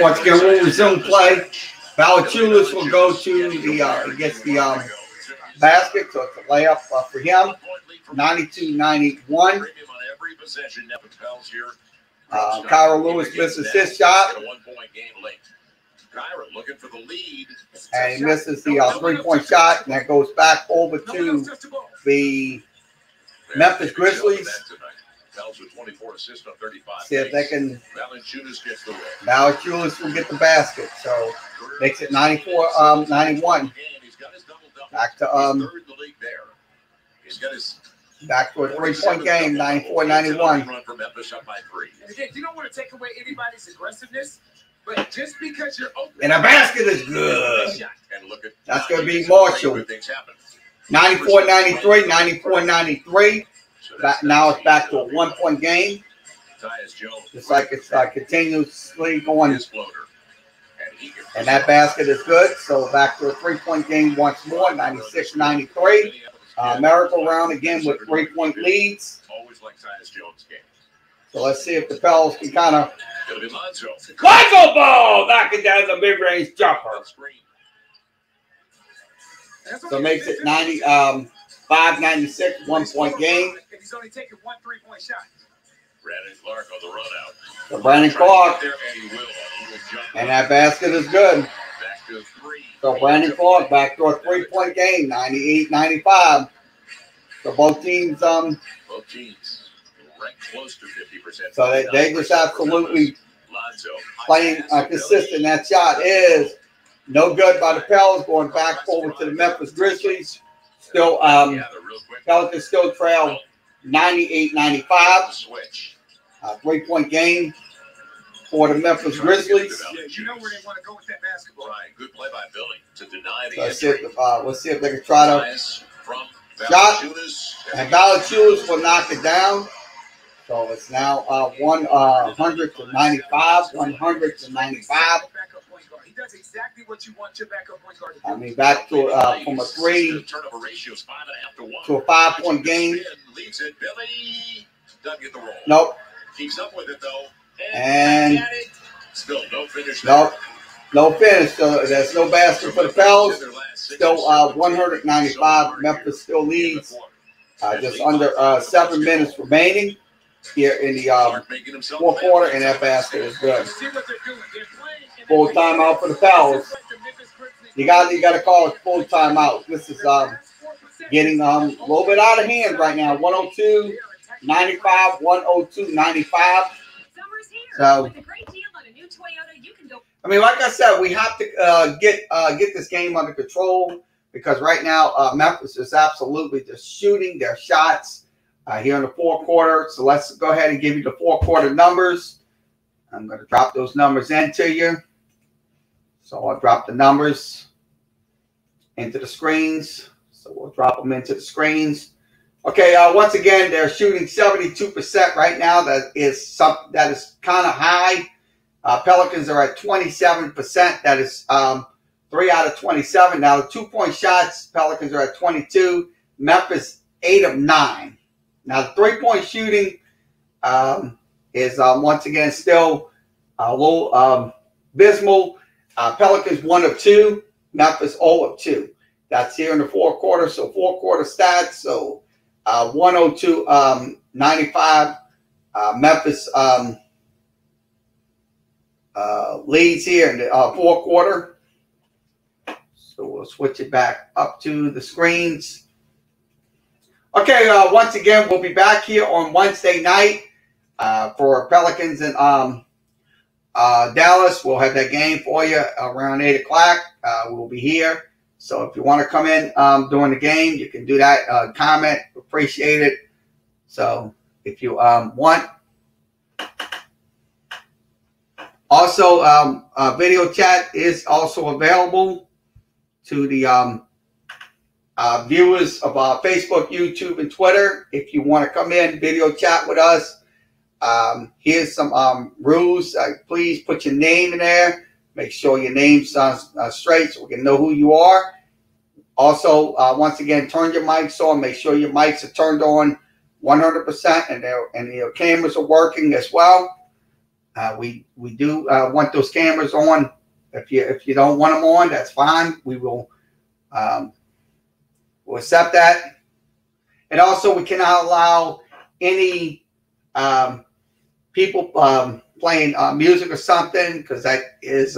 once again, we'll resume play. Valanciunas will go to the gets the basket, so it's a layup for him. 92-91. Kyra Lewis misses his shot. Looking for the lead. And he misses the 3-point shot, and that goes back over to the Memphis Grizzlies. See if they can. Valanciunas will get the basket, so makes it 94-91. Back to back to a 3-point game, 94-91. And again, you don't want to take away anybody's aggressiveness, but just because you're open. And the basket is good. That's going to be Marshall. 94-93, 94-93. Now it's back to a 1-point game. Just like it's continuously going. And that basket is good. So back to a 3-point game once more, 96-93. Miracle round again with 3-point leads. So let's see if the Pels can kind of. Lonzo Ball knocking down the mid-range jumper. So makes it 95-96, 1-point game. He's only taking 1 3-point shot. Brandon Clark on the run out. So Brandon Clark. And that basket is good. So Brandon Clark back to a 3-point game, 98-95. So both teams ranked close to 50%. So they just absolutely playing consistent. That shot is no good by the Pels, going back over to the Memphis Grizzlies. Still Pelicans still trail 98-95. 3-point game for the Memphis Grizzlies. Yeah, you know where they want to go with that basketball. Right, good play by Billy to deny the Let's see if they can try to shot. And Valanciunas will knock it down. So it's now 100-95, 100-95. He does exactly what you want your backup point guard to do. I mean, back to from a 3 to a 5-point game. Nope. Keeps up with it though. And still no finish. Nope. No finish. So there's no basket for the Pels. Still 195. Memphis still leads. Just under 7 minutes remaining here in the 4th quarter, and that basket is good. Full timeout for the Pels. You got to call it full timeout. This is getting a little bit out of hand right now. 102-95, 102-95. So, I mean, like I said, we have to get this game under control because right now Memphis is absolutely just shooting their shots here in the 4th quarter. So let's go ahead and give you the 4th quarter numbers. I'm going to drop those numbers into you. So I'll drop the numbers into the screens. So we'll drop them into the screens. Okay, once again, they're shooting 72% right now. That is kind of high. Pelicans are at 27%. That is 3 out of 27. Now, the 2-point shots, Pelicans are at 22. Memphis 8 of 9. Now, the three-point shooting is once again still a little abysmal. Pelicans 1 of 2, Memphis 0 of 2. That's here in the fourth quarter. So fourth quarter stats. So 102-95. Memphis leads here in the fourth quarter. So we'll switch it back up to the screens. Okay, once again, we'll be back here on Wednesday night for Pelicans and Dallas. We'll have that game for you around 8 o'clock. We'll be here. So if you want to come in during the game, you can do that. Comment. Appreciate it. So if you want. Also, video chat is also available to the viewers of Facebook, YouTube, and Twitter. If you want to come in, video chat with us. Here's some rules. Please put your name in there. Make sure your name's straight so we can know who you are. Also, once again, turn your mics on. Make sure your mics are turned on 100% and your cameras are working as well. We do want those cameras on. If you don't want them on, that's fine. We will we'll accept that. And also, we cannot allow any people playing music or something, because that is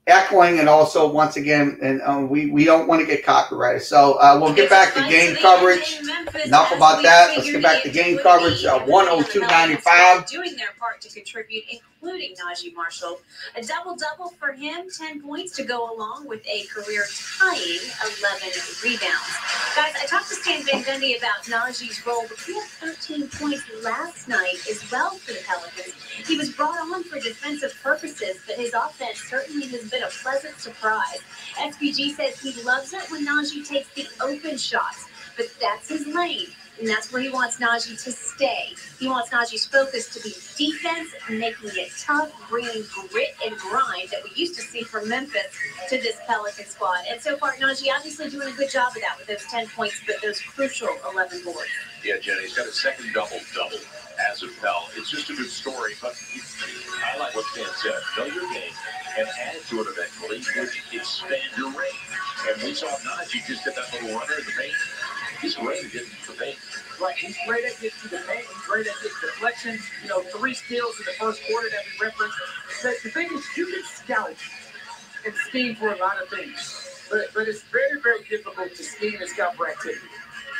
echoing, and also once again, and we don't want to get copyrighted. So we'll get back to game coverage. Enough about that. Let's get back to game coverage. 102-95. Doing their part to contribute, including Najee Marshall. A double-double for him, 10 points to go along with a career-tying 11 rebounds. Guys, I talked to Stan Van Gundy about Najee's role, but he had 13 points last night as well for the Pelicans. He was brought on for defensive purposes, but his offense certainly has been a pleasant surprise. SPG says he loves it when Najee takes the open shots, but that's his lane. And that's where he wants Najee to stay. He wants Najee's focus to be defense, making it tough, bringing grit and grind that we used to see from Memphis to this Pelican squad. And so far, Najee obviously doing a good job of that with those 10 points, but those crucial 11 boards. Yeah, Jenny, he's got a second double-double as a Pel. It's just a good story, but I like what Stan said. Know your game and add to it eventually, which expand your range. And we saw Najee just get that little runner in the paint. He's great at getting to the paint. Right, he's great at getting to the paint. He's great at getting deflections. 3 steals in the first quarter that we referenced. But the thing is, you can scout and scheme for a lot of things. But it's very, very difficult to scheme and scout for activity.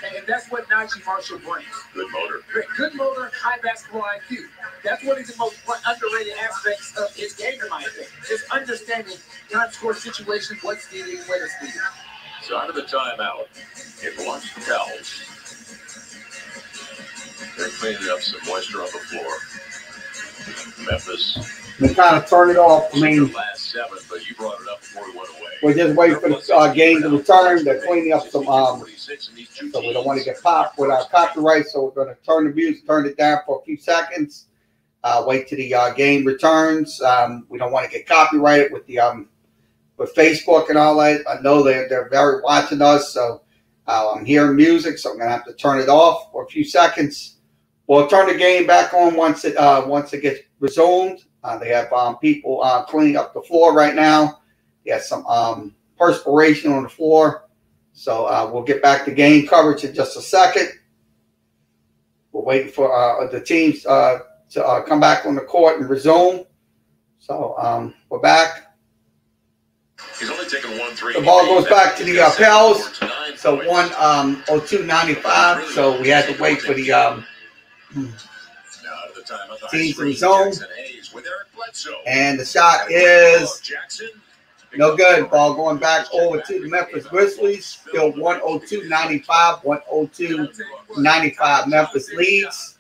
And that's what Najee Marshall brings. Good motor. Good motor, high basketball IQ. That's one of the most underrated aspects of his game, in my opinion. Just understanding non-score situations, what's needed, when it's needed. So out of the timeout, it belongs to Pels. They're cleaning up some moisture on the floor. Memphis. We kind of turn it off. I mean, last 7, but you brought it up before we went away. We're just waiting for the game to return. They're cleaning up some, so we don't want to get popped with our copyright. So we're going to turn the music, turn it down for a few seconds. Wait till the game returns. We don't want to get copyrighted with the with Facebook and all that. I know they're very watching us, so I'm hearing music, so I'm going to have to turn it off for a few seconds. We'll turn the game back on once it gets resumed. They have people cleaning up the floor right now. There's some perspiration on the floor. So we'll get back to game coverage in just a second. We're waiting for the teams to come back on the court and resume. So we're back. He's only taken 1-3. The ball goes back to the Pels. So 102-95. So we had to wait for the teams to resume. And the shot is no good. Ball going back over to the Memphis Grizzlies. Still 102-95. 102-95. Memphis leads.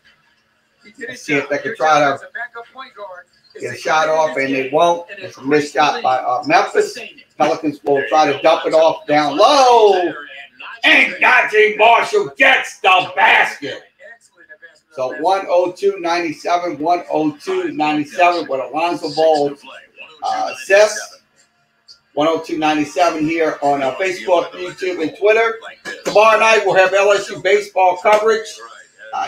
Let's see if they can try to get a shot off, and they won't. It's a missed shot by Memphis. Pelicans will try to dump it off down low. And Najee Marshall gets the basket. So 102-97, 102-97 with Alonzo Ball assist. 102.97 here on Facebook, YouTube, and Twitter. Tomorrow night we'll have LSU baseball coverage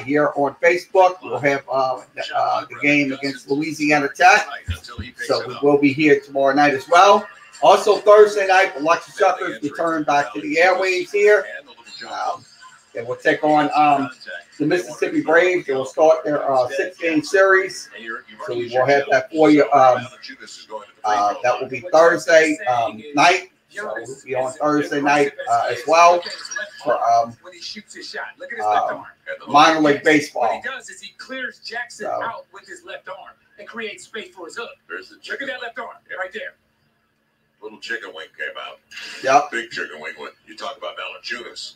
here on Facebook. We'll have the game against Louisiana Tech. So we will be here tomorrow night as well. Also Thursday night, the Lucky Suckers return back to the airwaves here. They will take on the Mississippi Braves. They will start their 6-game series. So we will have that for you. That will be Thursday night. So we'll be on Thursday night as well for minor league baseball. What he does is he clears Jackson out with his left arm and creates space for his hook. Look at that left arm right there. Little chicken wing came out. Yep. Big chicken wing went. You talk about Valanciunas.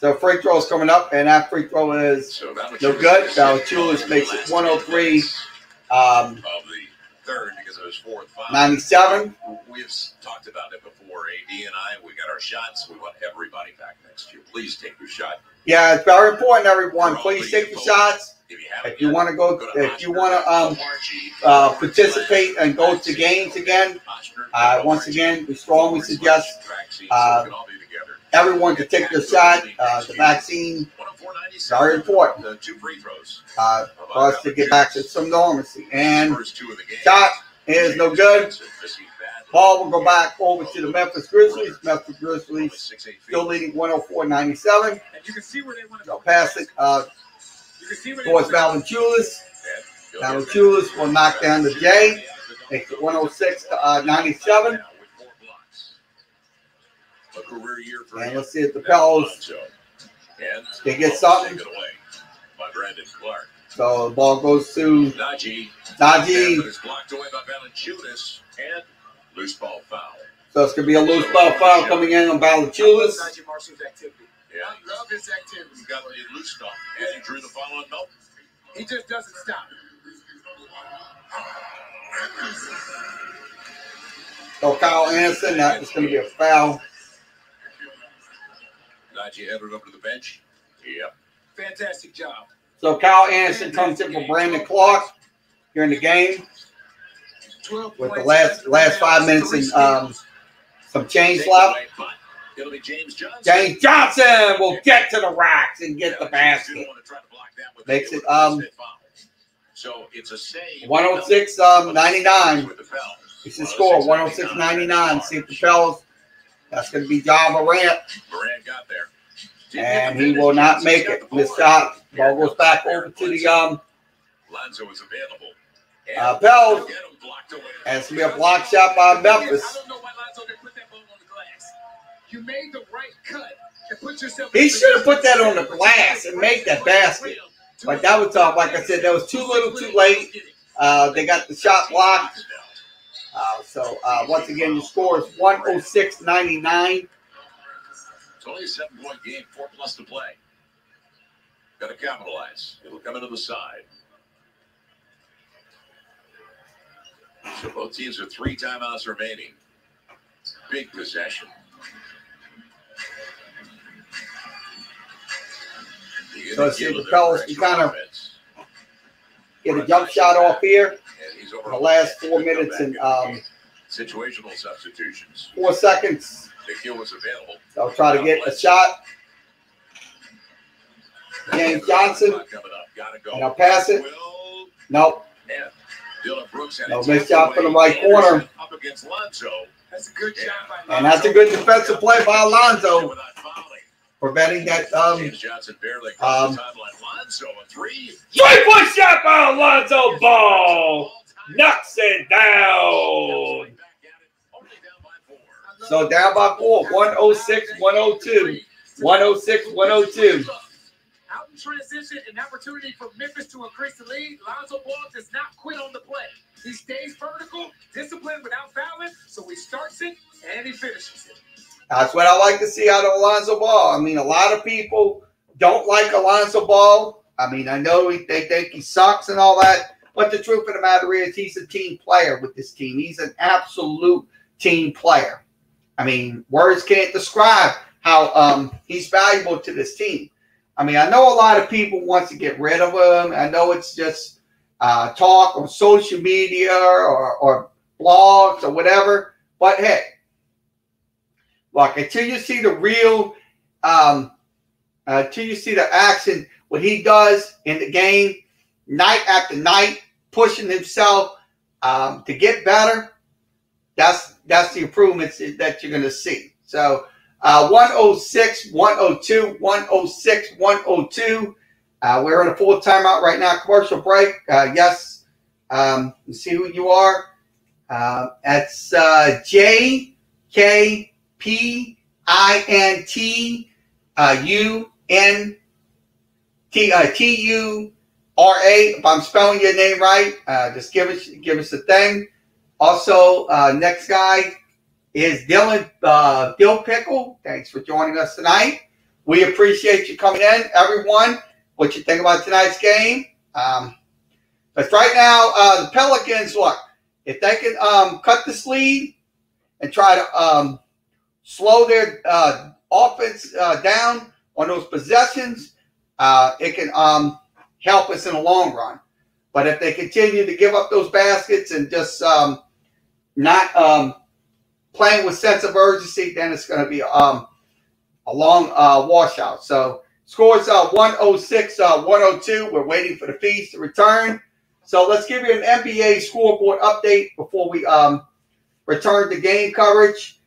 So free throw is coming up, and that free throw is no good. Valanciunas makes it 103. Of the third because it was 4th foul. 97. We've talked about it before. AD and I, we got our shots. We want everybody back next year. Please take your shot. Yeah, it's very important, everyone. Please take your shots. If you want to go, if you want to participate and go to games again, once again, we strongly suggest everyone to take their shot. The vaccine is very important for us to get back to some normalcy. And shot is no good. Ball will go back over to the Memphis Grizzlies. Memphis Grizzlies still leading 104-97. They'll pass it towards Valanciunas. Valanciunas will knock down the J. Makes it 106-97. And let's see if the Pelicans can get something. So the ball goes to Najee. Blocked away by Valanciunas and loose ball foul. So it's going to be a loose ball foul coming in on Valanciunas. Yeah. I love his activity. He got the loose stuff, and he drew the foul on Melton. He just doesn't stop. So Kyle Anderson, that is going to be a foul. Najee headed up to the bench. Yep. Fantastic job. So Kyle Anderson comes in for Brandon Clark here in the game with the last 5 minutes and some change left. It'll be James Johnson. James Johnson will get to the racks and get the basket. Makes it so it's a save. 106-99. It's the score 106-99. See if the Pels. That's going to be John Morant. Morant got there. And he will not make it. Missed shot. Ball goes back over to the Lonzo is available. Pels. And it's going to be a block shot by Memphis. I don't know why Lonzo didn't put that ball on the glass. You made the right cut and put yourself. He should have put that on the glass and made that basket. But that was tough. Like I said, that was too little, too late. They got the shot blocked. So once again, the score is 106-99. It's only a 7-point game, 4+ to play. Got to capitalize. It'll come into the side. So both teams with 3 timeouts remaining. Big possession. So let's see if the Pelicans can kind of get a jump shot off here in the last 4 minutes and situational substitutions. 4 seconds. McGill was available. They'll try to get a shot. James Johnson. And I'll pass it. Nope. No missed shot from the right corner. That's a good job by Lonzo. And that's a good defensive play by Alonzo. Preventing that three-point shot by Alonzo Ball. Knocks it down. So down by 4. 106-102. 106-102. Out in transition, an opportunity for Memphis to increase the lead. Lonzo Ball does not quit on the play. He stays vertical, disciplined without fouling, so he starts it and he finishes it. That's what I like to see out of Alonzo Ball. I mean, a lot of people don't like Alonzo Ball. I mean, I know they think he sucks and all that, but the truth of the matter is he's a team player with this team. He's an absolute team player. I mean, words can't describe how he's valuable to this team. I mean, I know a lot of people want to get rid of him. I know it's just talk on social media or blogs or whatever. But hey, look, until you see the real, until you see the action, what he does in the game, night after night, pushing himself to get better, that's the improvements that you're going to see. So 106, 102, 106, 102. We're in a full timeout right now. Commercial break. Yes. See who you are. That's JKPINTUNTURA. If I'm spelling your name right, just give us a thing. Also, next guy is Dylan Dill Pickle. Thanks for joining us tonight. We appreciate you coming in, everyone. What you think about tonight's game? But right now, the Pelicans, look, if they can cut this lead and try to slow their offense down on those possessions, it can help us in the long run. But if they continue to give up those baskets and just not playing with sense of urgency, then it's going to be a long washout. So scores 106-102. We're waiting for the fees to return. So let's give you an NBA scoreboard update before we return to game coverage.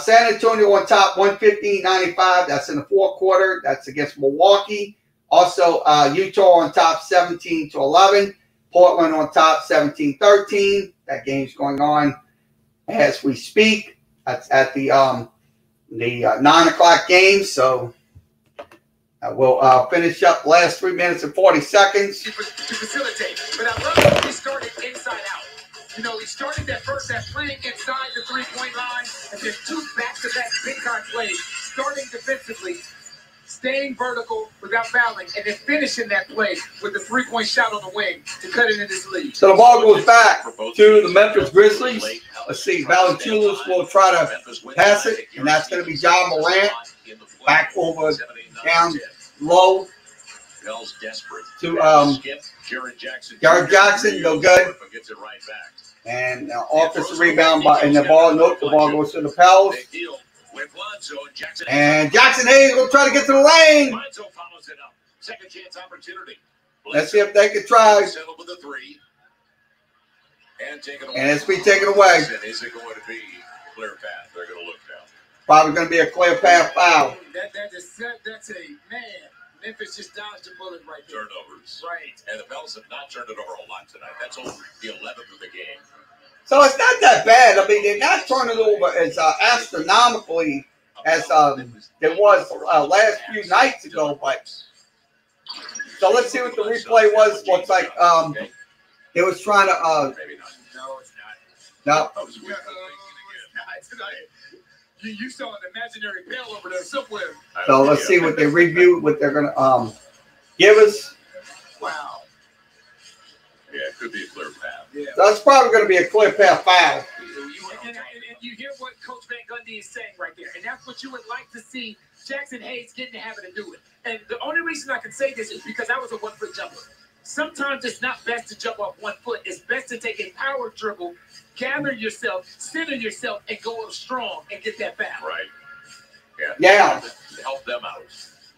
San Antonio on top, 115-95. That's in the fourth quarter. That's against Milwaukee. Also, Utah on top, 17-11. Portland on top, 17-13. That game's going on as we speak. That's at the 9 o'clock game. So we'll finish up last 3 minutes and 40 seconds. To facilitate. But I love how he started inside out. You know, he started that first half playing inside the three-point line, and then two back-to-back big-time plays, starting defensively, staying vertical without fouling, and then finishing that play with the three-point shot on the wing to cut it in this lead. So the ball goes back to the Memphis Grizzlies. Let's see, Valanciunas will try to pass it, and that's going to be John Morant back over down low to Jared Jackson, no good. And offensive rebound, and the ball goes to the Pels. And Jackson Hayes will try to get to the lane. Let's see if they can try. And it's be taken away. Is it going to be clear path? They're going to look down. Probably going to be a clear path foul. That's a man. Memphis just dodged a bullet right there. Turnovers. Right. And the Pels have not turned it over a lot tonight. That's only the 11th of the game. So it's not that bad. I mean, they're not turning it over as astronomically as it was last few nights ago. But so let's see what the replay was. Looks like they was trying to. Maybe not. No, it's not. No. You saw an imaginary pail over there somewhere. So let's see what they review, what they're going to give us. Wow. Yeah, it could be a clear path. Yeah. So it's probably going to be a clear path foul. And you hear what Coach Van Gundy is saying right there. And that's what you would like to see Jackson Hayes get in the habit of doing. And the only reason I can say this is because I was a one-foot jumper. Sometimes it's not best to jump off 1 foot. It's best to take a power dribble, gather yourself, center yourself, and go up strong and get that foul. Right. Yeah. To help them out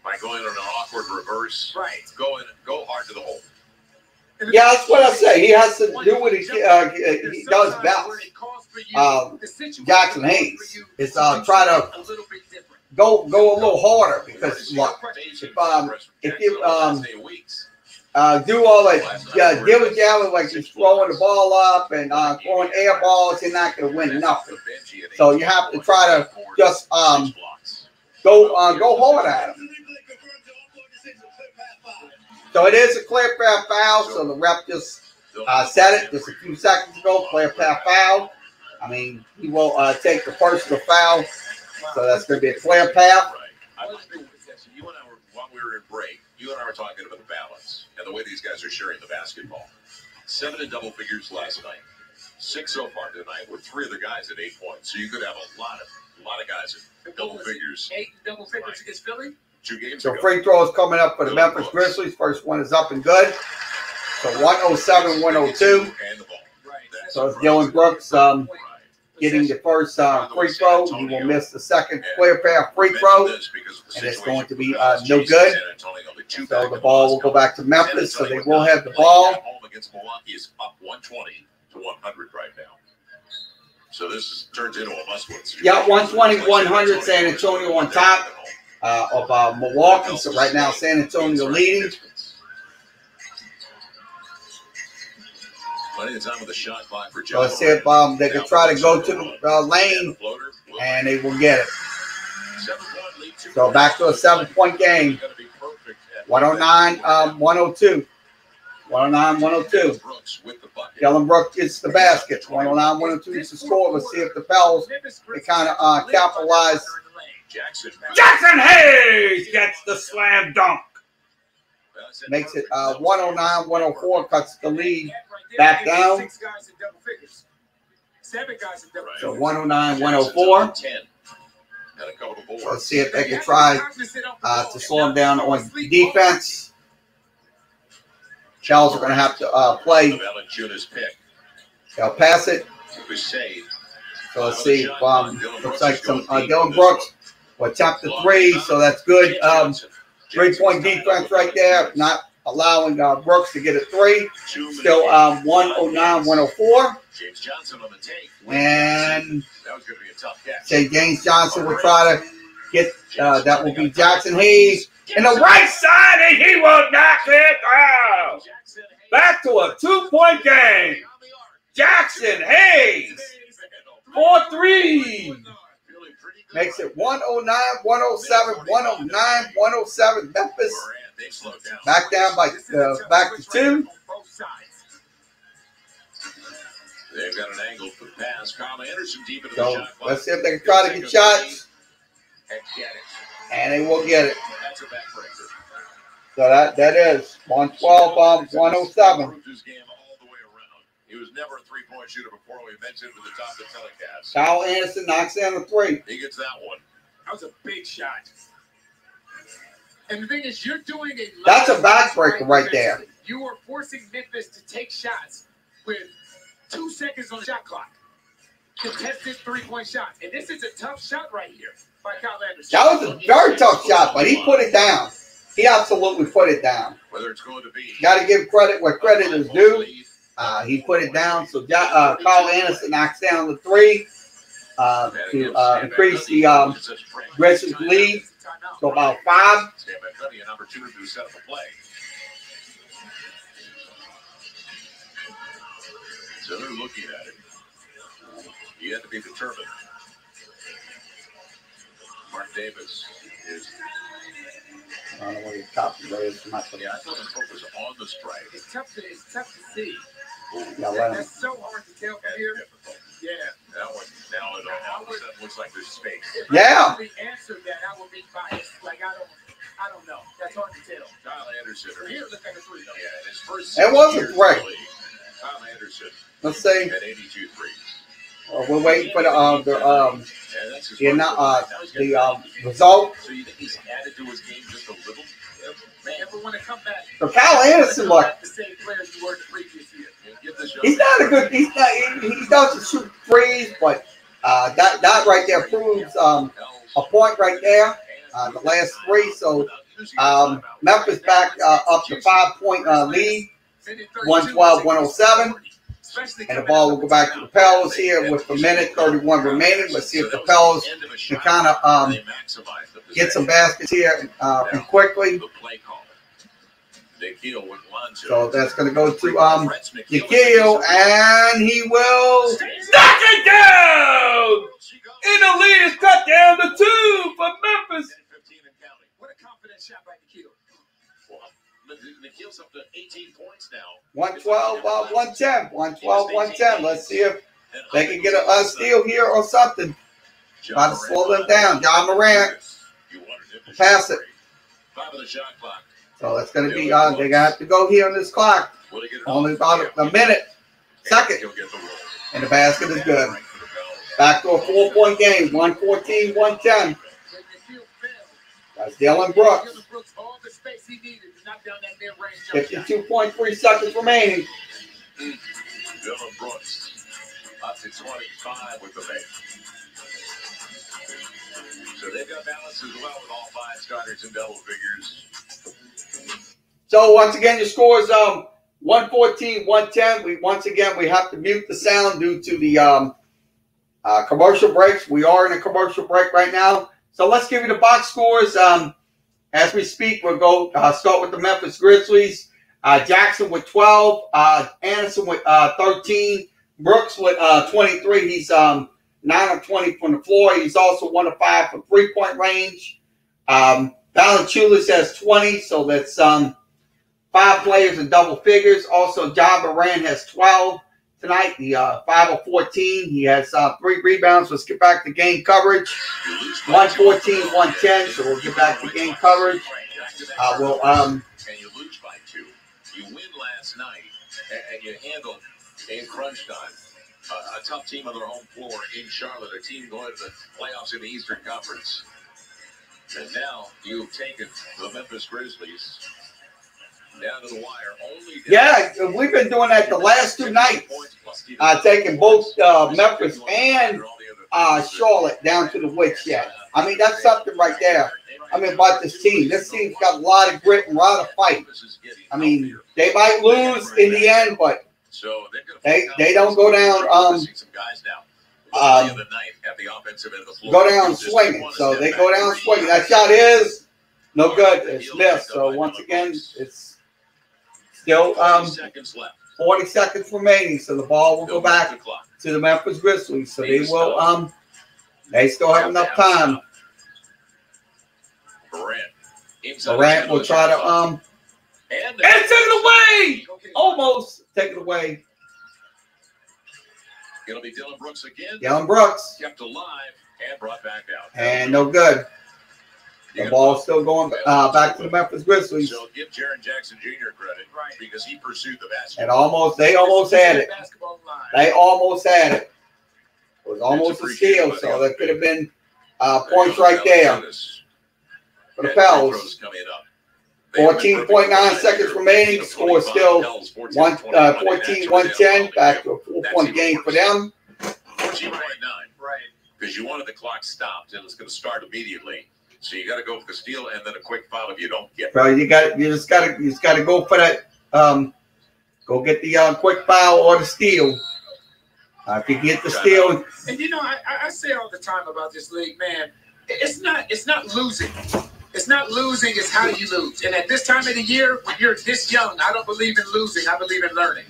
by going on an awkward reverse. Right. Go hard to the hole. Yeah, that's what I say. He has to do what he does best. Jackson Hayes is try to go a little harder because look, if you do all that dilly dally like just throwing the ball up and throwing air balls, you're not going to win nothing. So you have to try to just go hard at him. So it is a clear path foul. So the ref just said it just a few seconds ago. Clear path foul. I mean, he will take the personal foul. So that's going to be a clear path. You and I were, while we were in break, you and I were talking about the balance and the way these guys are sharing the basketball. 7 in double figures last night. 6 so far tonight with 3 of the guys at 8 points. So you could have a lot of guys at double figures. 8 double figures against Philly. 2 games So ago. free throws coming up for the Memphis Grizzlies. First one is up and good. So 107-102. And the ball. Right. So it's Dylan Brooks getting the first free throw. He will miss the second clear pair free throw, and it's going to be no good. So the ball will go back to Memphis. So they will have the ball. Against Milwaukee is up 120 to 100 right now. So this turns into a must-win. Yeah, 120-100. San Antonio on top of Milwaukee. So right now San Antonio leading. Plenty of time with the shot clock for So let's see if they can try to go to the lane, and they will get it. So back to a 7-point game. 109-102. 109-102. Dylan Brooks gets the basket. 109-102 is the score. Let's see if the Pels can kind of capitalize. Jackson Hayes gets the slam dunk. Makes it 109-104. Cuts the lead back down. So 109-104. Let's see if they can try to slow him down on defense. Pels are going to have to play. They'll pass it. So let's see. Looks like some Dylan Brooks will attempt the three. So that's good. 3-point defense right there. Not allowing Brooks to get a three. Still 109-104. And say James Johnson will try to get that will be Jackson Hayes in the right side, and he will knock it out. Back to a 2-point game. Jackson Hayes 4-3. Makes it 109-107, 109-107. Memphis back down by back to 2. They've got an angle for the pass. Kyle Anderson deep into the So shot. let's see if they can try to get shots. And they will get it. That's a backbreaker. So that is 112-107. He was never a three-point shooter before we mentioned with the top of the telecast. Kyle Anderson knocks down the three. He gets that one. That was a big shot. And the thing is, you're doing a lot. That's a backbreaker right there. You are forcing Memphis to take shots with 2 seconds on the shot clock. Contested 3-point shots. And this is a tough shot right here by Kyle Anderson. That was a very tough shot, but he put it down. He absolutely put it down. Whether it's going to be. Got to give credit where credit is due. He put it down. So Kyle Anderson knocks down the three to increase the Grizzlies lead to about 5. An opportunity to set up a play. So they're looking at it. You have to be determined. Mark Davis is. I don't know where your top is. Yeah, I thought the focus on the strike. It's tough to see. Yeah, That's so hard to tell from here. Yeah. That one, now it all of a sudden looks like there's space. If Yeah. I answered that, I would be biased. Like, I don't know. That's hard to tell. Kyle Anderson. So here, look like a 3. Yeah, his first It wasn't great. Kyle Anderson. Let's see. At 82 threes. We're waiting for the result. So you think he's added to his game just a little? Man, ever want to come back? So Kyle Anderson, look, The same player you were the previous year. he's not a good. He doesn't shoot threes, but that right there proves a point right there. The last 3. So Memphis back up to 5-point lead, 112-107. And the ball will go back to the Pels here with 1:31 remaining. Let's see if the Pels can kind of get some baskets here and quickly. So that's going to go to Nikhil, and he will knock it down. And the lead is cut down to 2 for Memphis. What a confident shot by Nikhil. Nikhil's up to 18 points now. 112-110. 112-110. Let's see if they can get a steal here or something. Try to slow them down. John Morant. Pass it. So it's going to be, they're going to have to go here on this clock. Only about a minute. Second. And the basket is good. Back to a 4-point game. 114-110. That's Dylan Brooks. 52.3 seconds remaining. Dylan Brooks. Lots of 25 with the make. So they've got balance as well with all 5 starters in double figures. So once again, your score is 114-110. We have to mute the sound due to the commercial breaks. We are in a commercial break right now. So let's give you the box scores. As we speak, we'll go start with the Memphis Grizzlies. Jackson with 12. Anderson with 13. Brooks with 23. He's 9 of 20 from the floor. He's also 1 of 5 from three-point range. Valanciunas has 20, so that's 5 players in double figures. Also, Ja Morant has 12 tonight. The 5 of 14. He has 3 rebounds. Let's get back to game coverage. 114-110. So we'll get back to game coverage. And you lose by 2. You win last night, and you handle in crunch time a tough team on their home floor in Charlotte, a team going to the playoffs in the Eastern Conference. And now you've taken the Memphis Grizzlies down to the wire. Yeah, we've been doing that the last 2 nights. Taking both Memphis and Charlotte down to the woodshed. I mean, that's something right there. I mean, about this team. This team's got a lot of grit and a lot of fight. I mean, they might lose in the end, but they don't go down go down swinging. So they go down swinging. That shot is no good. It's missed. So once again, it's still 40 seconds remaining. So the ball will go back to the Memphis Grizzlies. So they will they still have enough time. Morant will try to and take it away. Almost take it away. It'll be Dylan Brooks again. Dylan Brooks Kept alive and brought back out. And no good. The ball's still going back to the Memphis Grizzlies. So give Jaren Jackson Jr. credit because he pursued the basketball. And they almost had it. They almost had it. It was almost a steal, so that could have been points right there for the Pels. 14.9 seconds remaining. Score still 14-110. Back to a 4-point game for them. 14.9. Right. Because you wanted the clock stopped, and it's going to start immediately. So you got to go for the steal and then a quick foul if you don't get it. Bro, you just got to go for that. Go get the quick foul or the steal. If you get the steal, and you know, I say all the time about this league, man. It's not losing. It's not losing. It's how you lose. And at this time of the year, when you're this young, I don't believe in losing. I believe in learning.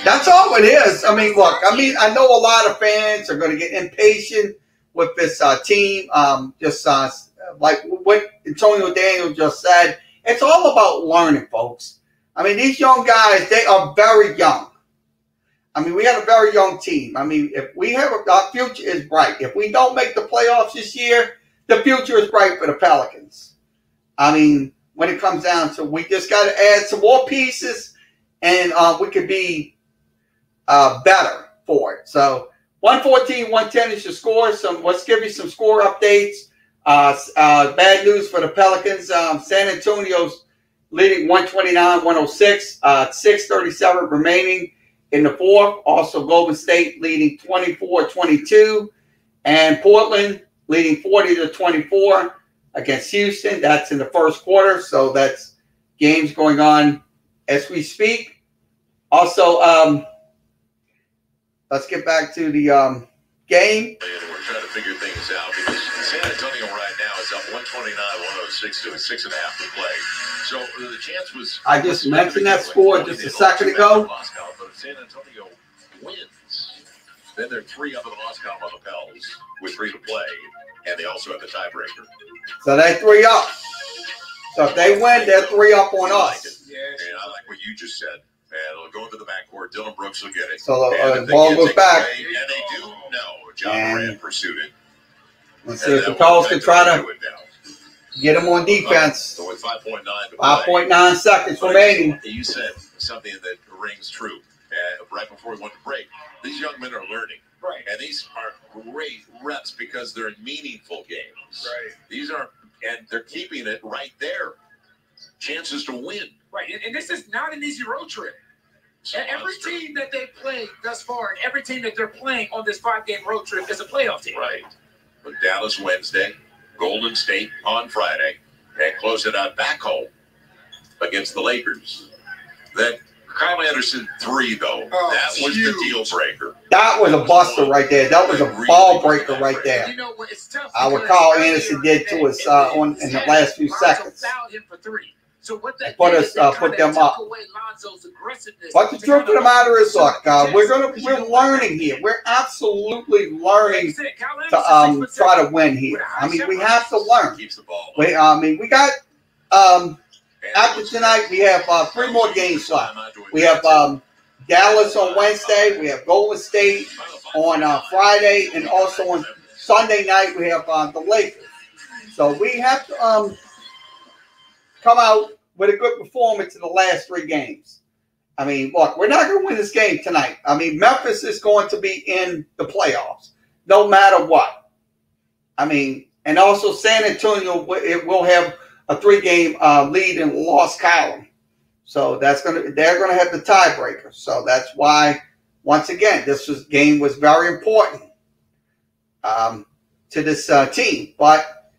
That's all it is. I mean, look. I know a lot of fans are going to get impatient with this team. Like what Antonio Daniel just said, it's all about learning, folks. I mean, these young guys, they are very young. I mean, we have a very young team. I mean, if we have our future is bright. If we don't make the playoffs this year, the future is bright for the Pelicans. I mean, when it comes down to, we just got to add some more pieces, and we could be better for it. So 114-110 is your score. Let's give you some score updates. Bad news for the Pelicans. San Antonio's leading 129-106. 6:37 remaining in the fourth. Also, Golden State leading 24-22. And Portland leading 40-24 against Houston. That's in the first quarter. So that's games going on as we speak. Also, let's get back to the game. We're trying to figure things out because San Antonio right now is up 129-106 to a 6.5 to play. So the chance was. I just mentioned that score just a second ago. Moscow, but if San Antonio wins, then they're 3 up in the Moscow on the Pels with 3 to play, and they also have the tiebreaker. So they're 3 up. So if they win, they're 3 up on us. And I like what you just said. And it'll go into the backcourt. Dylan Brooks will get it. So the ball goes back. And they do know. Ja Morant pursued it. Let's see if the Pels can try to get him on defense. So with 5.9 5.9 seconds remaining. You said something that rings true. Right before we went to break, these young men are learning. Right. And these are great reps because they're in meaningful games. Right. These are, and they're keeping it right there. Chances to win. Right. And this is not an easy road trip. And every team that they've played thus far, and every team that they're playing on this 5-game road trip is a playoff team. Right. With Dallas Wednesday, Golden State on Friday, and close it out back home against the Lakers. That Kyle Anderson 3, though, that was huge. the deal breaker. That was a buster right there. That was a ball breaker right there. You know what? It's tough. What Kyle Anderson did to us in the last few seconds. Him for 3. So what that Put did is put them up. away Lonzo's aggressiveness. But the truth of the matter is, look, we're learning here. We're absolutely learning to try to win here. I mean, we have to learn. Keeps the ball. We got after tonight we have 3 more games left. We have Dallas on Wednesday. We have Golden State on Friday, and also on Sunday night we have the Lakers. So we have to come out with a good performance in the last 3 games. I mean, look, we're not going to win this game tonight. I mean, Memphis is going to be in the playoffs, no matter what. I mean, and also San Antonio, it will have a 3-game lead in the loss column. So they're going to have the tiebreaker. So that's why, once again, game was very important to this team. But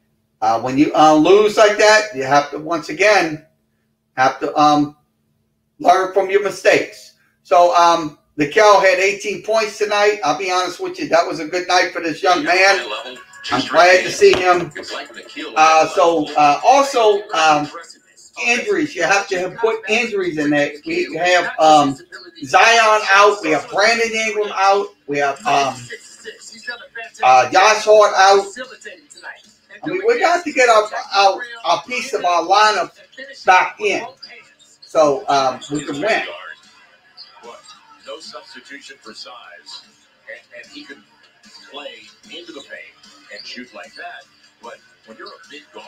when you lose like that, you have to, once again, learn from your mistakes. So Nickel had 18 points tonight. I'll be honest with you. That was a good night for this young man. I'm glad to see him. Also, injuries. You have to put injuries in there. We have Zion out. We have Brandon Ingram out. We have Josh Hart out. I mean, we got to get our piece of our lineup back in, so we can win. No substitution for size, and he can play into the paint and shoot like that. But when you're a big guard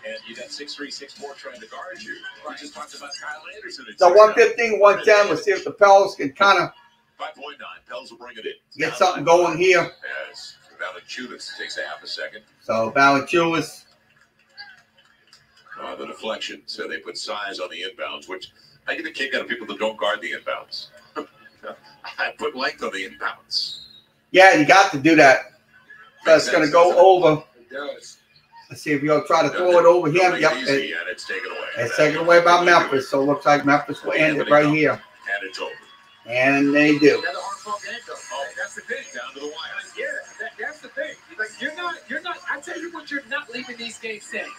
and you got 6'3", 6'4" trying to guard you, we just talked about Kyle Anderson. So 115, 110. Let's see if the Pels can kind of 5.9. Pels will bring it in. Get something going here. Yes. Valanciunas takes a half a second. So Valanciunas. The deflection. So they put size on the inbounds, which I get a kick out of people that don't guard the inbounds. I put length on the inbounds. Yeah, you got to do that. That's going to go over. It does. Let's see if you'll try to throw it over him. Yep, And it's taken away. it's taken away by Memphis. So it looks like Memphis will end it right here. And it's over. And they do. Another hard-fought game, though. That's the thing. Down to the wire. Yeah, that's the thing. Like you're not. I tell you what, you're not leaving these games saying.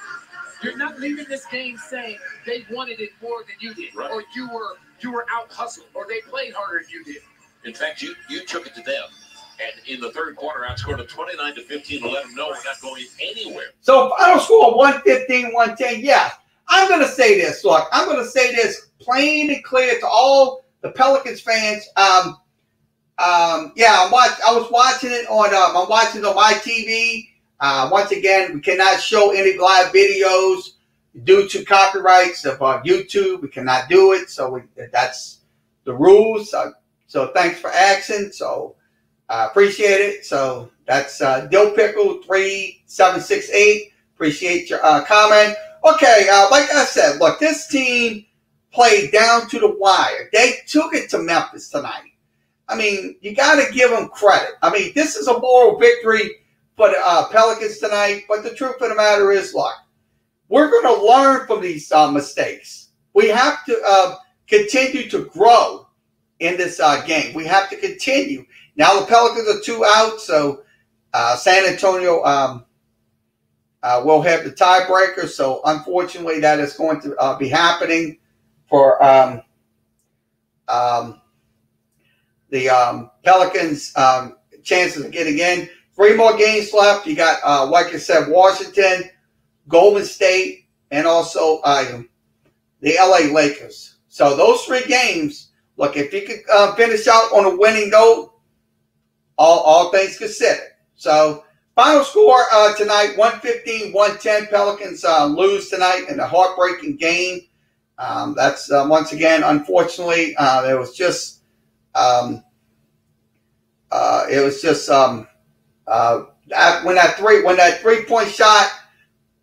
You're not leaving this game saying they wanted it more than you did, right, or you were out hustled, or they played harder than you did. In fact, you took it to them, and in the third quarter, outscored them 29-15 to let them know we're not going anywhere. So final score 115, 110. Yeah, I'm going to say this. Look, I'm going to say this plain and clear to all the Pelicans fans. Yeah, I was watching it on. I'm watching it on my TV. Once again, we cannot show any live videos due to copyrights of YouTube. We cannot do it. So that's the rules. So thanks for asking. So I appreciate it. So that's Dill Pickle 3768. Appreciate your comment. Okay, like I said, look, this team played down to the wire. They took it to Memphis tonight. I mean, you got to give them credit. I mean, this is a moral victory for the Pelicans tonight. But the truth of the matter is, look, we're going to learn from these mistakes. We have to continue to grow in this game. We have to continue. Now the Pelicans are 2 out, so San Antonio will have the tiebreaker. So unfortunately, that is going to be happening for the Pelicans' chances of getting in. 3 more games left. You got, like I said, Washington, Golden State, and also the LA Lakers. So those 3 games, look, if you could finish out on a winning note, all things considered. So final score tonight, 115-110. Pelicans lose tonight in a heartbreaking game. That's once again, unfortunately, there was just when that 3-point shot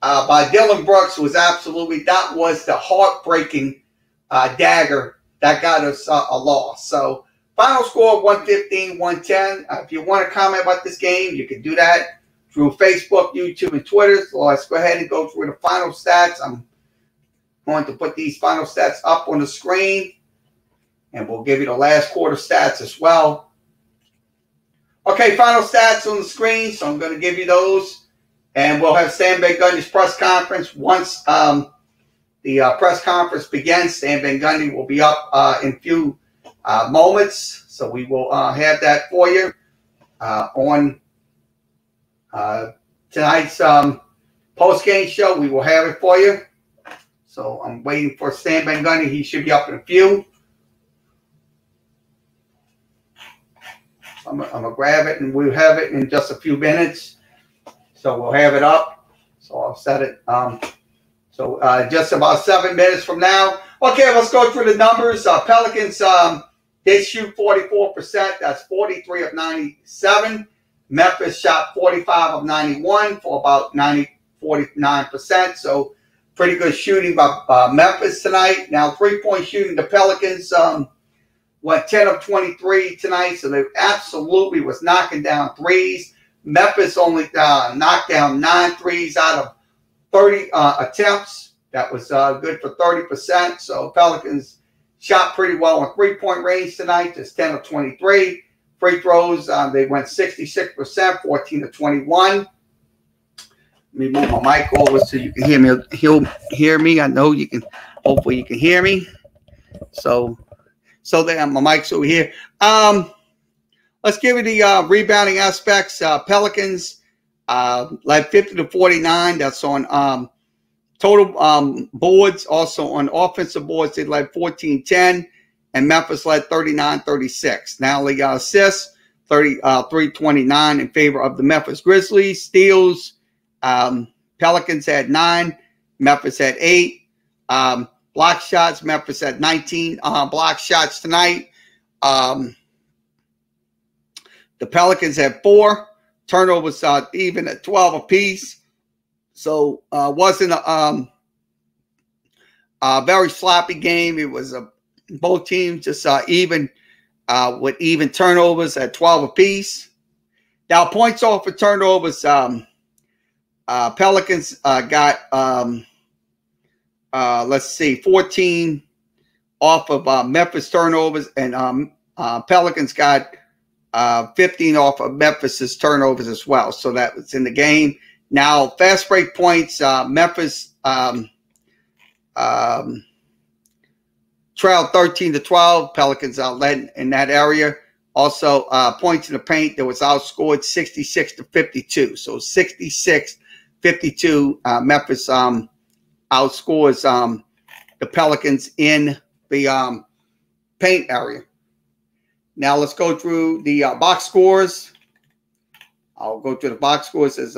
by Dylan Brooks was that was the heartbreaking dagger that got us a loss. So final score 115-110. If you want to comment about this game, you can do that through Facebook, YouTube, and Twitter. So let's go ahead and go through the final stats. I'm going to put these final stats up on the screen, and we'll give you the last quarter stats as well. Okay, final stats on the screen. So I'm going to give you those, and we'll have Stan Van Gundy's press conference. Once the press conference begins, Stan Van Gundy will be up in a few moments. So we will have that for you on tonight's post-game show. We will have it for you. So I'm waiting for Stan Van Gundy. He should be up in a few. I'm going to grab it, and we'll have it in just a few minutes. So we'll have it up. So I'll set it. Just about 7 minutes from now. Okay, let's go through the numbers. Pelicans did shoot 44%. That's 43 of 97. Memphis shot 45 of 91 for about 49%. So pretty good shooting by Memphis tonight. Now, three-point shooting, the Pelicans went 10 of 23 tonight, so they absolutely was knocking down threes. Memphis only knocked down 9 threes out of 30 attempts. That was good for 30%. So Pelicans shot pretty well in three-point range tonight, just 10 of 23. Free throws, they went 66%, 14 of 21. Let me move my mic over so you can hear me. He'll hear me. I know you can. Hopefully you can hear me. So there, my mic's over here. Let's give you the rebounding aspects. Pelicans led 50-49. That's on total boards. Also on offensive boards, they led 14-10, and Memphis led 39-36. Now the assists, 33-29 in favor of the Memphis Grizzlies. Steals, Pelicans had 9, Memphis had 8. Block shots, Memphis had 19 block shots tonight. The Pelicans had 4. Turnovers even at 12 apiece. So wasn't a very sloppy game. It was both teams just even with even turnovers at 12 apiece. Now points off for turnovers. Pelicans got 14 off of Memphis turnovers, and Pelicans got 15 off of Memphis's turnovers as well. So that was in the game. Now, fast break points, Memphis trailed 13-12. Pelicans led in that area. Also, points in the paint that was outscored 66-52. So 66-52, Memphis outscores the Pelicans in the paint area. Now let's go through the box scores. I'll go through the box scores as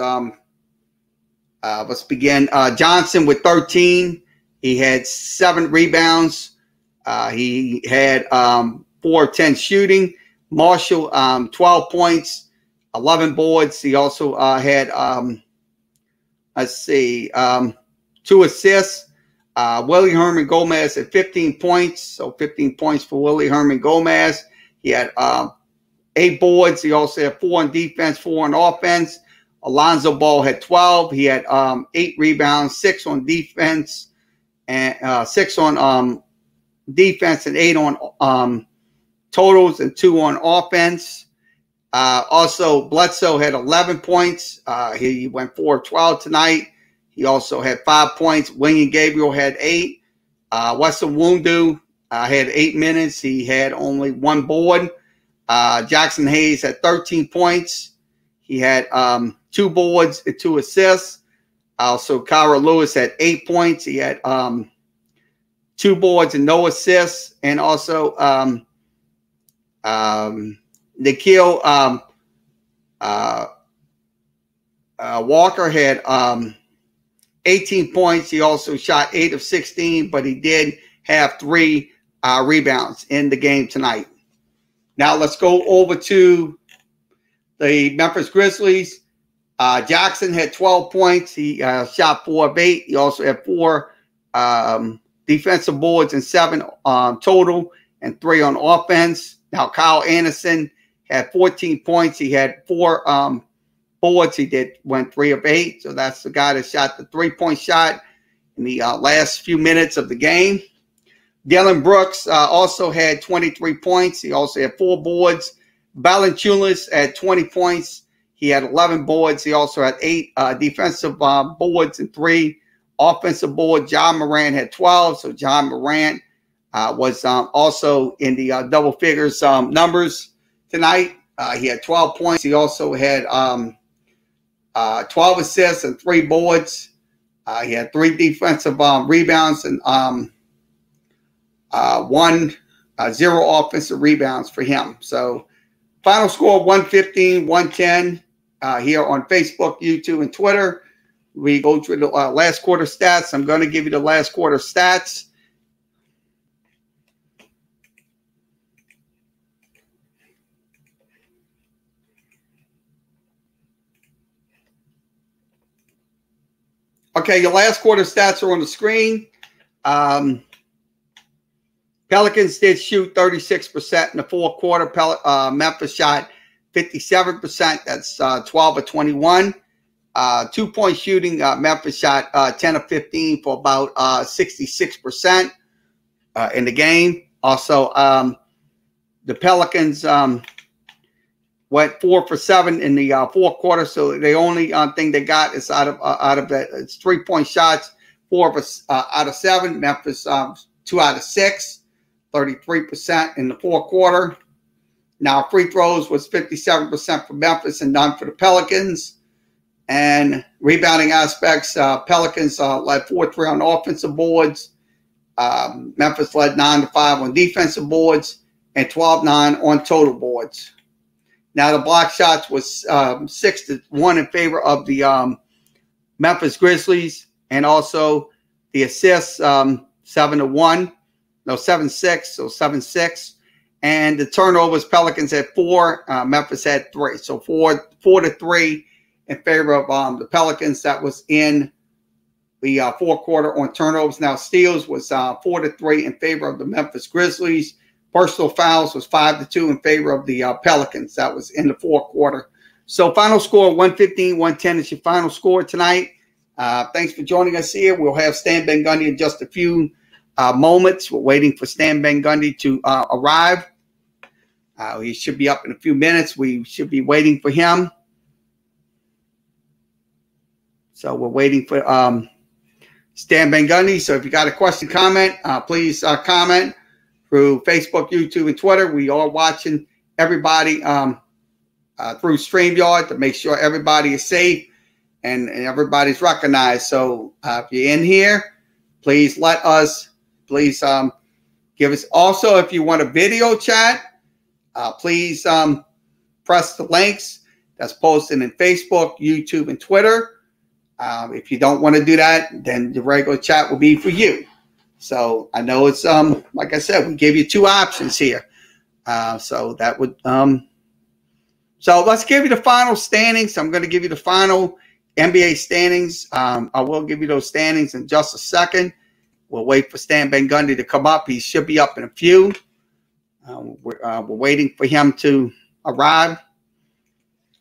let's begin. Johnson with 13. He had 7 rebounds. He had 4 of 10 shooting. Marshall 12 points, 11 boards. He also had 2 assists. Willie Herman Gomez at 15 points. So 15 points for Willie Herman Gomez. He had 8 boards. He also had 4 on defense, 4 on offense. Alonzo Ball had 12. He had 8 rebounds, 6 on defense, and 6 on defense, and 8 on totals, and 2 on offense. Also, Bledsoe had 11 points. He went 4 of 12 tonight. He also had 5 points. William Gabriel had 8. Wesson Wundu had 8 minutes. He had only 1 board. Jackson Hayes had 13 points. He had 2 boards and 2 assists. Also, Kyra Lewis had 8 points. He had 2 boards and no assists. And also, Nikhil Walker had 18 points. He also shot 8 of 16, but he did have 3 rebounds in the game tonight. Now let's go over to the Memphis Grizzlies. Jackson had 12 points. He shot 4 of 8. He also had 4 defensive boards and 7 total and 3 on offense. Now, Kyle Anderson had 14 points. He had 4 boards. He went 3 of 8. So that's the guy that shot the 3-point shot in the last few minutes of the game. Dylan Brooks also had 23 points. He also had 4 boards. Valanciunas had 20 points. He had 11 boards. He also had 8 defensive boards and 3 offensive boards. John Morant had 12. So John Morant was also in the double figures numbers tonight. He had 12 points. He also had 12 assists and 3 boards. He had 3 defensive rebounds and 0 offensive rebounds for him. So final score 115-110 here on Facebook, YouTube, and Twitter. We go through the last quarter stats. I'm going to give you the last quarter stats. Okay, your last quarter stats are on the screen. Pelicans did shoot 36% in the fourth quarter. Memphis shot 57%. That's 12 of 21. 2-point shooting, Memphis shot 10 of 15 for about 66% in the game. Also, the Pelicans went 4 for 7 in the fourth quarter. So the only thing they got is out of that, it's 3-point shots, 4 out of 7. Memphis 2 out of 6, 33% in the fourth quarter. Now free throws was 57% for Memphis and none for the Pelicans. And rebounding aspects, Pelicans led 4-3 on offensive boards. Memphis led 9-5 on defensive boards and 12-9 on total boards. Now the block shots was 6-1 in favor of the Memphis Grizzlies, and also the assists 7-1, no 7-6, so 7-6. And the turnovers, Pelicans had 4, Memphis had 3, so 4-3 in favor of the Pelicans. That was in the fourth quarter on turnovers. Now steals was 4-3 in favor of the Memphis Grizzlies. Personal fouls was 5-2 in favor of the Pelicans. That was in the fourth quarter. So final score 115-110 is your final score tonight. Thanks for joining us here. We'll have Stan Van Gundy in just a few moments. We're waiting for Stan Van Gundy to arrive. He should be up in a few minutes. We should be waiting for him. So we're waiting for Stan Van Gundy. So if you got a question, comment, please comment through Facebook, YouTube, and Twitter. We are watching everybody through StreamYard to make sure everybody is safe and everybody's recognized. So if you're in here, please let us, please give us. Also, if you want a video chat, please press the links that's posted in Facebook, YouTube, and Twitter. If you don't want to do that, then the regular chat will be for you. So I know it's like I said, we gave you 2 options here. So that would so let's give you the final standings. I'm going to give you the final NBA standings. I will give you those standings in just a second. We'll wait for Stan Van Gundy to come up. He should be up in a few. We're waiting for him to arrive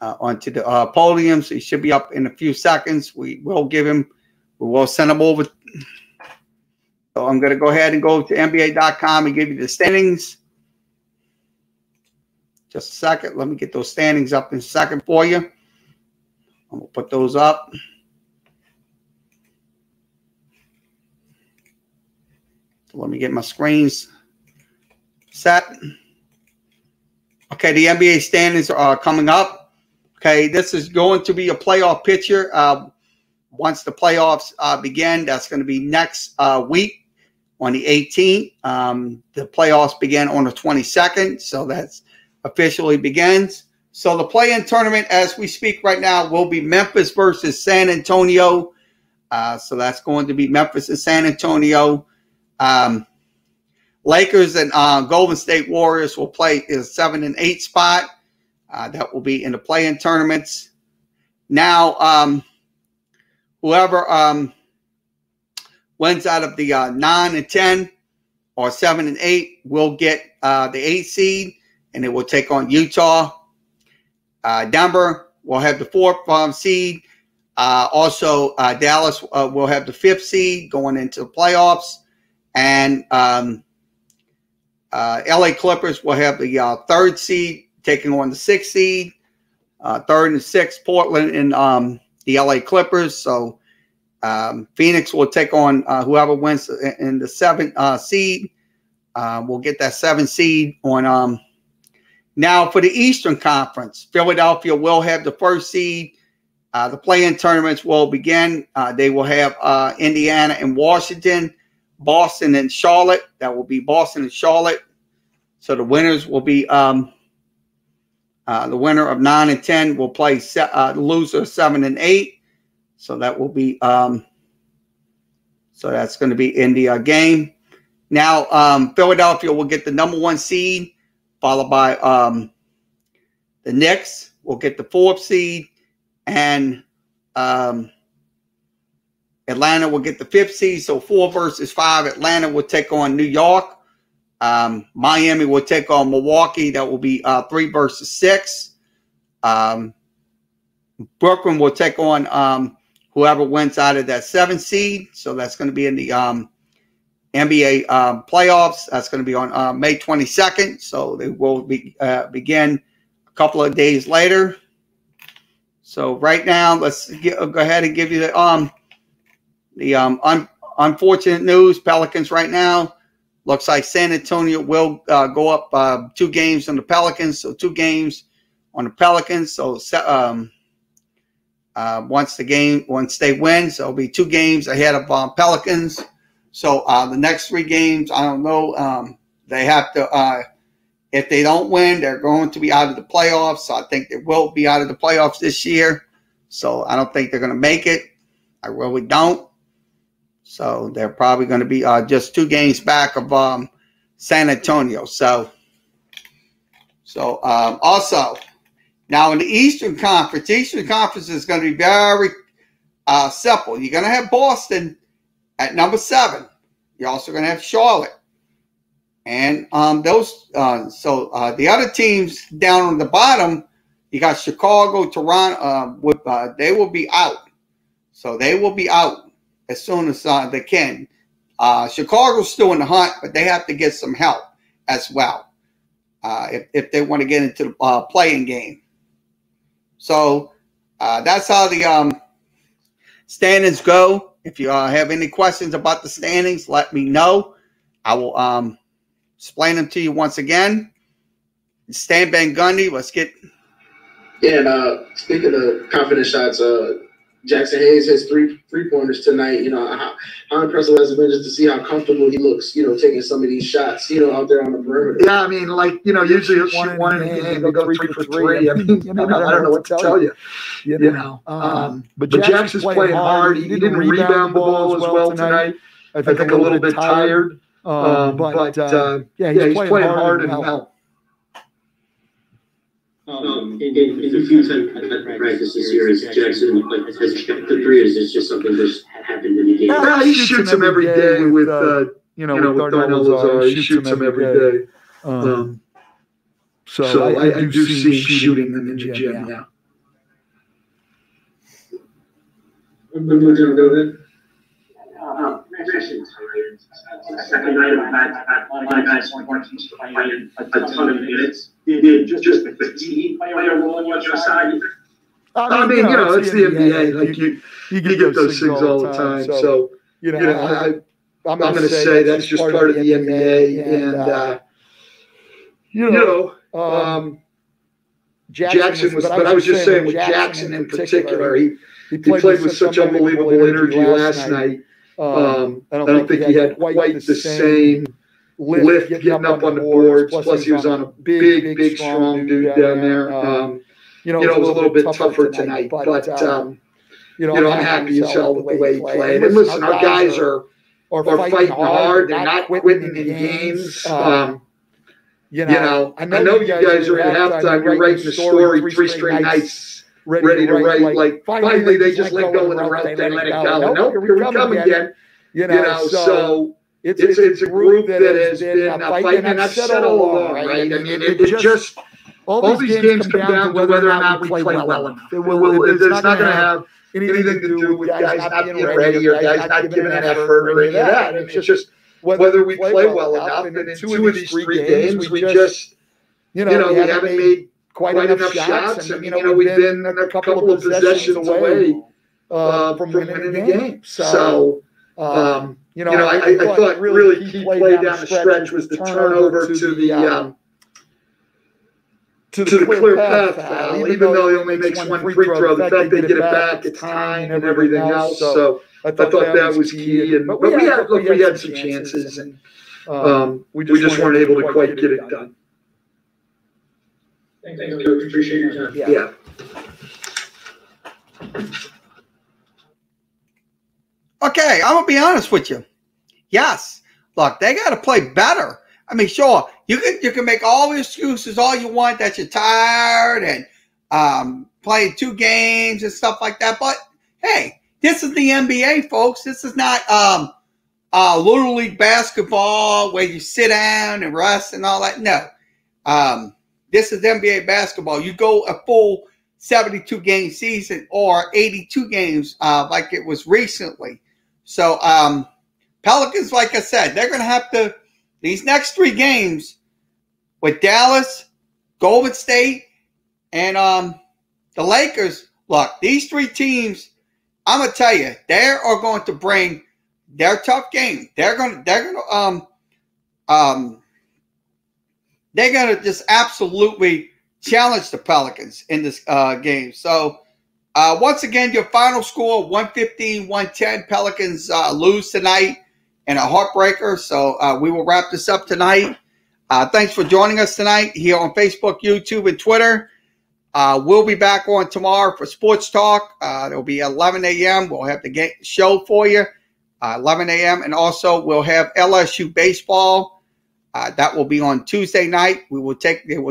onto the podium. So he should be up in a few seconds. We will send him over. So I'm going to go ahead and go to NBA.com and give you the standings. Just a second. Let me get those standings up in a second for you. I'm going to put those up. So let me get my screens set. Okay, the NBA standings are coming up. Okay, this is going to be a playoff picture. Once the playoffs begin, that's going to be next week on the 18th. The playoffs begin on the 22nd, so that's officially begins. So the play-in tournament as we speak right now will be Memphis versus San Antonio. So that's going to be Memphis and San Antonio. Lakers and Golden State Warriors will play in the 7 and 8 spot. That will be in the play-in tournaments. Now, whoever wins out of the 9 and 10 or 7 and 8 will get the 8 seed, and it will take on Utah. Denver will have the 4th seed. Also, Dallas will have the 5th seed going into the playoffs. And LA Clippers will have the 3rd seed taking on the 6th seed. 3rd and 6th, Portland and the LA Clippers. So Phoenix will take on whoever wins in the 7th seed. We'll get that 7th seed on. Now for the Eastern Conference, Philadelphia will have the 1st seed. The play-in tournaments will begin. They will have Indiana and Washington, Boston and Charlotte. That will be Boston and Charlotte. So the winners will be the winner of 9 and 10 will play the loser of 7 and 8. So that will be so that's going to be in the game. Now Philadelphia will get the number 1 seed, followed by the Knicks will get the 4th seed, and Atlanta will get the 5th seed. So 4 versus 5. Atlanta will take on New York. Miami will take on Milwaukee. That will be 3 versus 6. Brooklyn will take on whoever wins out of that 7th seed. So that's going to be in the NBA playoffs. That's going to be on May 22nd. So they will begin a couple of days later. So right now, let's go ahead and give you the unfortunate news. Pelicans right now. Looks like San Antonio will go up 2 games on the Pelicans. So 2 games on the Pelicans. So once they win, so it'll be 2 games ahead of Pelicans. So the next 3 games, I don't know. They have to, if they don't win, they're going to be out of the playoffs. So I think they will be out of the playoffs this year. So I don't think they're going to make it. I really don't. So they're probably going to be just 2 games back of San Antonio. So also, now in the Eastern Conference is going to be very simple. You're going to have Boston at number 7. You're also going to have Charlotte. And the other teams down on the bottom, you got Chicago, Toronto, they will be out. So they will be out as soon as they can. Chicago's still in the hunt, but they have to get some help as well if they want to get into the playing game. So that's how the standings go. If you have any questions about the standings, let me know. I will explain them to you once again. Stan Van Gundy, let's get. Yeah, and speaking of confident shots, Jackson Hayes has 3 3-pointers tonight. You know, how impressive has it been just to see how comfortable he looks, you know, taking some of these shots, you know, out there on the perimeter. Yeah, I mean, like, you know, usually it's one in a game, they go 3 for 3. I mean, you know, I don't know what to tell you. You know, but Jackson's playing hard. He didn't rebound the ball as well tonight. I think a little bit tired. But yeah, he's playing hard and well. In the few times I practice this year, as Jackson has kept the 3, is just something just happened in the game? Yeah, he shoots them every day with you know, with Darnell Lazar. He shoots them every day. So I do see him shooting them in the gym. Yeah. I'm going to go ahead. Second night of back-to-back, a lot of guys playing a ton of minutes. Did just fatigue play a role on your side? I mean, you know, it's the NBA. Like you get those things all the time. So you know, I'm going to say that's just part of the NBA. And you know, Jackson was. But I was just saying with Jackson in particular, he played with such unbelievable energy last night. I don't think he had quite the same lift getting up on the boards. Plus, he was on a big, strong dude down there. You know, it was a little bit tougher tonight. But, you know, I'm happy as hell with the way he played. And listen, our guys are fighting hard. They're not quitting in games. You know, I know you guys are at halftime. You're writing the story 3 straight nights. Ready to write. Like, finally, they just let go of the route. They let it go. Nope, here we come again. So it's a group that has been fighting, and I've said all along, right? I mean, it just all these games come down to whether or not we play well enough. It's not going to have anything to do with guys not being ready or guys not giving an effort or any of that. It's just whether we play well enough. And in 2 of these 3 games, we just, we haven't made quite enough shots. And, we've been a couple of possessions away from winning the game. So, I thought really key play down the stretch was the turnover to the clear path foul, even though he only makes 1 free throw. The fact they get it back, it's time and everything else. So I thought that was key. But we had some chances, and we just weren't able to quite get it done. Thanks, Coach. Appreciate your time. Yeah. Okay, I'm gonna be honest with you. Yes, look, they got to play better. I mean, sure, you can make all the excuses all you want that you're tired and playing 2 games and stuff like that. But hey, this is the NBA, folks. This is not Little League basketball where you sit down and rest and all that. No, this is NBA basketball. You go a full 72-game season or 82 games like it was recently. So Pelicans, like I said, they're going to have to, these next 3 games with Dallas, Golden State, and the Lakers. Look, these 3 teams, I'm going to tell you, they are going to bring their tough game. They're going to just absolutely challenge the Pelicans in this game. So, once again, your final score, 115-110. Pelicans lose tonight in a heartbreaker. So we will wrap this up tonight. Thanks for joining us tonight here on Facebook, YouTube, and Twitter. We'll be back on tomorrow for Sports Talk. It'll be 11 a.m. We'll have the show for you, 11 a.m. And also we'll have LSU baseball. That will be on Tuesday night. They will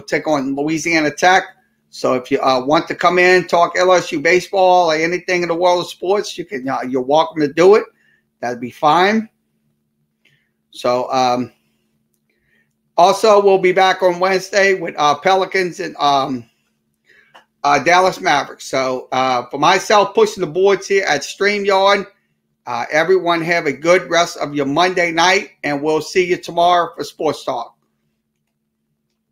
take on Louisiana Tech. So if you want to come in, talk LSU baseball or anything in the world of sports, you're welcome to do it. That'd be fine. So also we'll be back on Wednesday with Pelicans and Dallas Mavericks. So for myself, pushing the boards here at StreamYard, everyone have a good rest of your Monday night, and we'll see you tomorrow for Sports Talk.